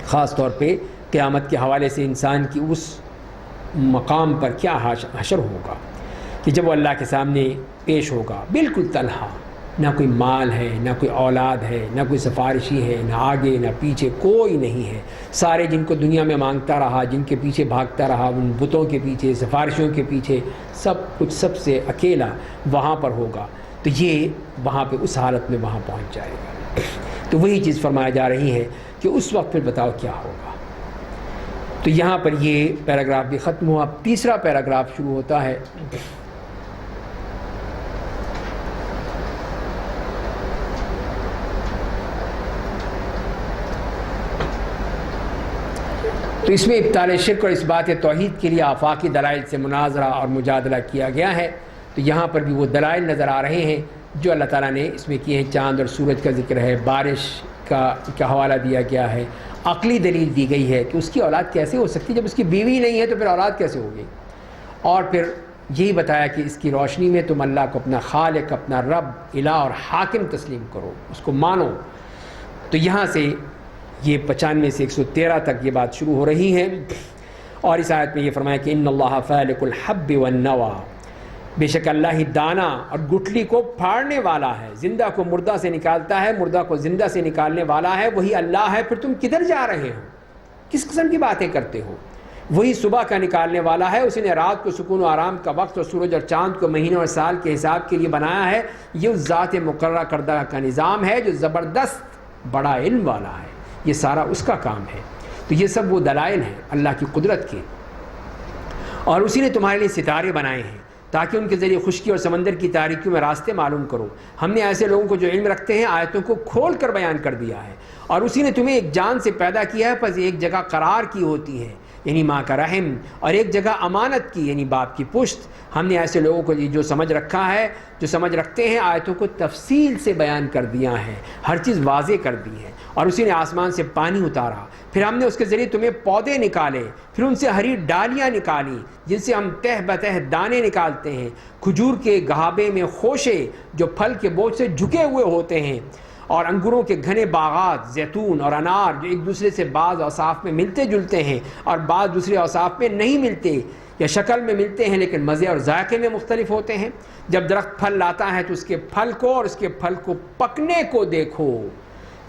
خاص طور پہ قیامت کے حوالے سے انسان کی اس مقام پر کیا حشر ہوگا کہ جب وہ اللہ کے سامنے پیش ہوگا بالکل تنہا، نہ کوئی مال ہے، نہ کوئی اولاد ہے، نہ کوئی سفارشی ہے، نہ آگے نہ پیچھے کوئی نہیں ہے۔ سارے جن کو دنیا میں مانگتا رہا، جن کے پیچھے بھاگتا رہا، ان بتوں کے پیچھے، سفارشوں کے پیچھے، سب کچھ سب سے اکیلا وہاں پر ہوگا۔ تو یہ وہاں پہ اس حالت میں وہاں پہنچ جائے گا۔ تو وہی چیز فرمایا جا رہی ہے کہ اس وقت پھر بتاؤ کیا ہوگا۔ تو یہاں پر یہ پیراگراف بھی ختم ہوا، تیسرا پیراگراف شروع ہوتا ہے۔ تو اس میں ابطال شرک اور اس بات توحید کے لیے آفاقی دلائل سے مناظرہ اور مجادلہ کیا گیا ہے۔ تو یہاں پر بھی وہ دلائل نظر آ رہے ہیں جو اللہ تعالیٰ نے اس میں کیے ہیں۔ چاند اور سورج کا ذکر ہے، بارش کا حوالہ دیا گیا ہے، عقلی دلیل دی گئی ہے کہ اس کی اولاد کیسے ہو سکتی، جب اس کی بیوی نہیں ہے تو پھر اولاد کیسے ہوگی، اور پھر یہی بتایا کہ اس کی روشنی میں تم اللہ کو اپنا خالق، اپنا رب، الہ اور حاکم تسلیم کرو، اس کو مانو۔ تو یہاں سے یہ 95 سے 113 تک یہ بات شروع ہو رہی ہے، اور اس آیت میں یہ فرمایا کہ ان اللہ فالق الحب والنوى، بے شک اللہ ہی دانا اور گٹھلی کو پھاڑنے والا ہے، زندہ کو مردہ سے نکالتا ہے، مردہ کو زندہ سے نکالنے والا ہے، وہی اللہ ہے۔ پھر تم کدھر جا رہے ہو، کس قسم کی باتیں کرتے ہو؟ وہی صبح کا نکالنے والا ہے، اسی نے رات کو سکون و آرام کا وقت اور سورج اور چاند کو مہینوں اور سال کے حساب کے لیے بنایا ہے۔ یہ اس ذات مقررہ کردہ کا نظام ہے جو زبردست بڑا علم والا ہے، یہ سارا اس کا کام ہے۔ تو یہ سب وہ دلائل ہیں اللہ کی قدرت کے، اور اسی نے تمہارے لیے ستارے بنائے ہیں تاکہ ان کے ذریعے خشکی اور سمندر کی تاریکیوں میں راستے معلوم کرو۔ ہم نے ایسے لوگوں کو جو علم رکھتے ہیں آیتوں کو کھول کر بیان کر دیا ہے، اور اسی نے تمہیں ایک جان سے پیدا کیا ہے، پس ایک جگہ قرار کی ہوتی ہے یعنی ماں کا رحم، اور ایک جگہ امانت کی یعنی باپ کی پشت۔ ہم نے ایسے لوگوں کو جو سمجھ رکھا ہے، جو سمجھ رکھتے ہیں، آیتوں کو تفصیل سے بیان کر دیا ہے، ہر چیز واضح کر دی ہے۔ اور اسی نے آسمان سے پانی اتارا، پھر ہم نے اس کے ذریعے تمہیں پودے نکالے، پھر ان سے ہری ڈالیاں نکالی جن سے ہم تہ بتہ دانے نکالتے ہیں، کھجور کے گہابے میں خوشے جو پھل کے بوجھ سے جھکے ہوئے ہوتے ہیں، اور انگوروں کے گھنے باغات، زیتون اور انار جو ایک دوسرے سے بعض اوصاف میں ملتے جلتے ہیں اور بعض دوسرے اوصاف میں نہیں ملتے، یا شکل میں ملتے ہیں لیکن مزے اور ذائقے میں مختلف ہوتے ہیں۔ جب درخت پھل لاتا ہے تو اس کے پھل کو اور اس کے پھل کو پکنے کو دیکھو،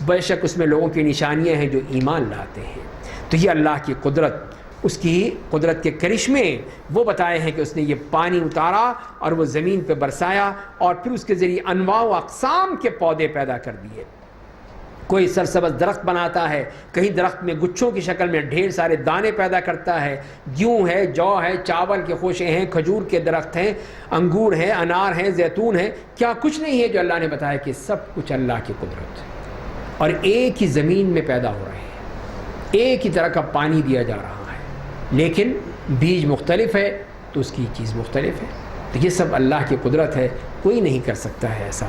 بے شک اس میں لوگوں کی نشانیاں ہیں جو ایمان لاتے ہیں۔ تو یہ اللہ کی قدرت اس کی قدرت کے کرشمے وہ بتائے ہیں کہ اس نے یہ پانی اتارا اور وہ زمین پہ برسایا اور پھر اس کے ذریعے انواع و اقسام کے پودے پیدا کر دیے. کوئی سرسبز درخت بناتا ہے، کہیں درخت میں گچھوں کی شکل میں ڈھیر سارے دانے پیدا کرتا ہے، گیہوں ہے، جو ہے، چاول کے خوشے ہیں، کھجور کے درخت ہیں، انگور ہیں، انار ہیں، زیتون ہیں، کیا کچھ نہیں ہے جو اللہ نے بتایا کہ سب کچھ اللہ کی قدرت ہے. اور ایک ہی زمین میں پیدا ہو رہے ہیں، ایک ہی طرح کا پانی دیا جا رہا ہے، لیکن بیج مختلف ہے تو اس کی چیز مختلف ہے. تو یہ سب اللہ کی قدرت ہے، کوئی نہیں کر سکتا ہے ایسا.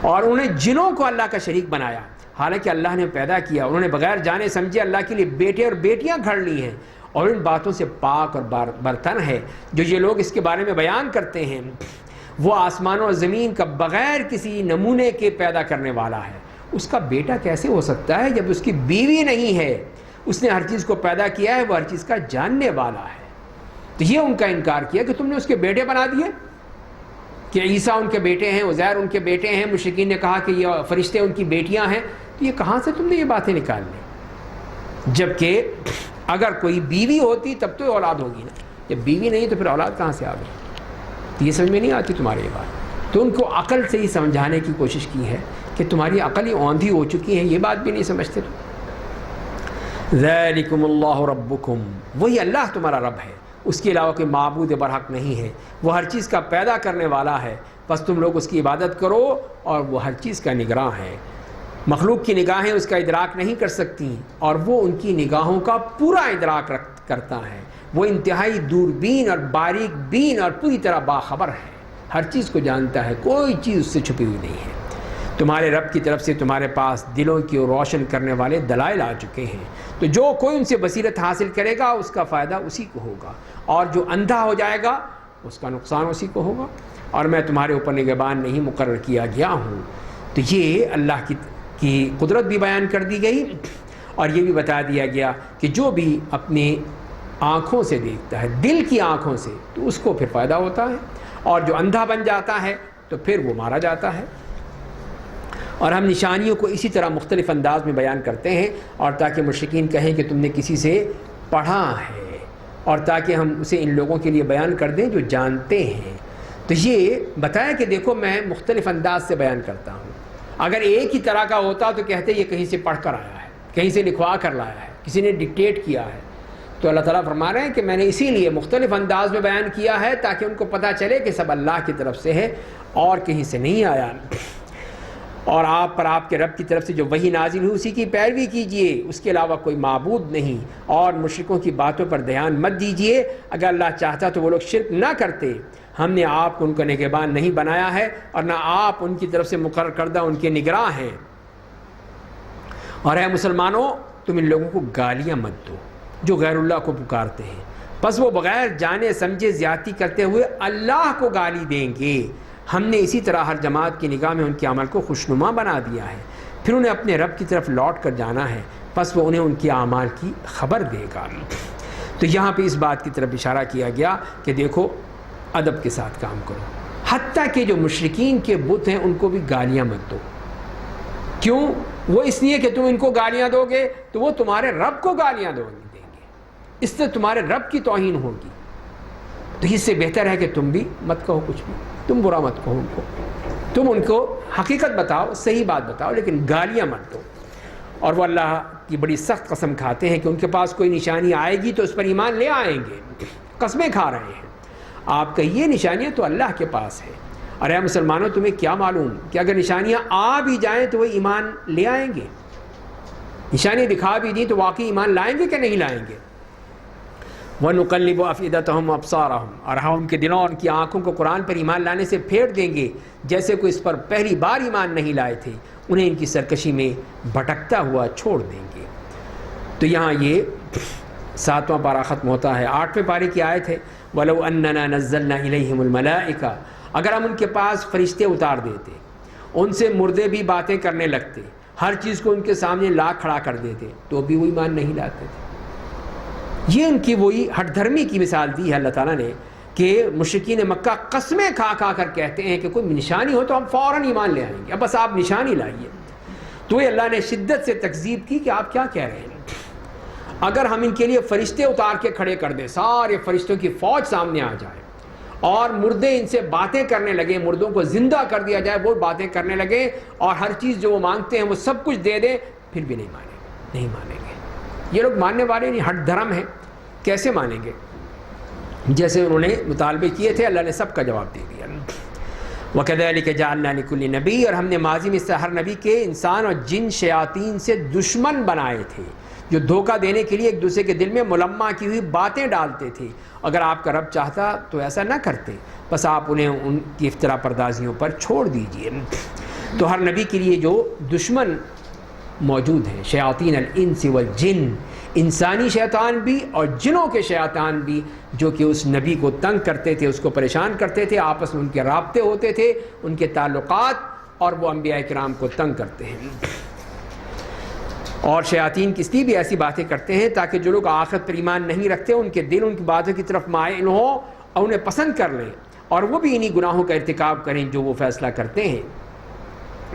اور انہوں نے جنوں کو اللہ کا شریک بنایا، حالانکہ اللہ نے پیدا کیا. انہوں نے بغیر جانے سمجھے اللہ کے لیے بیٹے اور بیٹیاں گھڑ لی ہیں. اور ان باتوں سے پاک اور برتن ہے جو یہ لوگ اس کے بارے میں بیان کرتے ہیں. وہ آسمانوں اور زمین کا بغیر کسی نمونے کے پیدا کرنے والا ہے. اس کا بیٹا کیسے ہو سکتا ہے جب اس کی بیوی نہیں ہے؟ اس نے ہر چیز کو پیدا کیا ہے، وہ ہر چیز کا جاننے والا ہے. تو یہ ان کا انکار کیا کہ تم نے اس کے بیٹے بنا دیے، کہ عیسیٰ ان کے بیٹے ہیں، عزیر ان کے بیٹے ہیں. مشرکین نے کہا کہ یہ فرشتے ان کی بیٹیاں ہیں. تو یہ کہاں سے تم نے یہ باتیں نکال لی؟ جبکہ اگر کوئی بیوی ہوتی تب تو اولاد ہوگی نا. جب بیوی نہیں تو پھر اولاد کہاں سے آ گئی؟ تو یہ سمجھ میں نہیں آتی تمہاری یہ بات. تو ان کو عقل سے ہی سمجھانے کی کوشش کی ہے کہ تمہاری عقل ہی اوندھی ہو چکی ہے، یہ بات بھی نہیں سمجھتے. تو ذالکم اللہ ربکم، وہی اللہ تمہارا رب ہے، اس کے علاوہ کوئی معبود برحق نہیں ہے. وہ ہر چیز کا پیدا کرنے والا ہے، بس تم لوگ اس کی عبادت کرو. اور وہ ہر چیز کا نگراں ہے. مخلوق کی نگاہیں اس کا ادراک نہیں کر سکتی اور وہ ان کی نگاہوں کا پورا ادراک کرتا ہے. وہ انتہائی دوربین اور باریک بین اور پوری طرح باخبر ہے، ہر چیز کو جانتا ہے، کوئی چیز اس سے چھپی ہوئی نہیں ہے. تمہارے رب کی طرف سے تمہارے پاس دلوں کی روشن کرنے والے دلائل آ چکے ہیں. تو جو کوئی ان سے بصیرت حاصل کرے گا اس کا فائدہ اسی کو ہوگا، اور جو اندھا ہو جائے گا اس کا نقصان اسی کو ہوگا. اور میں تمہارے اوپر نگہبان نہیں مقرر کیا گیا ہوں. تو یہ اللہ کی قدرت بھی بیان کر دی گئی اور یہ بھی بتا دیا گیا کہ جو بھی اپنی آنکھوں سے دیکھتا ہے، دل کی آنکھوں سے، تو اس کو پھر فائدہ ہوتا ہے، اور جو اندھا بن جاتا ہے تو پھر وہ مارا جاتا ہے. اور ہم نشانیوں کو اسی طرح مختلف انداز میں بیان کرتے ہیں، اور تاکہ مشرکین کہیں کہ تم نے کسی سے پڑھا ہے، اور تاکہ ہم اسے ان لوگوں کے لیے بیان کر دیں جو جانتے ہیں. تو یہ بتایا کہ دیکھو میں مختلف انداز سے بیان کرتا ہوں. اگر ایک ہی طرح کا ہوتا تو کہتے یہ کہیں سے پڑھ کر آیا ہے، کہیں سے لکھوا کر لایا ہے، کسی نے ڈکٹیٹ کیا ہے. تو اللہ تعالیٰ فرما رہے ہیں کہ میں نے اسی لیے مختلف انداز میں بیان کیا ہے تاکہ ان کو پتہ چلے کہ سب اللہ کی طرف سے ہے اور کہیں سے نہیں آیا. اور آپ پر آپ کے رب کی طرف سے جو وحی نازل ہوئی اسی کی پیروی کیجئے، اس کے علاوہ کوئی معبود نہیں. اور مشرکوں کی باتوں پر دھیان مت دیجئے، اگر اللہ چاہتا تو وہ لوگ شرک نہ کرتے. ہم نے آپ کو ان کا نگہبان نہیں بنایا ہے اور نہ آپ ان کی طرف سے مقرر کردہ ان کے نگراں ہیں. اور اے مسلمانوں، تم ان لوگوں کو گالیاں مت دو جو غیر اللہ کو پکارتے ہیں، بس وہ بغیر جانے سمجھے زیادتی کرتے ہوئے اللہ کو گالی دیں گے. ہم نے اسی طرح ہر جماعت کی نگاہ میں ان کے عمل کو خوشنما بنا دیا ہے، پھر انہیں اپنے رب کی طرف لوٹ کر جانا ہے، پس وہ انہیں ان کے اعمال کی خبر دے گا. تو یہاں پہ اس بات کی طرف اشارہ کیا گیا کہ دیکھو ادب کے ساتھ کام کرو، حتیٰ کہ جو مشرکین کے بت ہیں ان کو بھی گالیاں مت دو. کیوں؟ وہ اس لیے کہ تم ان کو گالیاں دو گے تو وہ تمہارے رب کو گالیاں دیں گے، اس سے تمہارے رب کی توہین ہوگی. تو اس سے بہتر ہے کہ تم بھی مت کہو کچھ بھی، تم برا مت کہو ان کو، تم ان کو حقیقت بتاؤ، صحیح بات بتاؤ، لیکن گالیاں مت دو. اور وہ اللہ کی بڑی سخت قسم کھاتے ہیں کہ ان کے پاس کوئی نشانی آئے گی تو اس پر ایمان لے آئیں گے. قسمیں کھا رہے ہیں. آپ کہیے نشانیاں تو اللہ کے پاس ہے. اور اے مسلمانوں، تمہیں کیا معلوم کہ اگر نشانیاں آ بھی جائیں تو وہ ایمان لے آئیں گے؟ نشانیاں دکھا بھی دیں تو واقعی ایمان لائیں گے کہ نہیں لائیں گے؟ وَنُقَلِّبُ أَفْئِدَتَهُمْ وَأَبْصَارَهُمْ، اور ہم ان کے دلوں اور ان کی آنکھوں کو قرآن پر ایمان لانے سے پھیر دیں گے جیسے کوئی اس پر پہلی بار ایمان نہیں لائے تھے، انہیں ان کی سرکشی میں بھٹکتا ہوا چھوڑ دیں گے. تو یہاں یہ 7واں پارہ ختم ہوتا ہے. 8ویں پارے کی آیت ہے وَلَوْ أَنَّنَا نَزَّلْنَا إِلَيْهِمُ الْمَلَائِكَةَ، اگر ہم ان کے پاس فرشتے اتار دیتے، ان سے مردے بھی باتیں کرنے لگتے، ہر چیز کو ان کے سامنے لا کھڑا کر دیتے، تو بھی وہ ایمان نہیں لاتے تھے. یہ ان کی وہی ہٹ دھرمی کی مثال دی ہے اللہ تعالیٰ نے کہ مشرکین مکہ قسمیں کھا کھا کر کہتے ہیں کہ کوئی نشانی ہو تو ہم فوراً ایمان لے آئیں گے، اب بس آپ نشانی لائیے. تو یہ اللہ نے شدت سے تکذیب کی کہ آپ کیا کہہ رہے ہیں. اگر ہم ان کے لیے فرشتے اتار کے کھڑے کر دیں، سارے فرشتوں کی فوج سامنے آ جائے اور مردے ان سے باتیں کرنے لگے، مردوں کو زندہ کر دیا جائے، وہ باتیں کرنے لگے اور ہر چیز جو وہ مانگتے ہیں وہ سب کچھ دے دیں، پھر بھی نہیں مانیں گے۔ یہ لوگ ماننے والے نہیں، ہٹ دھرم ہیں، کیسے مانیں گے؟ جیسے انہوں نے مطالبے کیے تھے، اللہ نے سب کا جواب دے دیا۔ وَكَذَلِكَ جَعَلْنَا لِكُلِّ نَبِيٍّ، اور ہم نے ماضی میں سے ہر نبی کے انسان اور جن شیاطین سے دشمن بنائے تھے، جو دھوکہ دینے کے لیے ایک دوسرے کے دل میں ملمع کی ہوئی باتیں ڈالتے تھے۔ اگر آپ کا رب چاہتا تو ایسا نہ کرتے، بس آپ انہیں ان کی افترا پردازیوں پر چھوڑ دیجئے۔ تو ہر نبی کے لیے جو دشمن موجود ہیں، شیاطین الانس والجن، انسانی شیطان بھی اور جنوں کے شیطان بھی، جو کہ اس نبی کو تنگ کرتے تھے، اس کو پریشان کرتے تھے، آپس میں ان کے رابطے ہوتے تھے، ان کے تعلقات، اور وہ انبیاء کرام کو تنگ کرتے ہیں۔ اور شیاطین کس لیے بھی ایسی باتیں کرتے ہیں؟ تاکہ جو لوگ آخرت پر ایمان نہیں رکھتے ان کے دل ان کی باتوں کی طرف مائل ہوں اور انہیں پسند کر لیں، اور وہ بھی انہی گناہوں کا ارتکاب کریں جو وہ فیصلہ کرتے ہیں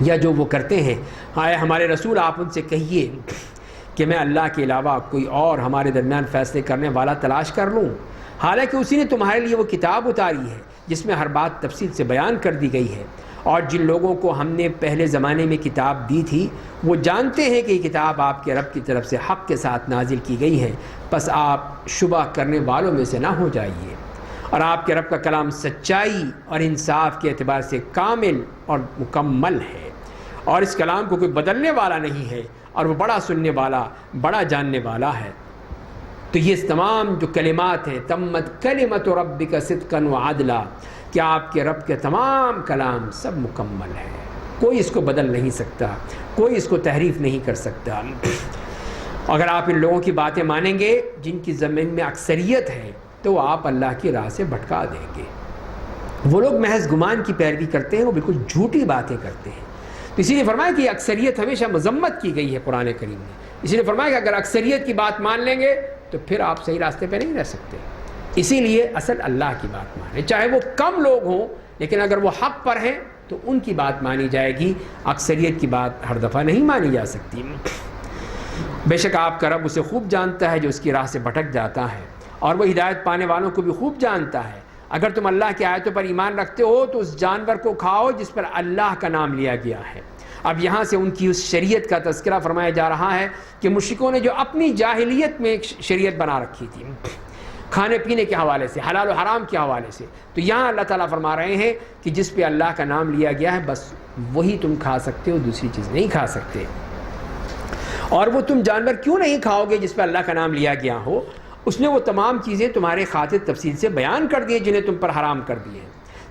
یا جو وہ کرتے ہیں۔ ہائے ہمارے رسول، آپ ان سے کہیے کہ میں اللہ کے علاوہ کوئی اور ہمارے درمیان فیصلے کرنے والا تلاش کر لوں، حالانکہ اسی نے تمہارے لیے وہ کتاب اتاری ہے جس میں ہر بات تفصیل سے بیان کر دی گئی ہے۔ اور جن لوگوں کو ہم نے پہلے زمانے میں کتاب دی تھی وہ جانتے ہیں کہ یہ کتاب آپ کے رب کی طرف سے حق کے ساتھ نازل کی گئی ہے، پس آپ شبہ کرنے والوں میں سے نہ ہو جائیے۔ اور آپ کے رب کا کلام سچائی اور انصاف کے اعتبار سے کامل اور مکمل ہے، اور اس کلام کو کوئی بدلنے والا نہیں ہے، اور وہ بڑا سننے والا، بڑا جاننے والا ہے۔ تو یہ تمام جو کلمات ہیں، تمت کلمت ربک صدقا وعدلا، کہ آپ کے رب کے تمام کلام سب مکمل ہے، کوئی اس کو بدل نہیں سکتا، کوئی اس کو تحریف نہیں کر سکتا۔ اگر آپ ان لوگوں کی باتیں مانیں گے جن کی زمین میں اکثریت ہے تو آپ اللہ کی راہ سے بھٹکا دیں گے۔ وہ لوگ محض گمان کی پیروی کرتے ہیں، وہ بالکل جھوٹی باتیں کرتے ہیں۔ تو اسی لیے فرمایا کہ اکثریت ہمیشہ مذمت کی گئی ہے قرآن کریم میں، اسی لیے فرمایا کہ اگر اکثریت کی بات مان لیں گے تو پھر آپ صحیح راستے پہ نہیں رہ سکتے۔ اسی لیے اصل اللہ کی بات مانیں، چاہے وہ کم لوگ ہوں، لیکن اگر وہ حق پر ہیں تو ان کی بات مانی جائے گی، اکثریت کی بات ہر دفعہ نہیں مانی جا سکتی۔ بے شک آپ کا رب اسے خوب جانتا ہے جو اس کی راہ سے بھٹک جاتا ہے، اور وہ ہدایت پانے والوں کو بھی خوب جانتا ہے۔ اگر تم اللہ کی آیتوں پر ایمان رکھتے ہو تو اس جانور کو کھاؤ جس پر اللہ کا نام لیا گیا ہے۔ اب یہاں سے ان کی اس شریعت کا تذکرہ فرمایا جا رہا ہے کہ مشرکوں نے جو اپنی جاہلیت میں ایک شریعت بنا رکھی تھی کھانے پینے کے حوالے سے، حلال و حرام کے حوالے سے، تو یہاں اللہ تعالیٰ فرما رہے ہیں کہ جس پہ اللہ کا نام لیا گیا ہے بس وہی تم کھا سکتے ہو، دوسری چیز نہیں کھا سکتے۔ اور وہ تم جانور کیوں نہیں کھاؤ گے جس پہ اللہ کا نام لیا گیا ہو؟ اس نے وہ تمام چیزیں تمہارے خاطر تفصیل سے بیان کر دیے جنہیں تم پر حرام کر دیے،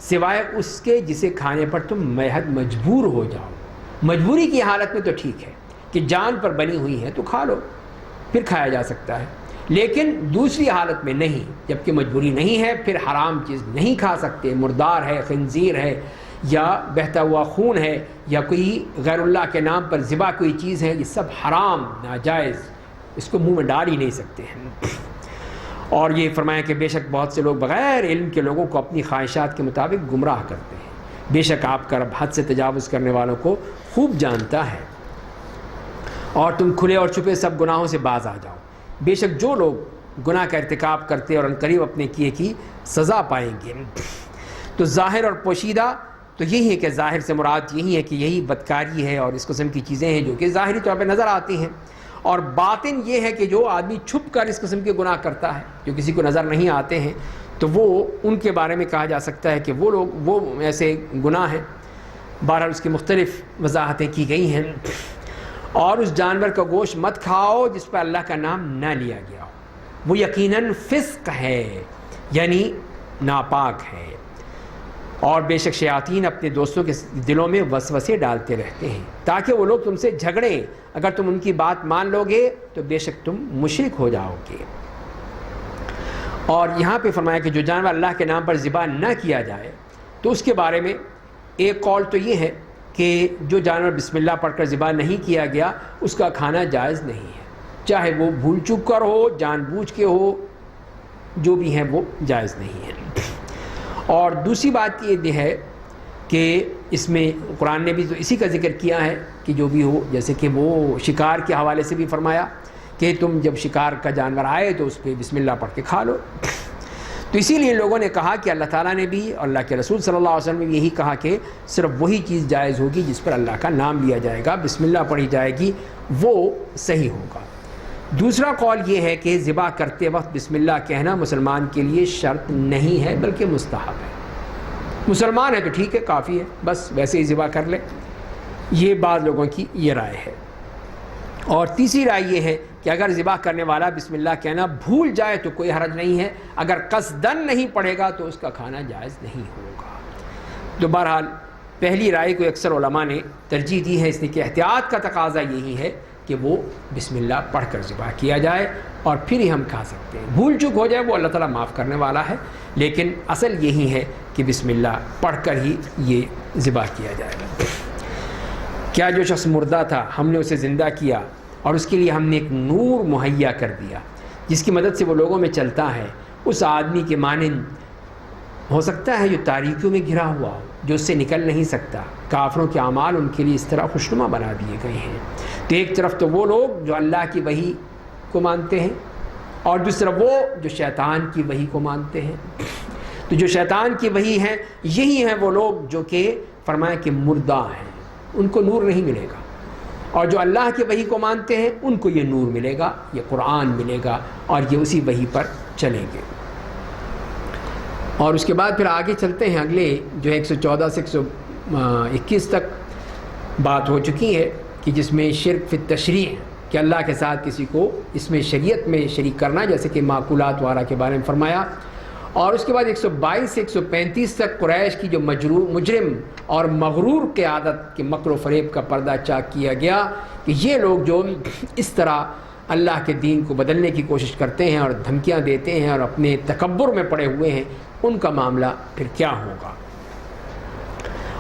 سوائے اس کے جسے کھانے پر تم محض مجبور ہو جاؤ۔ مجبوری کی حالت میں تو ٹھیک ہے کہ جان پر بنی ہوئی ہے تو کھا لو، پھر کھایا جا سکتا ہے، لیکن دوسری حالت میں نہیں، جبکہ مجبوری نہیں ہے پھر حرام چیز نہیں کھا سکتے۔ مردار ہے، خنزیر ہے، یا بہتا ہوا خون ہے، یا کوئی غیر اللہ کے نام پر ذبح کوئی چیز ہے، یہ سب حرام، ناجائز، اس کو منہ میں ڈال ہی نہیں سکتے ہیں۔ اور یہ فرمایا کہ بے شک بہت سے لوگ بغیر علم کے لوگوں کو اپنی خواہشات کے مطابق گمراہ کرتے ہیں۔ بے شک آپ کا رب حد سے تجاوز کرنے والوں کو خوب جانتا ہے۔ اور تم کھلے اور چھپے سب گناہوں سے باز آ جاؤ، بے شک جو لوگ گناہ کا ارتکاب کرتے اور عنقریب اپنے کیے کی سزا پائیں گے۔ تو ظاہر اور پوشیدہ، تو یہی ہے کہ ظاہر سے مراد یہی ہے کہ یہی بدکاری ہے اور اس قسم کی چیزیں ہیں جو کہ ظاہری طور پہ نظر آتی ہیں، اور باطن یہ ہے کہ جو آدمی چھپ کر اس قسم کے گناہ کرتا ہے جو کسی کو نظر نہیں آتے ہیں، تو وہ ان کے بارے میں کہا جا سکتا ہے کہ وہ لوگ وہ ایسے گناہ ہیں۔ بہرحال اس کی مختلف وضاحتیں کی گئی ہیں۔ اور اس جانور کا گوشت مت کھاؤ جس پر اللہ کا نام نہ لیا گیا ہو، وہ یقیناً فسق ہے، یعنی ناپاک ہے۔ اور بے شک شیاطین اپنے دوستوں کے دلوں میں وسوسے ڈالتے رہتے ہیں تاکہ وہ لوگ تم سے جھگڑیں، اگر تم ان کی بات مان لو گے تو بے شک تم مشرک ہو جاؤ گے۔ اور یہاں پہ فرمایا کہ جو جانور اللہ کے نام پر ذبح نہ کیا جائے، تو اس کے بارے میں ایک قول تو یہ ہے کہ جو جانور بسم اللہ پڑھ کر ذبح نہیں کیا گیا اس کا کھانا جائز نہیں ہے، چاہے وہ بھول چوک کر ہو، جان بوجھ کے ہو، جو بھی ہے وہ جائز نہیں ہے۔ اور دوسری بات یہ ہے کہ اس میں قرآن نے بھی تو اسی کا ذکر کیا ہے کہ جو بھی ہو، جیسے کہ وہ شکار کے حوالے سے بھی فرمایا کہ تم جب شکار کا جانور آئے تو اس پہ بسم اللہ پڑھ کے کھا لو۔ تو اسی لیے لوگوں نے کہا کہ اللہ تعالیٰ نے بھی اور اللہ کے رسول صلی اللہ علیہ وسلم نے بھی یہی کہا کہ صرف وہی چیز جائز ہوگی جس پر اللہ کا نام لیا جائے گا، بسم اللہ پڑھی جائے گی، وہ صحیح ہوگا۔ دوسرا قول یہ ہے کہ ذبح کرتے وقت بسم اللہ کہنا مسلمان کے لیے شرط نہیں ہے بلکہ مستحب ہے۔ مسلمان ہے تو ٹھیک ہے، کافی ہے، بس ویسے ہی ذبح کر لے۔ یہ بعض لوگوں کی یہ رائے ہے۔ اور تیسری رائے یہ ہے کہ اگر ذبح کرنے والا بسم اللہ کہنا بھول جائے تو کوئی حرج نہیں ہے، اگر قصدن نہیں پڑھے گا تو اس کا کھانا جائز نہیں ہوگا۔ تو بہرحال پہلی رائے کو اکثر علماء نے ترجیح دی ہے، اس لیے کہ احتیاط کا تقاضا یہی ہے کہ وہ بسم اللہ پڑھ کر ذبح کیا جائے اور پھر ہی ہم کھا سکتے ہیں۔ بھول چوک ہو جائے وہ اللہ تعالیٰ معاف کرنے والا ہے، لیکن اصل یہی ہے کہ بسم اللہ پڑھ کر ہی یہ ذبح کیا جائے گا۔ کیا جو شخص مردہ تھا ہم نے اسے زندہ کیا اور اس کے لیے ہم نے ایک نور مہیا کر دیا جس کی مدد سے وہ لوگوں میں چلتا ہے، اس آدمی کے مانند ہو سکتا ہے جو تاریکیوں میں گھرا ہوا ہو، جو اس سے نکل نہیں سکتا۔ کافروں کے اعمال ان کے لیے اس طرح خوشنما بنا دیے گئے ہیں۔ تو ایک طرف تو وہ لوگ جو اللہ کی وحی کو مانتے ہیں اور دوسرا وہ جو شیطان کی وحی کو مانتے ہیں۔ تو جو شیطان کی وحی ہے یہی ہیں وہ لوگ جو کہ فرمائے کہ مردہ ہیں، ان کو نور نہیں ملے گا، اور جو اللہ کی وحی کو مانتے ہیں ان کو یہ نور ملے گا، یہ قرآن ملے گا اور یہ اسی وحی پر چلیں گے۔ اور اس کے بعد پھر آگے چلتے ہیں، اگلے جو 114 سے 121 تک بات ہو چکی ہے کہ جس میں شرک فی التشریع، کہ اللہ کے ساتھ کسی کو اس میں شریعت میں شریک کرنا، جیسے کہ معقولات وغیرہ کے بارے میں فرمایا۔ اور اس کے بعد 122 سے 135 تک قریش کی جو مجرم اور مغرور قیادت کے مکر و فریب کا پردہ چاک کیا گیا کہ یہ لوگ جو اس طرح اللہ کے دین کو بدلنے کی کوشش کرتے ہیں اور دھمکیاں دیتے ہیں اور اپنے تکبر میں پڑے ہوئے ہیں، ان کا معاملہ پھر کیا ہوگا۔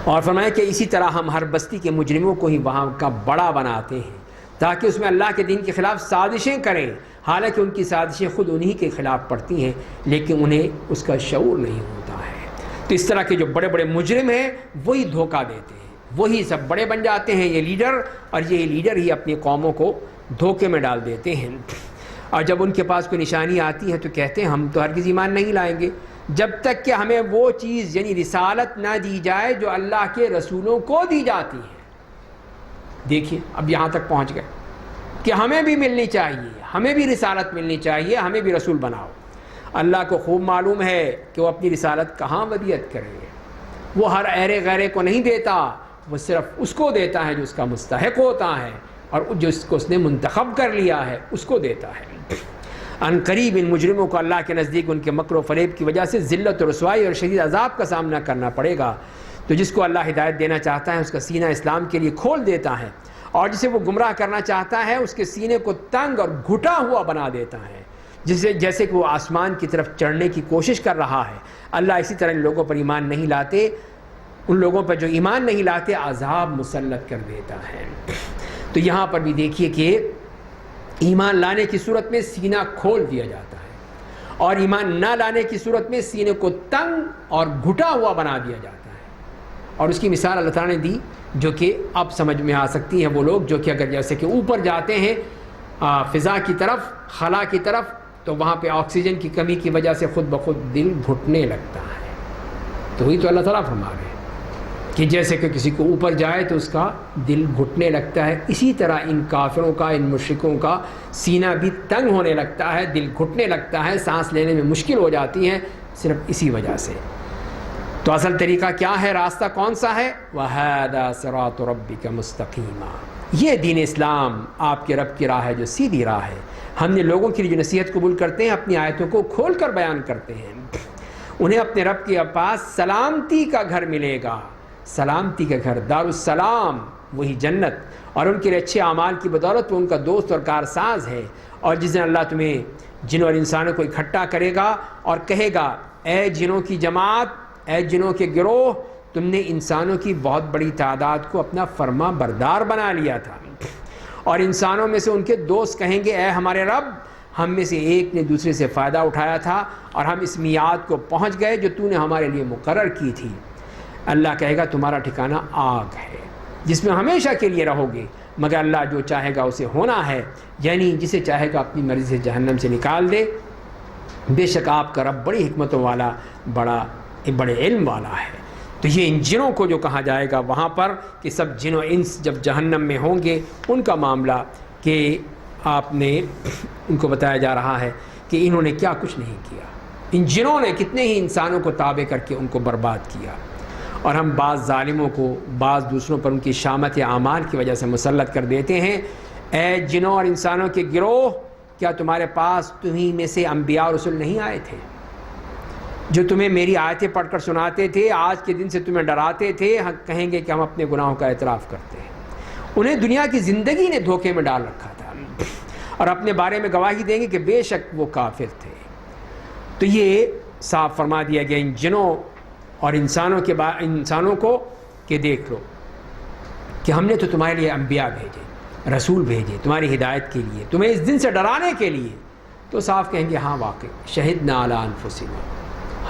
اور فرمایا کہ اسی طرح ہم ہر بستی کے مجرموں کو ہی وہاں کا بڑا بناتے ہیں تاکہ اس میں اللہ کے دین کے خلاف سازشیں کریں، حالانکہ ان کی سازشیں خود انہی کے خلاف پڑتی ہیں لیکن انہیں اس کا شعور نہیں ہوتا ہے۔ تو اس طرح کے جو بڑے بڑے مجرم ہیں وہی دھوکہ دیتے ہیں، وہی سب بڑے بن جاتے ہیں، یہ لیڈر، اور یہ لیڈر ہی اپنی قوموں کو دھوکے میں ڈال دیتے ہیں۔ اور جب ان کے پاس کوئی نشانی آتی ہے تو کہتے ہیں ہم تو ہرگز ایمان نہیں لائیں گے جب تک کہ ہمیں وہ چیز یعنی رسالت نہ دی جائے جو اللہ کے رسولوں کو دی جاتی ہے۔ دیکھیے اب یہاں تک پہنچ گئے کہ ہمیں بھی ملنی چاہیے، ہمیں بھی رسالت ملنی چاہیے، ہمیں بھی رسول بناؤ۔ اللہ کو خوب معلوم ہے کہ وہ اپنی رسالت کہاں ودیت کرے گے، وہ ہر ایرے غیرے کو نہیں دیتا، وہ صرف اس کو دیتا ہے جو اس کا مستحق ہوتا ہے، اور جو اس کو اس نے منتخب کر لیا ہے اس کو دیتا ہے۔ ان قریب ان مجرموں کو اللہ کے نزدیک ان کے مکر و فریب کی وجہ سے ذلت و رسوائی اور شدید عذاب کا سامنا کرنا پڑے گا۔ تو جس کو اللہ ہدایت دینا چاہتا ہے اس کا سینہ اسلام کے لیے کھول دیتا ہے، اور جسے وہ گمراہ کرنا چاہتا ہے اس کے سینے کو تنگ اور گھٹا ہوا بنا دیتا ہے، جیسے کہ وہ آسمان کی طرف چڑھنے کی کوشش کر رہا ہے۔ اللہ اسی طرح ان لوگوں پر ایمان نہیں لاتے، ان لوگوں پر جو ایمان نہیں لاتے عذاب مسلط کر دیتا ہے۔ تو یہاں پر بھی دیکھیے کہ ایمان لانے کی صورت میں سینہ کھول دیا جاتا ہے اور ایمان نہ لانے کی صورت میں سینے کو تنگ اور گھٹا ہوا بنا دیا جاتا ہے۔ اور اس کی مثال اللہ تعالیٰ نے دی جو کہ اب سمجھ میں آ سکتی ہے، وہ لوگ جو کہ اگر جیسے کہ اوپر جاتے ہیں فضا کی طرف، خلا کی طرف، تو وہاں پہ آکسیجن کی کمی کی وجہ سے خود بخود دل گھٹنے لگتا ہے۔ تو وہی تو اللہ تعالیٰ فرما رہے ہیں کہ جیسے کہ کسی کو اوپر جائے تو اس کا دل گھٹنے لگتا ہے، اسی طرح ان کافروں کا، ان مشرکوں کا سینہ بھی تنگ ہونے لگتا ہے، دل گھٹنے لگتا ہے، سانس لینے میں مشکل ہو جاتی ہے، صرف اسی وجہ سے۔ تو اصل طریقہ کیا ہے، راستہ کون سا ہے؟ وَهَذَا صِرَاطُ رَبِّكَ مُسْتَقِيمًا، یہ دین اسلام آپ کے رب کی راہ ہے جو سیدھی راہ ہے۔ ہم نے لوگوں کی جو نصیحت قبول کرتے ہیں اپنی آیتوں کو کھول کر بیان کرتے ہیں، انہیں اپنے رب کے پاس سلامتی کا گھر ملے گا، سلامتی کا گھر، دار السلام، وہی جنت، اور ان کے اچھے اعمال کی بدولت وہ ان کا دوست اور کارساز ہے۔ اور جس دن اللہ تمہیں جنوں اور انسانوں کو اکٹھا کرے گا اور کہے گا اے جنوں کی جماعت، اے جنوں کے گروہ، تم نے انسانوں کی بہت بڑی تعداد کو اپنا فرما بردار بنا لیا تھا، اور انسانوں میں سے ان کے دوست کہیں گے اے ہمارے رب، ہم میں سے ایک نے دوسرے سے فائدہ اٹھایا تھا اور ہم اس میعاد کو پہنچ گئے جو تو نے ہمارے لیے مقرر کی تھی۔ اللہ کہے گا تمہارا ٹھکانہ آگ ہے جس میں ہمیشہ کے لیے رہو گے، مگر اللہ جو چاہے گا اسے ہونا ہے، یعنی جسے چاہے گا اپنی مرضی سے جہنم سے نکال دے۔ بے شک آپ کا رب بڑی حکمتوں والا، بڑے علم والا ہے۔ تو یہ ان جنوں کو جو کہا جائے گا وہاں پر کہ سب جن و انس جب جہنم میں ہوں گے، ان کا معاملہ کہ آپ نے ان کو بتایا جا رہا ہے کہ انہوں نے کیا کچھ نہیں کیا، ان جنوں نے کتنے ہی انسانوں کو تابع کر کے ان کو برباد کیا، اور ہم بعض ظالموں کو بعض دوسروں پر ان کی شامت اعمال کی وجہ سے مسلط کر دیتے ہیں۔ اے جنوں اور انسانوں کے گروہ، کیا تمہارے پاس تمہیں میں سے انبیاء اور رسول نہیں آئے تھے جو تمہیں میری آیتیں پڑھ کر سناتے تھے، آج کے دن سے تمہیں ڈراتے تھے، کہیں گے کہ ہم اپنے گناہوں کا اعتراف کرتے ہیں۔ انہیں دنیا کی زندگی نے دھوکے میں ڈال رکھا تھا اور اپنے بارے میں گواہی دیں گے کہ بے شک وہ کافر تھے۔ تو یہ صاف فرما دیا گیا ان جنوں اور انسانوں کو کہ دیکھ لو کہ ہم نے تو تمہارے لیے انبیاء بھیجے، رسول بھیجے تمہاری ہدایت کے لیے، تمہیں اس دن سے ڈرانے کے لیے۔ تو صاف کہیں گے ہاں واقعی شہدنا علی انفسنا،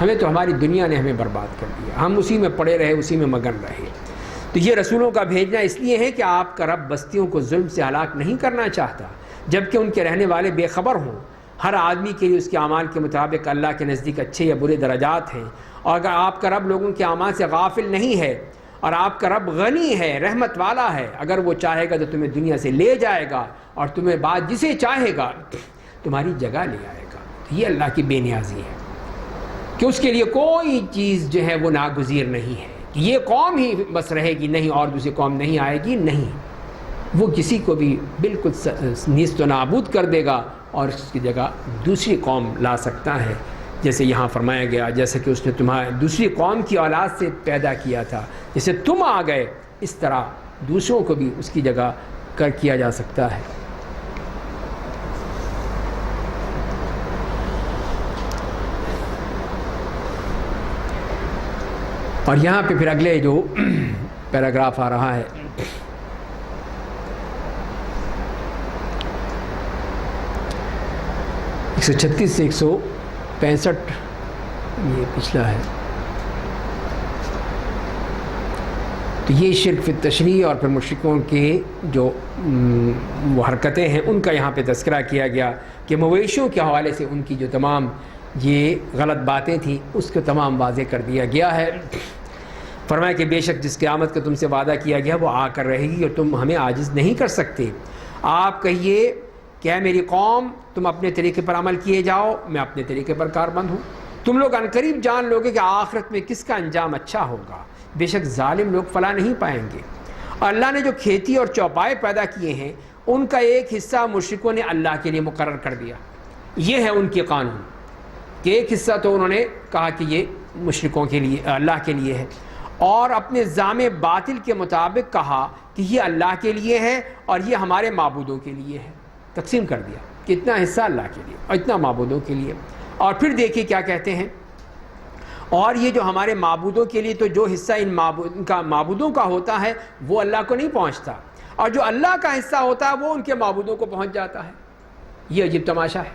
ہمیں تو ہماری دنیا نے ہمیں برباد کر دیا، ہم اسی میں پڑے رہے، اسی میں مگن رہے۔ تو یہ رسولوں کا بھیجنا اس لیے ہے کہ آپ کا رب بستیوں کو ظلم سے ہلاک نہیں کرنا چاہتا جبکہ ان کے رہنے والے بے خبر ہوں۔ ہر آدمی کے لیے اس کے اعمال کے مطابق اللہ کے نزدیک اچھے یا برے درجات ہیں، اور اگر آپ کا رب لوگوں کے اعمال سے غافل نہیں ہے اور آپ کا رب غنی ہے، رحمت والا ہے، اگر وہ چاہے گا تو تمہیں دنیا سے لے جائے گا اور تمہیں بعد جسے چاہے گا تمہاری جگہ لے آئے گا۔ یہ اللہ کی بے نیازی ہے کہ اس کے لیے کوئی چیز جو ہے وہ ناگزیر نہیں ہے کہ یہ قوم ہی بس رہے گی، نہیں اور دوسری قوم نہیں آئے گی، نہیں، وہ کسی کو بھی بالکل نیست و نابود کر دے گا اور اس کی جگہ دوسری قوم لا سکتا ہے، جیسے یہاں فرمایا گیا جیسے کہ اس نے تمہارے دوسری قوم کی اولاد سے پیدا کیا تھا، جیسے تم آ گئے اس طرح دوسروں کو بھی اس کی جگہ کیا جا سکتا ہے۔ اور یہاں پہ پھر اگلے جو پیراگراف آ رہا ہے 136 سے 165، یہ پچھلا ہے۔ تو یہ شرک فی التشریع اور پھر مشرکوں کے جو وہ حرکتیں ہیں ان کا یہاں پہ تذکرہ کیا گیا کہ مویشیوں کے حوالے سے ان کی جو تمام یہ غلط باتیں تھیں اس کو تمام واضح کر دیا گیا ہے۔ فرمایا کہ بے شک جس قیامت کا تم سے وعدہ کیا گیا وہ آ کر رہے گی اور تم ہمیں عاجز نہیں کر سکتے۔ آپ کہیے کہ اے میری قوم، تم اپنے طریقے پر عمل کیے جاؤ، میں اپنے طریقے پر کاربند ہوں۔ تم لوگ عنقریب جان لوگے کہ آخرت میں کس کا انجام اچھا ہوگا، بے شک ظالم لوگ فلاح نہیں پائیں گے۔ اور اللہ نے جو کھیتی اور چوپائے پیدا کیے ہیں ان کا ایک حصہ مشرکوں نے اللہ کے لیے مقرر کر دیا۔ یہ ہے ان کے قانون کہ ایک حصہ تو انہوں نے کہا کہ یہ مشرکوں کے لیے، اللہ کے لیے ہے، اور اپنے زعم باطل کے مطابق کہا کہ یہ اللہ کے لیے ہے اور یہ ہمارے معبودوں کے لیے ہے۔ تقسیم کر دیا کہ اتنا حصہ اللہ کے لیے اور اتنا معبودوں کے لیے۔ اور پھر دیکھیے کیا کہتے ہیں، اور یہ جو ہمارے معبودوں کے لیے، تو جو حصہ ان کا معبودوں کا ہوتا ہے وہ اللہ کو نہیں پہنچتا، اور جو اللہ کا حصہ ہوتا ہے وہ ان کے معبودوں کو پہنچ جاتا ہے۔ یہ عجیب تماشا ہے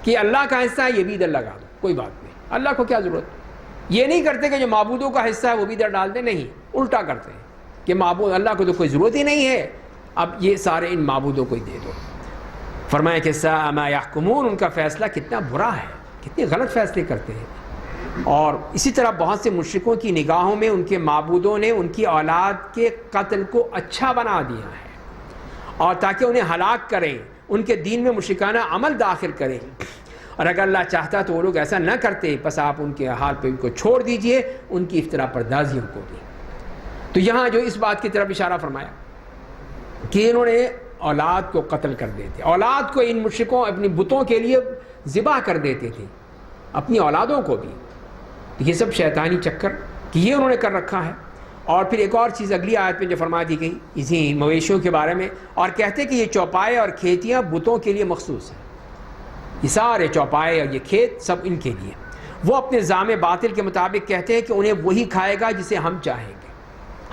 کہ اللہ کا حصہ ہے یہ بھی ادھر لگا دو، کوئی بات نہیں، اللہ کو کیا ضرورت۔ یہ نہیں کرتے کہ جو معبودوں کا حصہ ہے وہ بھی ادھر ڈال دیں، نہیں، الٹا کرتے ہیں کہ معبود اللہ کو تو کوئی ضرورت ہی نہیں ہے، اب یہ سارے ان معبودوں کو ہی دے دو۔ فرمایا کہ ساء ما یحکمون، ان کا فیصلہ کتنا برا ہے، کتنے غلط فیصلے کرتے ہیں۔ اور اسی طرح بہت سے مشرکوں کی نگاہوں میں ان کے معبودوں نے ان کی اولاد کے قتل کو اچھا بنا دیا ہے، اور تاکہ انہیں ہلاک کریں، ان کے دین میں مشرکانہ عمل داخل کریں، اور اگر اللہ چاہتا تو وہ لوگ ایسا نہ کرتے، پس آپ ان کے حال پہ ان کو چھوڑ دیجئے، ان کی افتراء پردازیوں کو بھی۔ تو یہاں جو اس بات کی طرف اشارہ فرمایا کہ انہوں نے اولاد کو قتل کر دیتے، اولاد کو ان مشرکوں اپنی بتوں کے لیے ذبح کر دیتے تھے، اپنی اولادوں کو بھی۔ یہ سب شیطانی چکر کہ یہ انہوں نے کر رکھا ہے۔ اور پھر ایک اور چیز اگلی آیت میں جو فرما دی گئی اسی مویشیوں کے بارے میں، اور کہتے کہ یہ چوپائے اور کھیتیاں بتوں کے لیے مخصوص ہیں، یہ سارے چوپائے اور یہ کھیت سب ان کے لیے۔ وہ اپنے زعم باطل کے مطابق کہتے ہیں کہ انہیں وہی کھائے گا جسے ہم چاہیں گے،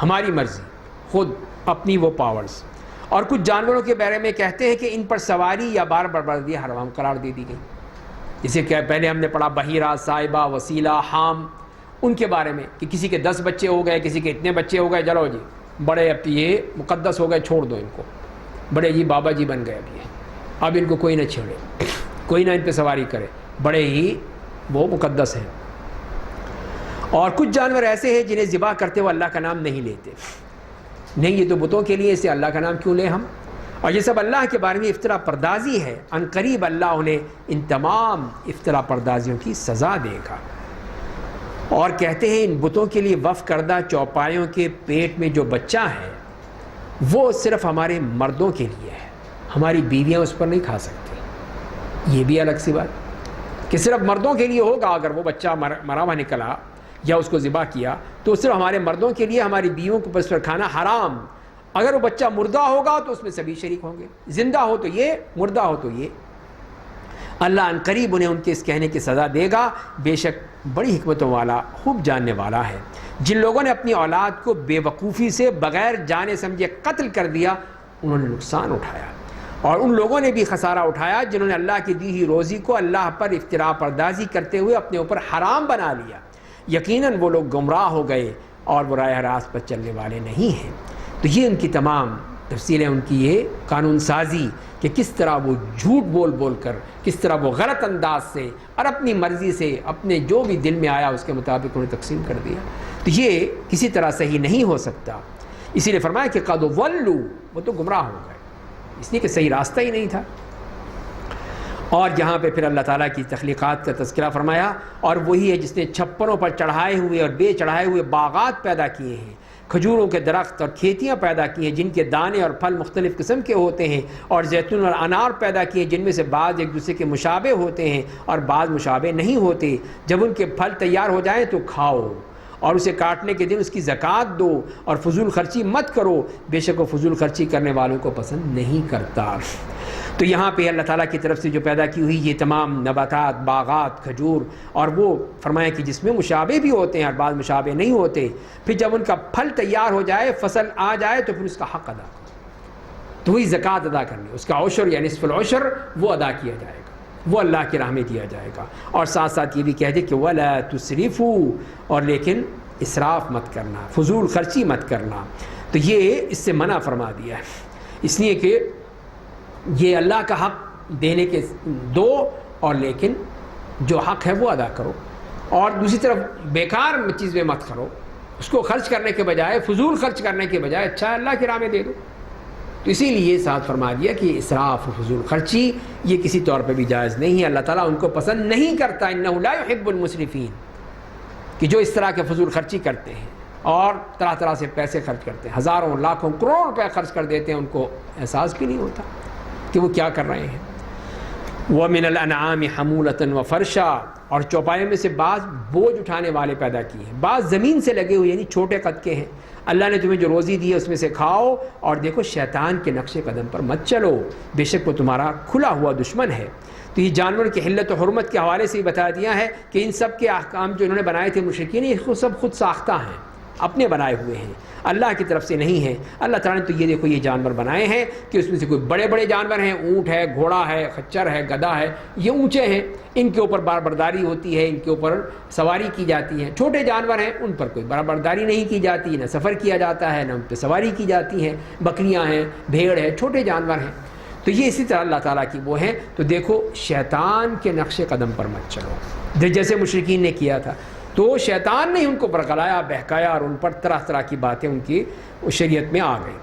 ہماری مرضی، خود اپنی وہ پاورز۔ اور کچھ جانوروں کے بارے میں کہتے ہیں کہ ان پر سواری یا بار بربادی حرام قرار دے دی گئی، جسے کہ پہلے ہم نے پڑھا بحیرہ، صائبہ، وسیلہ، حام، ان کے بارے میں کہ کسی کے 10 بچے ہو گئے، کسی کے اتنے بچے ہو گئے، چلو جی بڑے اب یہ مقدس ہو گئے، چھوڑ دو ان کو، بڑے جی بابا جی بن گئے اب یہ، اب ان کو کوئی نہ چھیڑے، کوئی نہ ان پہ سواری کرے، بڑے ہی وہ مقدس ہیں۔ اور کچھ جانور ایسے ہیں جنہیں ذبح کرتے ہوئے اللہ کا نام نہیں لیتے، نہیں یہ تو بتوں کے لیے، اسے اللہ کا نام کیوں لیں ہم؟ اور یہ سب اللہ کے بارے میں افترا پردازی ہے، ان قریب اللہ انہیں ان تمام افترا پردازیوں کی سزا دے گا۔ اور کہتے ہیں ان بتوں کے لیے وقف کردہ چوپایوں کے پیٹ میں جو بچہ ہے وہ صرف ہمارے مردوں کے لیے ہے، ہماری بیویاں اس پر نہیں کھا سکتی۔ یہ بھی الگ سی بات کہ صرف مردوں کے لیے ہوگا، اگر وہ بچہ مرا ہوا نکلا یا اس کو ذبح کیا تو صرف ہمارے مردوں کے لیے، ہماری بیویوں کو اس پر کھانا حرام۔ اگر وہ بچہ مردہ ہوگا تو اس میں سبھی شریک ہوں گے، زندہ ہو تو یہ، مردہ ہو تو یہ۔ اللہ ان قریب انہیں ان کے اس کہنے کی سزا دے گا، بے شک بڑی حکمتوں والا، خوب جاننے والا ہے۔ جن لوگوں نے اپنی اولاد کو بے وقوفی سے بغیر جانے سمجھے قتل کر دیا انہوں نے نقصان اٹھایا، اور ان لوگوں نے بھی خسارہ اٹھایا جنہوں نے اللہ کی دی ہوئی روزی کو اللہ پر افتراء پردازی کرتے ہوئے اپنے اوپر حرام بنا لیا۔ یقیناً وہ لوگ گمراہ ہو گئے اور وہ راہ راست پر چلنے والے نہیں ہیں۔ تو یہ ان کی تمام تفصیلیں، ان کی یہ قانون سازی کہ کس طرح وہ جھوٹ بول بول کر، کس طرح وہ غلط انداز سے اور اپنی مرضی سے اپنے جو بھی دل میں آیا اس کے مطابق انہیں تقسیم کر دیا، تو یہ کسی طرح صحیح نہیں ہو سکتا۔ اسی لیے فرمایا کہ قد ضلوا، وہ تو گمراہ ہو گئے، اس لیے کہ صحیح راستہ ہی نہیں تھا۔ اور یہاں پہ پھر اللہ تعالیٰ کی تخلیقات کا تذکرہ فرمایا، اور وہی ہے جس نے چھپروں پر چڑھائے ہوئے اور بے چڑھائے ہوئے باغات پیدا کیے ہیں، کھجوروں کے درخت اور کھیتیاں پیدا کی ہیں جن کے دانے اور پھل مختلف قسم کے ہوتے ہیں، اور زیتون اور انار پیدا کیے جن میں سے بعض ایک دوسرے کے مشابہ ہوتے ہیں اور بعض مشابہ نہیں ہوتے۔ جب ان کے پھل تیار ہو جائیں تو کھاؤ، اور اسے کاٹنے کے دن اس کی زکوٰۃ دو، اور فضول خرچی مت کرو، بے شک وہ فضول خرچی کرنے والوں کو پسند نہیں کرتا۔ تو یہاں پہ اللہ تعالیٰ کی طرف سے جو پیدا کی ہوئی یہ تمام نباتات، باغات، کھجور، اور وہ فرمایا کہ جس میں مشابہ بھی ہوتے ہیں اور بعض مشابہ نہیں ہوتے، پھر جب ان کا پھل تیار ہو جائے، فصل آ جائے تو پھر اس کا حق ادا کرو، تو وہی زکوٰۃ ادا کرنی، اس کا عشر یا نصف العشر وہ ادا کیا جائے گا، وہ اللہ کی راہ میں دیا جائے گا۔ اور ساتھ ساتھ یہ بھی کہہ دے کہ وَلَا تُسْرِفُوا، اور لیکن اسراف مت کرنا، فضول خرچی مت کرنا۔ تو یہ اس سے منع فرما دیا ہے، اس لیے کہ یہ اللہ کا حق دینے کے دو، اور لیکن جو حق ہے وہ ادا کرو، اور دوسری طرف بیکار چیز میں مت کرو، اس کو خرچ کرنے کے بجائے، فضول خرچ کرنے کے بجائے اچھا اللہ کی راہ میں دے دو۔ تو اسی لیے ساتھ فرما دیا کہ اسراف و فضول خرچی یہ کسی طور پہ بھی جائز نہیں ہے، اللہ تعالیٰ ان کو پسند نہیں کرتا، انہ لا یحب المسرفین، کہ جو اس طرح کے فضول خرچی کرتے ہیں اور طرح طرح سے پیسے خرچ کرتے ہیں، ہزاروں لاکھوں کروڑ روپے خرچ کر دیتے ہیں، ان کو احساس بھی نہیں ہوتا کہ وہ کیا کر رہے ہیں۔ وَمِنَ الْأَنْعَامِ حَمُولَةً وَفَرْشًا، اور چوپایوں میں سے بعض بوجھ اٹھانے والے پیدا کیے ہیں، بعض زمین سے لگے ہوئے یعنی چھوٹے قد کے ہیں۔ اللہ نے تمہیں جو روزی دی ہے اس میں سے کھاؤ، اور دیکھو شیطان کے نقش قدم پر مت چلو، بے شک وہ تمہارا کھلا ہوا دشمن ہے۔ تو یہ جانور کی حلت و حرمت کے حوالے سے ہی بتا دیا ہے کہ ان سب کے احکام جو انہوں نے بنائے تھے مشرکین، یہ خود ساختہ ہیں، اپنے بنائے ہوئے ہیں، اللہ کی طرف سے نہیں ہے۔ اللہ تعالیٰ نے تو یہ دیکھو یہ جانور بنائے ہیں کہ اس میں سے کوئی بڑے بڑے جانور ہیں، اونٹ ہے، گھوڑا ہے، خچر ہے، گدھا ہے، یہ اونچے ہیں، ان کے اوپر برداری ہوتی ہے، ان کے اوپر سواری کی جاتی ہے۔ چھوٹے جانور ہیں، ان پر کوئی برداری نہیں کی جاتی، نہ سفر کیا جاتا ہے، نہ ان پہ سواری کی جاتی ہے۔ بکریاں ہیں، بھیڑ ہے، چھوٹے جانور ہیں۔ تو یہ اسی طرح اللہ تعالیٰ کی وہ ہیں۔ تو دیکھو شیطان کے نقش قدم پر مت چلو، جیسے مشرکین نے کیا تھا، تو شیطان نے ان کو برگلایا، بہکایا، اور ان پر طرح طرح کی باتیں ان کی شریعت میں آ گئیں۔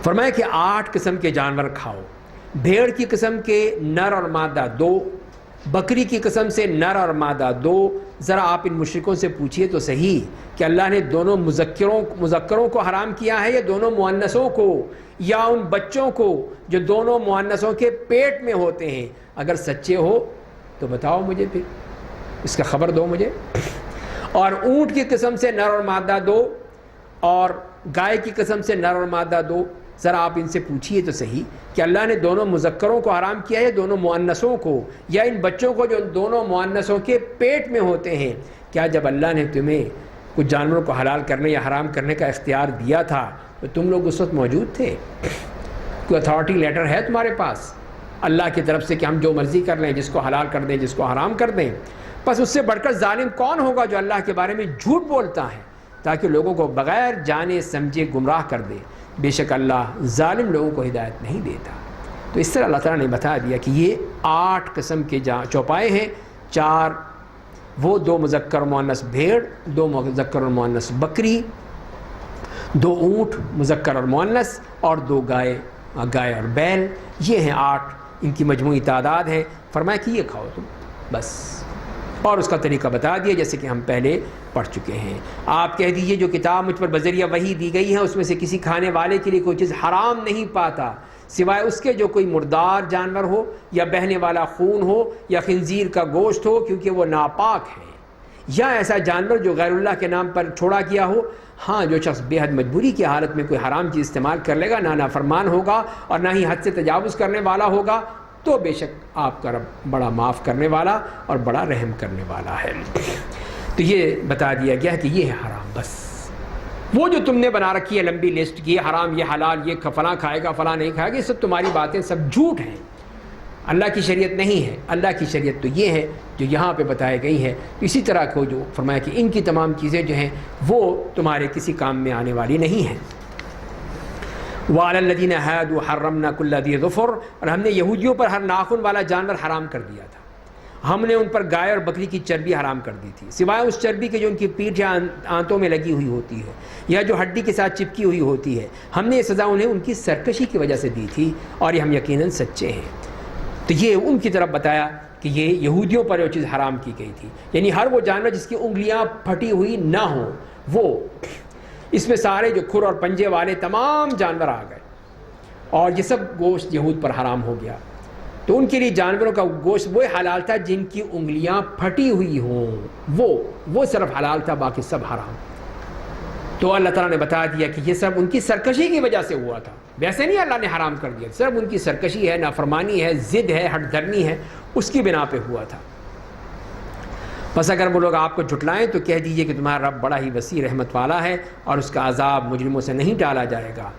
فرمایا کہ 8 قسم کے جانور کھاؤ، بھیڑ کی قسم کے نر اور مادہ 2، بکری کی قسم سے نر اور مادہ 2۔ ذرا آپ ان مشرکوں سے پوچھئے تو صحیح کہ اللہ نے دونوں مذکروں کو حرام کیا ہے یا دونوں مؤنثوں کو، یا ان بچوں کو جو دونوں مؤنثوں کے پیٹ میں ہوتے ہیں؟ اگر سچے ہو تو بتاؤ مجھے، پھر اس کا خبر دو مجھے۔ اور اونٹ کی قسم سے نر اور مادہ 2، اور گائے کی قسم سے نر اور مادہ 2۔ ذرا آپ ان سے پوچھئے تو صحیح کہ اللہ نے دونوں مذکروں کو حرام کیا ہے دونوں مؤنثوں کو، یا ان بچوں کو جو دونوں مؤنثوں کے پیٹ میں ہوتے ہیں؟ کیا جب اللہ نے تمہیں کچھ جانوروں کو حلال کرنے یا حرام کرنے کا اختیار دیا تھا تو تم لوگ اس وقت موجود تھے؟ کوئی اتھارٹی لیٹر ہے تمہارے پاس اللہ کی طرف سے کہ ہم جو مرضی کر لیں، جس کو حلال کر دیں، جس کو حرام کر دیں؟ بس اس سے بڑھ کر ظالم کون ہوگا جو اللہ کے بارے میں جھوٹ بولتا ہے تاکہ لوگوں کو بغیر جانے سمجھے گمراہ کر دے۔ بے شک اللہ ظالم لوگوں کو ہدایت نہیں دیتا۔ تو اس طرح اللہ تعالیٰ نے بتا دیا کہ یہ 8 قسم کے چوپائے ہیں، 4 وہ 2 مذکر و مؤنث بھیڑ، 2 مذکر و مؤنث بکری، 2 اونٹ مذکر اور مؤنث، اور 2 گائے اور بیل، یہ ہیں 8 ان کی مجموعی تعداد ہے۔ فرمایا کہ یہ کھاؤ تم بس، اور اس کا طریقہ بتا دیا جیسے کہ ہم پہلے پڑھ چکے ہیں۔ آپ کہہ دیجئے جو کتاب مجھ پر بذریعہ وحی دی گئی ہے اس میں سے کسی کھانے والے کے لیے کوئی چیز حرام نہیں پاتا سوائے اس کے جو کوئی مردار جانور ہو یا بہنے والا خون ہو یا خنزیر کا گوشت ہو، کیونکہ وہ ناپاک ہے، یا ایسا جانور جو غیر اللہ کے نام پر چھوڑا کیا ہو۔ ہاں جو شخص بے حد مجبوری کی حالت میں کوئی حرام چیز استعمال کر لے گا، نہ نافرمان ہوگا اور نہ ہی حد سے تجاوز کرنے والا ہوگا، تو بے شک آپ کا رب بڑا معاف کرنے والا اور بڑا رحم کرنے والا ہے۔ تو یہ بتا دیا گیا کہ یہ ہے حرام، بس وہ جو تم نے بنا رکھی ہے لمبی لسٹ کی، حرام یہ حلال، یہ فلاں کھائے گا فلاں نہیں کھائے گا، یہ سب تمہاری باتیں سب جھوٹ ہیں، اللہ کی شریعت نہیں ہے۔ اللہ کی شریعت تو یہ ہے جو یہاں پہ بتائی گئی ہے۔ اسی طرح کو جو فرمایا کہ ان کی تمام چیزیں جو ہیں وہ تمہارے کسی کام میں آنے والی نہیں ہیں۔ وَعَلَى الَّذِينَ هَادُوا حَرَّمْنَا كُلَّ ذِي ظُفُرٍ، اور ہم نے یہودیوں پر ہر ناخن والا جانور حرام کر دیا تھا۔ ہم نے ان پر گائے اور بکری کی چربی حرام کر دی تھی، سوائے اس چربی کے جو ان کی پیٹھ یا آنتوں میں لگی ہوئی ہوتی ہے یا جو ہڈی کے ساتھ چپکی ہوئی ہوتی ہے۔ ہم نے یہ سزا انہیں ان کی سرکشی کی وجہ سے دی تھی، اور یہ ہم یقیناً سچے ہیں۔ تو یہ ان کی طرف بتایا کہ یہ یہودیوں پر جو چیز حرام کی گئی تھی، یعنی ہر وہ جانور جس کی انگلیاں پھٹی ہوئی نہ ہوں، وہ اس میں سارے جو کھر اور پنجے والے تمام جانور آ گئے، اور یہ سب گوشت یہود پر حرام ہو گیا۔ تو ان کے لیے جانوروں کا گوشت وہ حلال تھا جن کی انگلیاں پھٹی ہوئی ہوں، وہ صرف حلال تھا، باقی سب حرام۔ تو اللہ تعالیٰ نے بتا دیا کہ یہ سب ان کی سرکشی کی وجہ سے ہوا تھا، ویسے نہیں اللہ نے حرام کر دیا، صرف ان کی سرکشی ہے، نافرمانی ہے، ضد ہے، ہٹ دھرمی ہے، اس کی بنا پہ ہوا تھا۔ بس اگر وہ لوگ آپ کو جھٹلائیں تو کہہ دیجئے کہ تمہارا رب بڑا ہی وسیع رحمت والا ہے اور اس کا عذاب مجرموں سے نہیں ٹالا جائے گا۔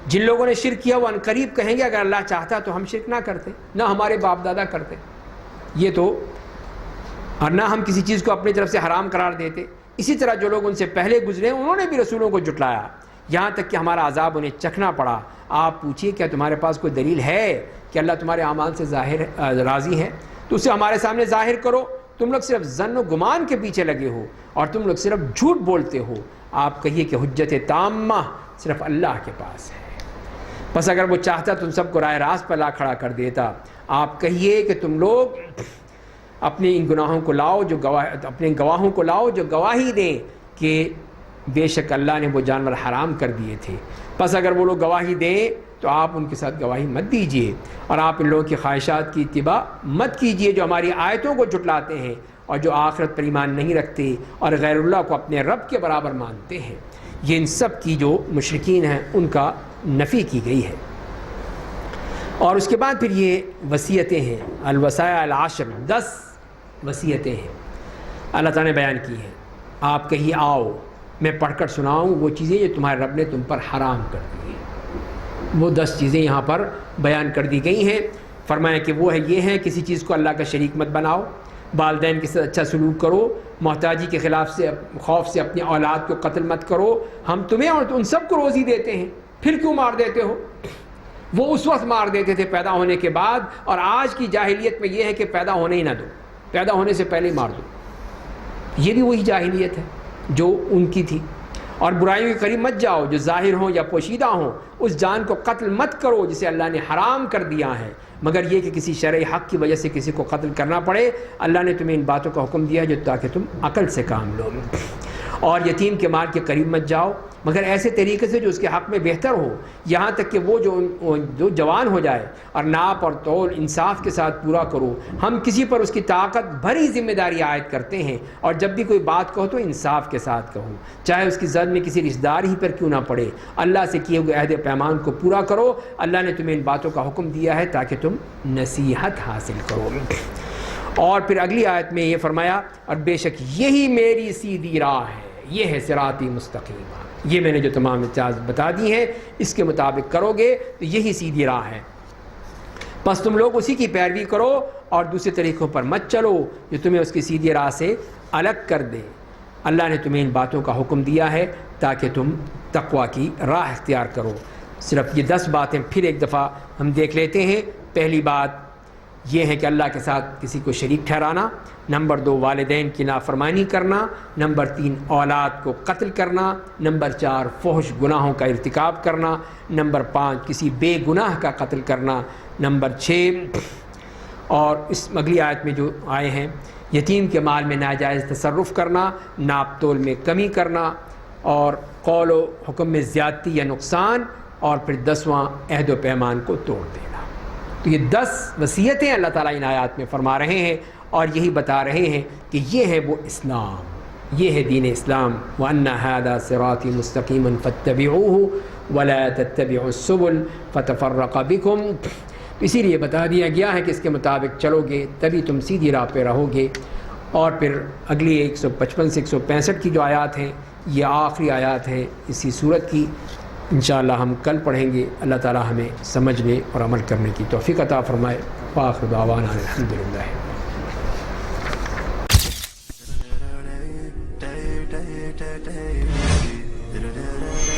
جن لوگوں نے شرک کیا وہ عنقریب کہیں گے اگر اللہ چاہتا تو ہم شرک نہ کرتے، نہ ہمارے باپ دادا کرتے، یہ تو، اور نہ ہم کسی چیز کو اپنی طرف سے حرام قرار دیتے۔ اسی طرح جو لوگ ان سے پہلے گزرے انہوں نے بھی رسولوں کو جھٹلایا، یہاں تک کہ ہمارا عذاب انہیں چکھنا پڑا۔ آپ پوچھیے کیا تمہارے پاس کوئی دلیل ہے کہ اللہ تمہارے اعمال سے راضی ہے؟ تو اسے ہمارے سامنے ظاہر کرو۔ تم لوگ صرف ظن و گمان کے پیچھے لگے ہو اور تم لوگ صرف جھوٹ بولتے ہو۔ آپ کہیے کہ حجت تامہ صرف اللہ کے پاس ہے، بس اگر وہ چاہتا تم سب کو راہ راست پر لا کھڑا کر دیتا۔ آپ کہیے کہ تم لوگ اپنے ان گناہوں کو لاؤ جو اپنے گواہوں کو لاؤ جو گواہی دیں کہ بے شک اللہ نے وہ جانور حرام کر دیے تھے۔ بس اگر وہ لوگ گواہی دیں تو آپ ان کے ساتھ گواہی مت دیجیے، اور آپ ان لوگوں کی خواہشات کی اتباع مت کیجیے جو ہماری آیتوں کو جھٹلاتے ہیں اور جو آخرت پر ایمان نہیں رکھتے اور غیر اللہ کو اپنے رب کے برابر مانتے ہیں۔ یہ ان سب کی جو مشرکین ہیں ان کا نفی کی گئی ہے۔ اور اس کے بعد پھر یہ وصیتیں ہیں، الوصایا العشر، 10 وصیتیں ہیں اللہ تعالیٰ نے بیان کی ہیں۔ آپ کہیے آؤ میں پڑھ کر سناؤں وہ چیزیں جو تمہارے رب نے تم پر حرام کر دی ہیں۔ وہ 10 چیزیں یہاں پر بیان کر دی گئی ہیں۔ فرمایا کہ وہ ہے یہ ہیں، کسی چیز کو اللہ کا شریک مت بناؤ، والدین کے ساتھ اچھا سلوک کرو، محتاجی کے خوف سے اپنی اولاد کو قتل مت کرو۔ ہم تمہیں اور ان سب کو روزی دیتے ہیں، پھر کیوں مار دیتے ہو؟ وہ اس وقت مار دیتے تھے پیدا ہونے کے بعد، اور آج کی جاہلیت میں یہ ہے کہ پیدا ہونے ہی نہ دو، پیدا ہونے سے پہلے ہی مار دو۔ یہ بھی وہی جاہلیت ہے جو ان کی تھی۔ اور برائیوں کے قریب مت جاؤ جو ظاہر ہوں یا پوشیدہ ہوں، اس جان کو قتل مت کرو جسے اللہ نے حرام کر دیا ہے، مگر یہ کہ کسی شرعی حق کی وجہ سے کسی کو قتل کرنا پڑے۔ اللہ نے تمہیں ان باتوں کا حکم دیا جو تاکہ تم عقل سے کام لو۔ اور یتیم کے مال کے قریب مت جاؤ مگر ایسے طریقے سے جو اس کے حق میں بہتر ہو، یہاں تک کہ وہ جو جوان ہو جائے، اور ناپ اور تول انصاف کے ساتھ پورا کرو۔ ہم کسی پر اس کی طاقت بھری ذمہ داری عائد کرتے ہیں، اور جب بھی کوئی بات کہو تو انصاف کے ساتھ کہو، چاہے اس کی زد میں کسی رشتہ دار ہی پر کیوں نہ پڑے۔ اللہ سے کیے ہوئے عہد پیمان کو پورا کرو۔ اللہ نے تمہیں ان باتوں کا حکم دیا ہے تاکہ تم نصیحت حاصل کرو۔ اور پھر اگلی آیت میں یہ فرمایا، اور بے شک یہی میری سیدھی راہ ہے، یہ ہے صراطی مستقیمہ۔ یہ میں نے جو تمام اجازت بتا دی ہیں اس کے مطابق کرو گے تو یہی سیدھی راہ ہے، بس تم لوگ اسی کی پیروی کرو اور دوسرے طریقوں پر مت چلو جو تمہیں اس کی سیدھی راہ سے الگ کر دے۔ اللہ نے تمہیں ان باتوں کا حکم دیا ہے تاکہ تم تقوی کی راہ اختیار کرو۔ صرف یہ 10 باتیں پھر ایک دفعہ ہم دیکھ لیتے ہیں۔ پہلی بات یہ ہے کہ اللہ کے ساتھ کسی کو شریک ٹھہرانا، نمبر 2 والدین کی نافرمانی کرنا، نمبر 3 اولاد کو قتل کرنا، نمبر 4 فحش گناہوں کا ارتکاب کرنا، نمبر 5 کسی بے گناہ کا قتل کرنا، نمبر 6 اور اس اگلی آیت میں جو آئے ہیں یتیم کے مال میں ناجائز تصرف کرنا، ناپ تول میں کمی کرنا، اور قول و حکم میں زیادتی یا نقصان، اور پھر 10واں عہد و پیمان کو توڑ دینا۔ تو یہ 10 وصیتیں اللہ تعالیٰ ان آیات میں فرما رہے ہیں، اور یہی بتا رہے ہیں کہ یہ ہے وہ اسلام، یہ ہے دین اسلام۔ وَأَنَّ هَذَا صِرَاطِي مُسْتَقِيمًا فَاتَّبِعُوهُ وَلَا تَتَّبِعُوا السُّبُلَ فَتَفَرَّقَ بِكُمْ۔ اسی لیے بتا دیا گیا ہے کہ اس کے مطابق چلو گے تبھی تم سیدھی راہ پہ رہو گے۔ اور پھر اگلی 155 سے 165 کی جو آیات ہیں یہ آخری آیات ہیں اسی صورت کی، انشاءاللہ ہم کل پڑھیں گے۔ اللہ تعالی ہمیں سمجھنے اور عمل کرنے کی توفیق عطا فرمائے۔ وآخر دعوانا الحمدللہ۔ Da da da da da